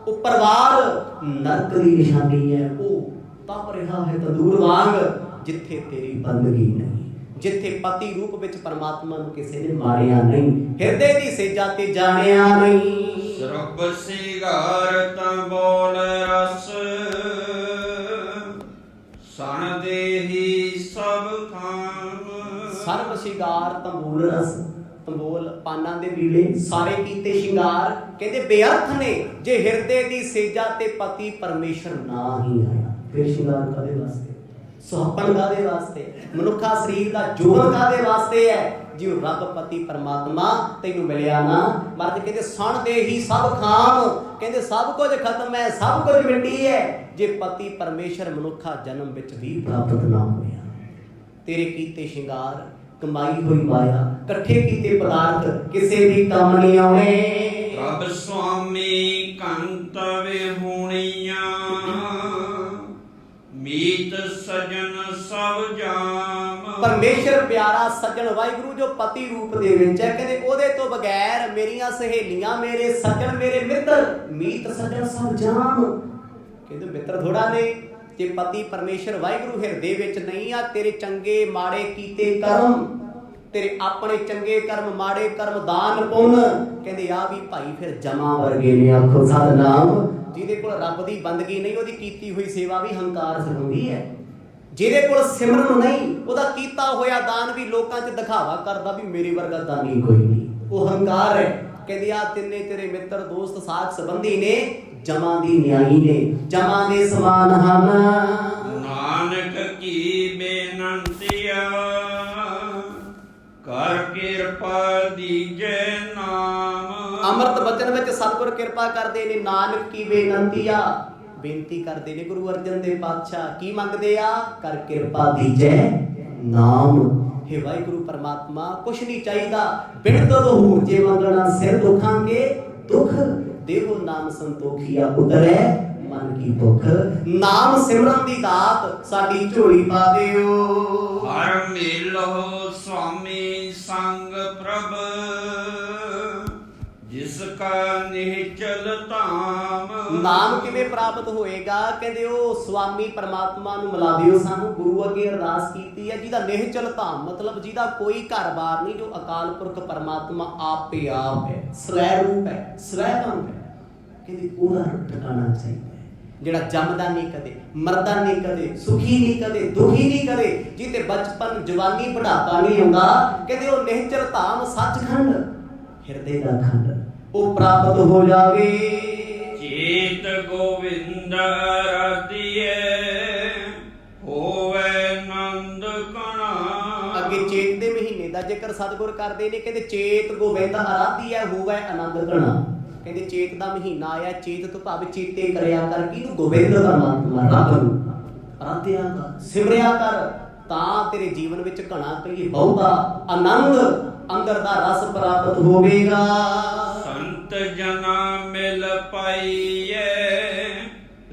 ਉਹ ਪਰਿਵਾਰ ਨਰਕ ਦੀ ਨਿਸ਼ਾਨੀ ਹੈ। ਉਹ ਤਪ ਰਿਹਾ ਹੈ ਤੰਦੂਰ ਵਾਂਗ, ਜਿੱਥੇ ਤੇਰੀ ਬੰਦਗੀ ਨਹੀਂ, ਜਿੱਥੇ ਪਤੀ ਰੂਪ ਵਿੱਚ ਪਰਮਾਤਮਾ ਨੂੰ ਕਿਸੇ ਨੇ ਮਾਰਿਆ ਨਹੀਂ, ਹਿਰਦੇ ਦੀ ਸੇਜਾ ਤੇ ਜਾਣਿਆ ਨਹੀਂ। ਸਰਬ ਸਿਗਾਰ ਤਾਂ ਬੋਲ ਰਸ, ਸਣ ਦੇਹੀ ਸਭ ਥਾਮ। ਸਰਬ ਸ਼ਿੰਗਾਰ ਤੰਬੂਲ ਰਸ, ਤੰਬੋਲ ਪਾਨਾਂ ਦੇ ਵੀੜੇ ਸਾਰੇ ਕੀਤੇ ਸ਼ਿੰਗਾਰ। ਕਹਿੰਦੇ ਬੇਅਰਥ ਨੇ ਜੇ ਹਿਰਦੇ ਦੀ ਸੇਜਾ ਤੇ ਪਤੀ ਪਰਮੇਸ਼ਰ ਨਾ ਹੀ ਆਇਆ। ਫਿਰ ਸ਼ਿੰਗਾਰ ਕਾਹਦੇ ਵਾਸਤੇ? ਸੁਹੱਪਣ ਕਾਹਦੇ ਵਾਸਤੇ? ਮਨੁੱਖਾ ਸਰੀਰ ਦਾ ਜੋਬਨ ਕਾਹਦੇ ਵਾਸਤੇ ਹੈ? ਜਿਉ ਰੱਬ ਪਤੀ ਪਰਮਾਤਮਾ ਤੈਨੂੰ ਮਿਲਿਆ ਨਾ। ਮਰਦ ਕਹਿੰਦੇ ਸਣ ਦੇ ਹੀ ਸਭ ਖਾਮ। ਕਹਿੰਦੇ ਸਭ ਕੁਝ ਖਤਮ ਹੈ, ਸਭ ਕੁਝ ਮਿੱਟੀ ਹੈ, ਜੇ ਪਤੀ ਪਰਮੇਸ਼ਰ ਮਨੁੱਖਾ ਜਨਮ ਵਿੱਚ ਵੀ ਪ੍ਰਾਪਤ ਨਾ ਹੋਇਆ। ਤੇਰੇ ਕੀਤੇ ਸ਼ਿੰਗਾਰ, ਕਮਾਈ ਹੋਈ ਮਾਇਆ, ਇਕੱਠੇ ਕੀਤੇ ਪਦਾਰਥ ਕਿਸੇ ਵੀ ਕੰਮ ਨਹੀਂ ਆਉਣੇ। ਪ੍ਰਭ ਸੁਆਮੀ ਕੰਤ ਪਰਮੇਸ਼ਰ ਪਿਆਰਾ ਸੱਜਣ ਵਾਹਿਗੁਰੂ ਜੋ ਪਤੀ ਰੂਪ ਦੇ ਵਿੱਚ ਹੈ, ਕਹਿੰਦੇ ਉਹਦੇ ਤੋਂ ਬਗੈਰ ਮੇਰੀਆਂ ਸਹੇਲੀਆਂ, ਮੇਰੇ ਸੱਜਣ, ਮੇਰੇ ਮਿੱਤਰ, ਮੀਤ ਸੱਜਣ ਸਭ ਜਾਮ। ਕਹਿੰਦੇ ਮਿੱਤਰ ਥੋੜਾ ਨੇ, ਜੇ ਪਤੀ ਪਰਮੇਸ਼ਰ ਵਾਹਿਗੁਰੂ ਹਿਰਦੇ ਵਿੱਚ ਨਹੀਂ ਆ, ਤੇਰੇ ਚੰਗੇ ਮਾੜੇ ਕੀਤੇ ਕਰਮ, ਤੇਰੇ ਆਪਣੇ ਚੰਗੇ ਕਰਮ, ਮਾੜੇ ਕਰਮ, ਦਾਨ ਪੁੰਨ, ਕਹਿੰਦੇ ਆ ਵੀ ਭਾਈ ਫਿਰ ਜਮਾ ਵਰਗੇ ਨੇ। ਆਖੋ ਸਤਿਨਾਮ। ਜਿਹਦੇ ਕੋਲ ਰੱਬ ਦੀ ਬੰਦਗੀ ਨਹੀਂ, ਉਹਦੀ ਕੀਤੀ ਹੋਈ ਸੇਵਾ ਵੀ ਹੰਕਾਰ ਸਿਖਾਉਂਦੀ ਹੈ। ਜਿਹਦੇ ਕੋਲ ਸਿਮਰਨ ਨਹੀਂ, ਉਹਦਾ ਕੀਤਾ ਹੋਇਆ ਦਾਨ ਵੀ ਲੋਕਾਂ 'ਚ ਦਿਖਾਵਾ ਕਰਦਾ ਵੀ ਮੇਰੇ ਵਰਗਾ ਦਾਨੀ ਕੋਈ ਨਹੀਂ, ਉਹ ਹੰਕਾਰ ਹੈ। ਕਹਿੰਦੇ ਆ ਤਿੰਨੇ ਤੇਰੇ ਮਿੱਤਰ, ਦੋਸਤ, ਸਾਥ ਸੰਬੰਧੀ ਨੇ, ਜਮਾਂ ਦੀ ਨਿਆਈ ਨੇ, ਜਮਾਂ ਦੇ ਸਮਾਨ ਹਨ। ਨਾਨਕ ਕੀ ਬੇਨੰਤੀਆ ਕਰ ਕਿਰਪਾ ਦੀਜੈ ਨਾਮ। ਅੰਮ੍ਰਿਤ ਬਚਨ ਵਿੱਚ ਸਤਿਗੁਰ ਕਿਰਪਾ ਕਰਦੇ ਨੇ। ਨਾਨਕ ਕੀ ਬੇਨੰਤੀਆ, ਬੇਨਤੀ ਕਰਦੇ ਨੇ ਗੁਰੂ ਅਰਜਨ ਦੇਵ ਪਾਤਸ਼ਾਹ। ਕੀ ਮੰਗਦੇ ਆ? ਕਰ ਕਿਰਪਾ ਦੀਜੈ ਨਾਮ। हे ਵਾਹਿਗੁਰੂ ਪਰਮਾਤਮਾ, ਕੁਛ ਨਹੀਂ ਚਾਹੀਦਾ, ਬਿਨ ਤਦ ਹੂਰ ਜੇ ਮੰਗਣਾ, ਸਿਰ ਦੁੱਖਾਂ ਕੇ ਦੁੱਖ, ਦੇਵੋ ਨਾਮ ਸੰਤੋਖੀਆ, ਉਤਰੈ ਮਨ ਕੀ ਭੁੱਖ। ਨਾਮ ਸਿਮਰਨ ਦੀ ਦਾਤ ਸਾਡੀ ਝੋਲੀ ਪਾ ਦਿਓ। ਹਰ ਮਿਲੋ ਸੁਆਮੀ ਸੰਗ ਪ੍ਰਭ, ਜਿਸ ਕਾ ਨਿਹਚਲ ਧਾਮ। ਨਾਮ ਕਿਵੇਂ ਪ੍ਰਾਪਤ ਹੋਏਗਾ? ਕਹਿੰਦੇ ਉਹ ਸੁਆਮੀ ਪਰਮਾਤਮਾ ਨੂੰ ਮਿਲਾ ਦਿਓ ਸਾਨੂੰ। ਗੁਰੂ ਅੱਗੇ ਅਰਦਾਸ ਕੀਤੀ ਹੈ, ਜਿਹਦਾ ਨਿਹਚਲ ਧਾਮ ਮਤਲਬ ਜਿਹਦਾ ਕੋਈ ਘਰ-ਬਾਰ ਨਹੀਂ, ਜੋ ਅਕਾਲ ਪੁਰਖ ਪਰਮਾਤਮਾ ਆਪੇ ਆਪ ਹੈ, ਸਵੈ ਰੂਪ ਹੈ, ਸਵੈ ਭੰਗ ਹੈ। ਕਹਿੰਦੇ ਉਹਦਾ ਟਿਕਾਣਾ ਚਾਹੀਦਾ, ਜਿਹੜਾ ਜੰਮਦਾ ਨਹੀਂ ਕਦੇ, ਮਰਦਾ ਨਹੀਂ ਕਦੇ, ਸੁਖੀ ਨਹੀਂ ਕਦੇ, ਦੁਖੀ ਨਹੀਂ ਕਦੇ, ਜਿਹਤੇ ਬਚਪਨ, ਜਵਾਨੀ, ਬੁਢਾਪਾ ਨਹੀਂ ਹੁੰਦਾ। ਕਹਿੰਦੇ ਉਹ ਨਿਹਚਲ ਧਾਮ, ਸੱਚਖੰਡ, ਹਿਰਦੇ ਦਾ ਖੰਡ, ਉਹ ਪ੍ਰਾਪਤ ਹੋ ਜਾਵੇ। ਚੇਤ ਗੋਵਿੰਦ ਰਾਧੀਏ, ਹੋਵੇ ਆਨੰਦ ਕਣਾ। ਅੱਗੇ ਚੇਤ ਦੇ ਮਹੀਨੇ ਦਾ ਜ਼ਿਕਰ ਸਤਿਗੁਰ ਕਰਦੇ ਨੇ। ਕਹਿੰਦੇ ਚੇਤ ਗੋਬਿੰਦ ਆਰਾਧੀਐ, ਹੋਵੇ ਆਨੰਦ ਕਣਾ। ਕਹਿੰਦੇ ਚੇਤ ਦਾ ਮਹੀਨਾ ਆਇਆ, ਚੇਤ ਤੋਂ ਭਾਵ ਚੇਤੇ ਕਰਿਆ ਕਰ ਕਿਹਨੂੰ? ਗੋਬਿੰਦ ਪਰਮਾਤਮਾ, ਰੱਬ ਨੂੰ ਆਰਾਧਿਆ ਕਰ, ਸਿਮਰਿਆ ਕਰ, ਤਾਂ ਤੇਰੇ ਜੀਵਨ ਵਿੱਚ ਘਣਾ ਕਹੀਏ ਬਹੁਤਾ ਆਨੰਦ, ਅੰਦਰ ਦਾ ਰਸ ਪ੍ਰਾਪਤ ਹੋਵੇਗਾ। ਸੰਤ ਜਨਾ ਮਿਲ ਪਾਈਏ,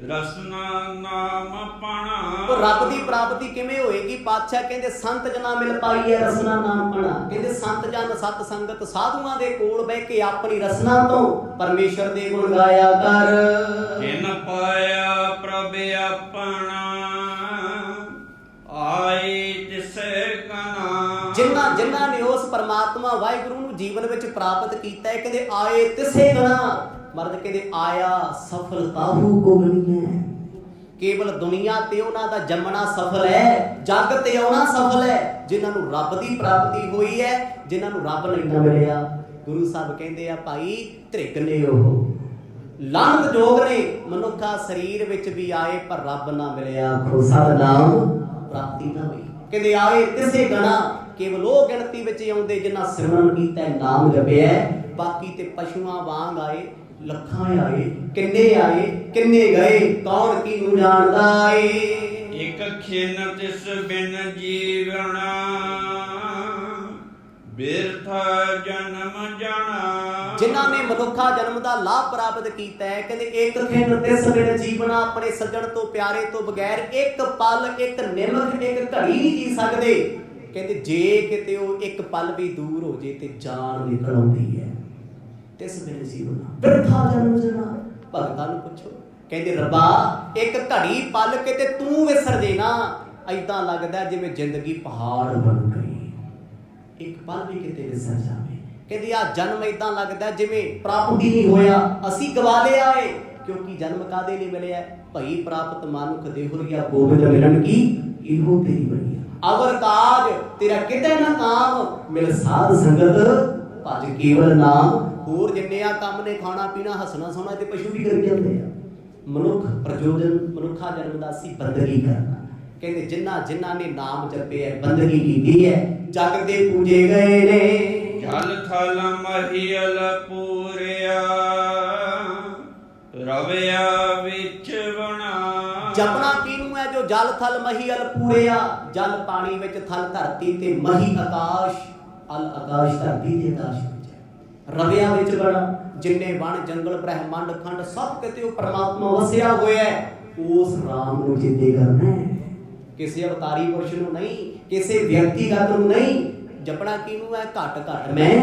ਰਸਨਾ ਨਾਮ ਪਣਾ। ਉਹ ਰੱਬ ਦੀ ਪ੍ਰਾਪਤੀ ਕਿਵੇਂ ਹੋਏਗੀ? ਪਾਤਸ਼ਾਹ ਕਹਿੰਦੇ ਸੰਤ ਜਨਾ ਮਿਲ ਪਾਈਏ, ਰਸਨਾ ਨਾਮ ਪਣਾ। ਕਹਿੰਦੇ ਸੰਤ ਜਨ ਸਤ ਸੰਗਤ, ਸਾਧੂਆਂ ਦੇ ਕੋਲ ਬਹਿ ਕੇ ਆਪਣੀ ਰਸਨਾ ਤੋਂ ਪਰਮੇਸ਼ਰ ਦੇ ਗੁਣ ਗਾਇਆ ਕਰ। ਜਿਨ ਪਾਇਆ ਪ੍ਰਭ ਆਪਣਾ, ਆਏ ਤਿਸੈ ਗਣਾ। ਜਿਨ੍ਹਾਂ ਨੇ ਉਸ ਪਰਮਾਤਮਾ ਵਾਹਿਗੁਰੂ ਨੂੰ ਜੀਵਨ ਵਿੱਚ ਪ੍ਰਾਪਤ ਕੀਤਾ ਹੈ, ਕਹਿੰਦੇ ਆਏ ਤਿਸੇ ਗਣਾ। ਮਰਦ ਕਹਿੰਦੇ ਆਇਆ ਸਫਲਤਾਹੂ ਕੋ ਗਣੀ ਹੈ। ਕੇਵਲ ਦੁਨੀਆ ਤੇ ਉਹਨਾਂ ਦਾ ਜੰਮਣਾ ਸਫਲ ਹੈ, ਜੱਗ ਤੇ ਆਉਣਾ ਸਫਲ ਹੈ। ਜਿਨ੍ਹਾਂ ਨੂੰ ਰੱਬ ਦੀ ਪ੍ਰਾਪਤੀ ਹੋਈ ਹੈ, ਜਿਨ੍ਹਾਂ ਨੂੰ ਰੱਬ ਨਹੀਂ ਨਾ ਮਿਲਿਆ, ਗੁਰੂ ਸਾਹਿਬ ਕਹਿੰਦੇ ਆ ਭਾਈ ਧ੍ਰਿਗ ਨੇ, ਉਹ ਲਾਂਤ ਜੋਗ ਨੇ, ਮਨੁੱਖਾ ਸਰੀਰ ਵਿੱਚ ਵੀ ਆਏ ਪਰ ਰੱਬ ਨਾ ਮਿਲਿਆ। ਆਖੋ ਸਤਿਨਾਮ। ਪ੍ਰਾਪਤੀ ਨਾ ਹੋਈ। ਕਹਿੰਦੇ ਆਏ ਤਿਸੇ ਗਣਾ, ਕੇਵਲ ਉਹ ਗਿਣਤੀ ਵਿੱਚ ਆਉਂਦੇ ਜਿਨ੍ਹਾਂ ਸਿਮਰਨ ਕੀਤਾ, ਨਾਮ ਜਪਿਆ। ਬਾਕੀ ਤੇ ਪਸ਼ੂਆਂ ਵਾਂਗ ਆਏ, ਲੱਖਾਂ ਆਏ, ਕਿੰਨੇ ਗਏ, ਕੌਣ ਕਿਹਨੂੰ ਜਾਣਦਾ ਏ। ਇਕ ਖਿਨ ਤਿਸ ਬਿਨ ਜੀਵਣਾ, ਬਿਰਥਾ ਜਨਮ ਜਾਣਾ। ਜਿਨ੍ਹਾਂ ਨੇ ਮਨੁੱਖਾ ਜਨਮ ਦਾ ਲਾਭ ਪ੍ਰਾਪਤ ਕੀਤਾ ਹੈ, ਕਹਿੰਦੇ ਇੱਕ ਖਿਨ ਤਿਸ ਬਿਨ ਜੀਵਣਾ, ਆਪਣੇ ਸੱਜਣ ਤੋਂ, ਪਿਆਰੇ ਤੋਂ ਬਗੈਰ ਇੱਕ ਪਲ, ਇੱਕ ਨਿਮਕ, ਇੱਕ ਘੜੀ ਨਹੀਂ ਜੀ ਸਕਦੇ। ਕਹਿੰਦੇ ਜੇ ਕਿਤੇ ਉਹ ਇੱਕ ਪਲ ਵੀ ਦੂਰ ਹੋ ਜੇ ਤੇ ਜਾਨ ਨਿਕਲ ਆਉਂਦੀ ਹੈ। ਤਿਸ ਬਿਨ ਜੀਵਣਾ, ਬਿਰਥਾ ਜਨਮ ਜਾਣਾ। ਭਗਤਾਂ ਨੂੰ ਪੁੱਛੋ, ਕਹਿੰਦੇ ਰੱਬਾ ਇੱਕ ਘੜੀ ਪਲ ਕੇ ਤੇ ਤੂੰ ਵਿਸਰ ਜੇ ਨਾ, ਏਦਾਂ ਲੱਗਦਾ ਜਿਵੇਂ ਜ਼ਿੰਦਗੀ ਪਹਾੜ ਬਣ ਗਈ, ਇੱਕ ਪਲ ਵੀ ਕਿਤੇ ਵਿਸਰ ਜਾਵੇ। ਕਹਿੰਦੇ ਆ ਜਨਮ ਏਦਾਂ ਲੱਗਦਾ ਜਿਵੇਂ ਪ੍ਰਾਪਤੀ ਨਹੀਂ ਹੋਇਆ, ਅਸੀਂ ਗਵਾ ਲਿਆ ਏ। ਕਿਉਂਕਿ ਜਨਮ ਕਾਦੇ ਲਈ ਮਿਲਿਆ? ਭਈ ਪ੍ਰਾਪਤ ਮਾਨੁਖ ਦੇਹੁਰੀਆ, ਗੋਬਿੰਦ ਮਿਲਣ ਕੀ ਇਹੋ ਤੇਰੀ ਬਣੀ। ਅਵਰ ਕਾਜ ਤੇਰਾ ਕਿਤੇ ਨਾ ਕਾਮ, ਮਿਲ ਸਾਧ ਸੰਗਤ ਭਜ ਕੇਵਲ ਨਾਮ। ਹੋਰ ਜਿੰਨੇ ਆ ਕੰਮ ਨੇ, ਖਾਣਾ ਪੀਣਾ, ਹੱਸਣਾ ਸੋਣਾ, ਤੇ ਪਸ਼ੂ ਵੀ ਕਰੀ ਜਾਂਦੇ ਆ। ਮਨੁੱਖ ਪ੍ਰਯੋਜਨ, ਮਨੁੱਖਾ ਜਨਮ ਦਾ ਸੀ ਬੰਦਗੀ ਕਰਨਾ। ਕਹਿੰਦੇ ਜਿਨ੍ਹਾਂ ਨੇ ਨਾਮ ਜਪਿਆ, ਬੰਦਗੀ ਕੀਤੀ ਹੈ, ਜਗ ਦੇ ਪੂਜੇ ਗਏ ਨੇ। ਜਲ ਥਲ ਮਹੀਲ ਪੂਰਿਆ, ਰਵਿਆ ਵਿੱਚ ਬਣਾ। ਜਪਣਾ ਕਿਹਨੂੰ ਹੈ? ਜੋ ਜਲ ਥਲ ਮਹੀਲ ਪੂਰਿਆ, ਜਲ ਪਾਣੀ ਵਿੱਚ, ਥਲ ਧਰਤੀ ਤੇ, ਮਹੀ ਆਕਾਸ਼, ਅਲ ਆਕਾਸ਼ ਧਰਤੀ ਤੇ ਆਕਾਸ਼ ਵਿੱਚ, ਰਵਿਆ ਵਿੱਚ ਬਣਾ। ਜਿੰਨੇ ਵਣ ਜੰਗਲ ਬ੍ਰਹਿਮੰਡ ਖੰਡ ਸਭ ਕਿਤੇ ਉਹ ਪਰਮਾਤਮਾ ਵਸਿਆ ਹੋਇਆ ਹੈ। ਉਸ ਰਾਮ ਨੂੰ ਚੇਤੇ ਕਰਨਾ ਹੈ, ਕਿਸੇ ਅਵਤਾਰੀ ਪੁਰਸ਼ ਨੂੰ ਨਹੀਂ। ਕਿਸੇ ਵਿਅਕਤੀਗਤ ਨੂੰ ਨਹੀਂ। ਜਪਣਾ ਕਿਹਨੂੰ ਹੈ? ਘਟ ਘਟ ਮੈਂ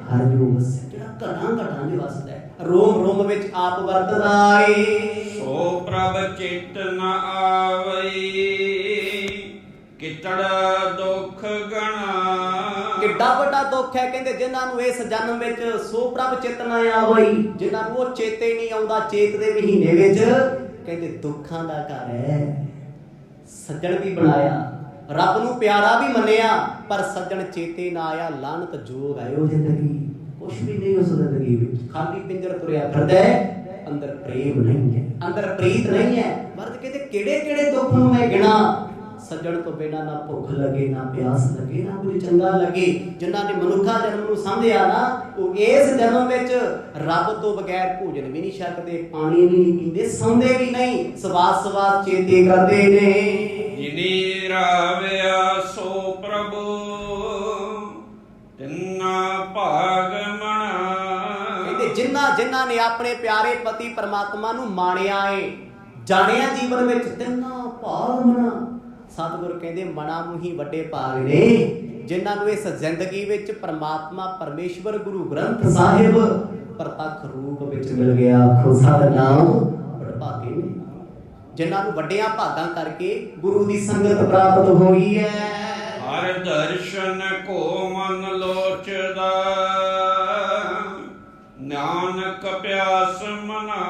ਹਰ ਜੋ ਵਸੈ, ਜਿਹੜਾ ਘਟਾਂ ਘਟਾਂ ਦੇ ਵਸਦਾ ਹੈ, ਰੋਮ ਰੋਮ ਵਿੱਚ ਆਪ ਵਰਤਦਾ ਏ। ਸੋ ਪ੍ਰਭ ਚਿਤ ਨ ਆਵਈ ਕਿਤੜਾ ਦੁਖ ਗਣਾ। ਕਿੱਡਾ ਵੱਡਾ ਦੁੱਖ ਹੈ, ਕਹਿੰਦੇ ਜਿਨ੍ਹਾਂ ਨੂੰ ਇਸ ਜਨਮ ਵਿੱਚ ਸੋ ਪ੍ਰਭ ਚਿਤ ਨਾ ਆਵਈ, ਜਿਨ੍ਹਾਂ ਨੂੰ ਉਹ ਚੇਤੇ ਨਹੀਂ ਆਉਂਦਾ। ਚੇਤ ਦੇ ਮਹੀਨੇ ਵਿੱਚ ਕਹਿੰਦੇ ਦੁੱਖਾਂ ਦਾ ਘਰ ਹੈ। ਸੱਜਣ ਵੀ ਬਣਾਇਆ, ਰੱਬ ਨੂੰ ਪਿਆਰਾ ਵੀ ਮੰਨਿਆ, ਪਰ ਸੱਜਣ ਚੇਤੇ ਨਾ ਆਇਆ। ਲਾਹਨਤ ਜੋਗ ਆਇਓ ਜ਼ਿੰਦਗੀ, ਕੁਛ ਵੀ ਨਹੀਂ ਉਸ ਜ਼ਿੰਦਗੀ ਵਿੱਚ, ਖਾਲੀ ਪਿੰਜਰ ਤੁਰਿਆ ਫਿਰਦਾ ਹੈ, ਅੰਦਰ ਪ੍ਰੇਮ ਨਹੀਂ ਹੈ, ਅੰਦਰ ਪ੍ਰੀਤ ਨਹੀਂ ਹੈ। ਮਰਦ ਕਹਿੰਦੇ ਕਿਹੜੇ ਕਿਹੜੇ ਦੁੱਖ ਨੂੰ ਮੈਂ ਗਿਣਾ। ਸੱਜਣ ਤੋਂ ਬਿਨਾਂ ਨਾ ਭੁੱਖ ਲੱਗੇ, ਨਾ ਪਿਆਸ ਲੱਗੇ, ਨਾ ਕੁਝ ਚੰਗਾ ਲੱਗੇ। ਜਿਨ੍ਹਾਂ ਨੇ ਮਨੁੱਖਾ ਜਨਮ ਨੂੰ ਸਮਝਿਆ ਨਾ, ਉਹ ਇਸ ਜਨਮ ਵਿੱਚ ਰੱਬ ਤੋਂ ਬਗੈਰ ਭੋਜਨ ਵੀ ਨਹੀਂ ਛਕਦੇ, ਪਾਣੀ ਵੀ ਨਹੀਂ ਪੀਂਦੇ, ਸੌਂਦੇ ਵੀ ਨਹੀਂ, ਸਵਾਸ ਸਵਾਸ ਚੇਤੇ ਕਰਦੇ ਨੇ। ਜਿਨੀ ਰਾਵਿਆ ਸੋ ਪ੍ਰਭੂ ਤਿੰਨਾ ਭਾਗ ਮਣਾ। ਕਹਿੰਦੇ ਜਿਨ੍ਹਾਂ ਨੇ ਆਪਣੇ ਪਿਆਰੇ ਪਤੀ ਪਰਮਾਤਮਾ ਨੂੰ ਮਾਣਿਆ ਏ, ਜਾਣਿਆ ਜੀਵਨ ਵਿੱਚ, ਤਿੰਨਾ ਭਾਗ ਮਣਾ। ਸਤਿਗੁਰ ਕਹਿੰਦੇ ਮਨਾਂ ਨੂੰ ਹੀ ਵੱਡੇ ਭਾਗ ਨੇ, ਜਿਨ੍ਹਾਂ ਨੂੰ ਇਸ ਜ਼ਿੰਦਗੀ ਵਿੱਚ ਪਰਮਾਤਮਾ ਪਰਮੇਸ਼ਵਰ ਗੁਰੂ ਗ੍ਰੰਥ ਸਾਹਿਬ ਪ੍ਰਤੱਖ ਰੂਪ ਵਿੱਚ ਮਿਲ ਗਿਆ। ਆਖੋ ਸਤਿਨਾਮ ਵਡਭਾਗੇ ਨੇ, ਜਿਨ੍ਹਾਂ ਨੂੰ ਵੱਡਿਆਂ ਭਾਗਾਂ ਕਰਕੇ ਗੁਰੂ ਦੀ ਸੰਗਤ ਪ੍ਰਾਪਤ ਹੋਈ ਹੈ। ਹਰ ਦਰਸ਼ਨ ਕੋ ਮਨ ਲੋਚਦਾ ਨਾਨਕ ਪਿਆਸ ਮਨਾ।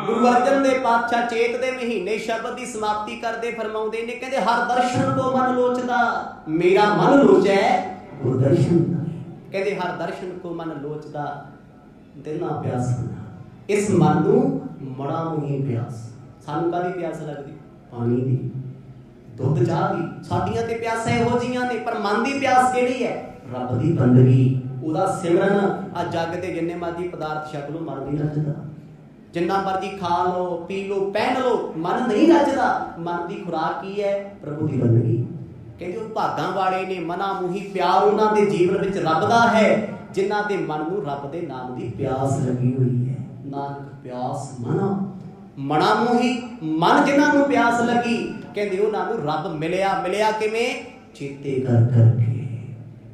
ਗੁਰੂ ਅਰਜਨ ਦੇਵ ਪਾਤਸ਼ਾਹ ਚੇਤ ਦੇ ਮਹੀਨੇ ਸ਼ਬਦ ਦੀ ਸਮਾਪਤੀ ਕਰਦੇ ਫਰਮਾਉਂਦੇ ਨੇ, ਕਹਿੰਦੇ ਹਰ ਦਰਸ਼ਨ ਕੋ ਮਨ ਲੋਚਦਾ, ਮੇਰਾ ਮਨ ਲੋਚੈ ਗੁਰ ਦਰਸ਼ਨ। ਕਹਿੰਦੇ ਹਰ ਦਰਸ਼ਨ ਕੋ ਮਨ ਲੋਚਦਾ, ਦਿਲ ਨਾ ਪਿਆਸ ਮਨਾ। ਇਸ ਮਨ ਨੂੰ ਮੜਾ ਮੋਹੀ ਪਿਆਸ। ਸਾਨੂੰ ਕਾਹਦੀ ਪਿਆਸ ਲੱਗਦੀ? ਪਾਣੀ ਦੀ, ਦੁੱਧ ਚਾਹ ਦੀ। ਸਾਡੀਆਂ ਤੇ ਪਿਆਸਾਂ ਇਹੋ ਜੀਆਂ ਨੇ, ਪਰ ਮਨ ਦੀ ਪਿਆਸ ਕਿਹੜੀ ਹੈ? ਰੱਬ ਦੀ ਬੰਦਗੀ, ਉਹਦਾ ਸਿਮਰਨ। ਆ ਜੱਗ ਦੇ ਜਿੰਨੇ ਮਰਜ਼ੀ ਪਦਾਰਥ ਛਕ ਲਓ, ਮਨ ਨਹੀਂ ਰੱਜਦਾ। ਜਿੰਨਾ ਮਰਜ਼ੀ ਖਾ ਲਓ, ਪੀ ਲਓ, ਪਹਿਨ ਲਓ, ਮਨ ਨਹੀਂ ਰੱਜਦਾ। ਮਨ ਦੀ ਖੁਰਾਕ ਕੀ ਹੈ? ਪ੍ਰਭੂ ਦੀ ਬੰਦਗੀ। ਕਹਿੰਦੇ ਉਹ ਭਾਗਾਂ ਵਾਲੇ ਨੇ, ਮਨਾ ਮੂਹੀ ਪਿਆਰ ਉਹਨਾਂ ਦੇ ਜੀਵਨ ਵਿੱਚ ਰੱਬ ਦਾ ਹੈ, ਜਿਨ੍ਹਾਂ ਦੇ ਮਨ ਨੂੰ ਰੱਬ ਦੇ ਨਾਮ ਦੀ ਪਿਆਸ ਲੱਗੀ ਹੋਈ ਹੈ। ਨਾਨਕ ਪਿਆਸ ਮਨਾ ਮੂਹੀ ਮਨ ਜਿਨ੍ਹਾਂ ਨੂੰ ਪਿਆਸ ਲੱਗੀ, ਕਹਿੰਦੇ ਉਹਨਾਂ ਨੂੰ ਰੱਬ ਮਿਲਿਆ। ਮਿਲਿਆ ਕਿਵੇਂ? ਚੇਤੇ ਕਰ ਕਰਕੇ,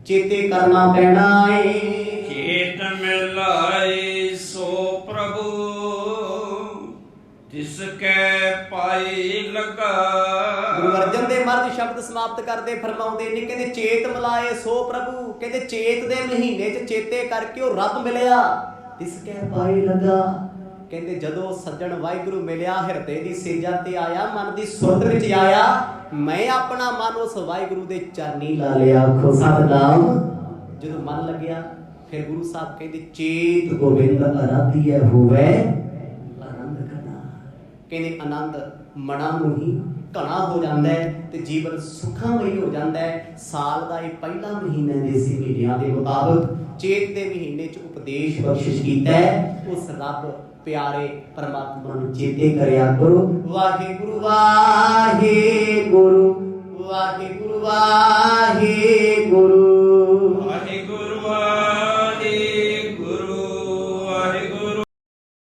ਚੇਤੇ ਕਰਨਾ ਪੈਣਾ ਏ। ਚੇਤ ਮਿਲਾਈ ਸੋ ਪ੍ਰਭੂ ਤਿਸ ਕੈ ਪਾਈ ਲਗਾ। ਗੁਰੂ ਅਰਜਨ ਦੇਵ ਮਹਾਰਾਜ ਸ਼ਬਦ ਸਮਾਪਤ ਕਰਦੇ ਫਰਮਾਉਂਦੇ ਨੇ, ਕਹਿੰਦੇ ਚੇਤ ਮਿਲਾਏ ਸੋ ਪ੍ਰਭੂ। ਕਹਿੰਦੇ ਚੇਤ ਦੇ ਮਹੀਨੇ 'ਚ ਚੇਤੇ ਕਰਕੇ ਉਹ ਰੱਬ ਮਿਲਿਆ। ਤਿਸ ਕੈ ਪਾਈ ਲਗਾ। ਕਹਿੰਦੇ ਜਦੋਂ ਸੱਜਣ ਵਾਹਿਗੁਰੂ ਮਿਲਿਆ, ਹਿਰਦੇ ਦੀ ਸੇਜਾਂ ਤੇ ਆਇਆ, ਮਨ ਦੀ ਸੁਰਤ ਵਿੱਚ ਆਇਆ, ਮੈਂ ਆਪਣਾ ਮਨ ਉਸ ਵਾਹਿਗੁਰੂ ਦੇ ਚਰਨੀ ਲਾ ਲਿਆ। ਆਖੋ ਸਤਿਨਾਮ। ਜਦੋਂ ਮਨ ਲੱਗਿਆ, ਫਿਰ ਗੁਰੂ ਸਾਹਿਬ ਕਹਿੰਦੇ ਚੇਤ ਗੋਬਿੰਦ ਅਰਾਧੀਐ ਹੋਵੇ ਆਨੰਦ ਘਣਾ। ਕਹਿੰਦੇ ਆਨੰਦ ਮਨਾਂ ਨੂੰ ਹੀ ਘਣਾ ਹੋ ਜਾਂਦਾ ਹੈ ਤੇ ਜੀਵਨ ਸੁਖਾਮਈ ਹੋ ਜਾਂਦਾ ਹੈ। ਸਾਲ ਦਾ ਇਹ ਪਹਿਲਾ ਮਹੀਨਾ ਦੇਸੀ ਮਹੀਨਿਆਂ ਦੇ ਮੁਤਾਬਕ ਚੇਤ ਦੇ ਮਹੀਨੇ 'ਚ ਉਪਦੇਸ਼ ਬਖਸ਼ਿਸ਼ ਕੀਤਾ ਹੈ। ਉਸ ਰੱਬ ਪਿਆਰੇ ਪਰਮਾਤਮਾ ਨੂੰ ਚੇਤੇ ਕਰਿਆ ਕਰੋ। ਵਾਹਿਗੁਰੂ ਵਾਹਿਗੁਰੂ ਵਾਹਿਗੁਰੂ ਵਾਹਿਗੁਰੂ।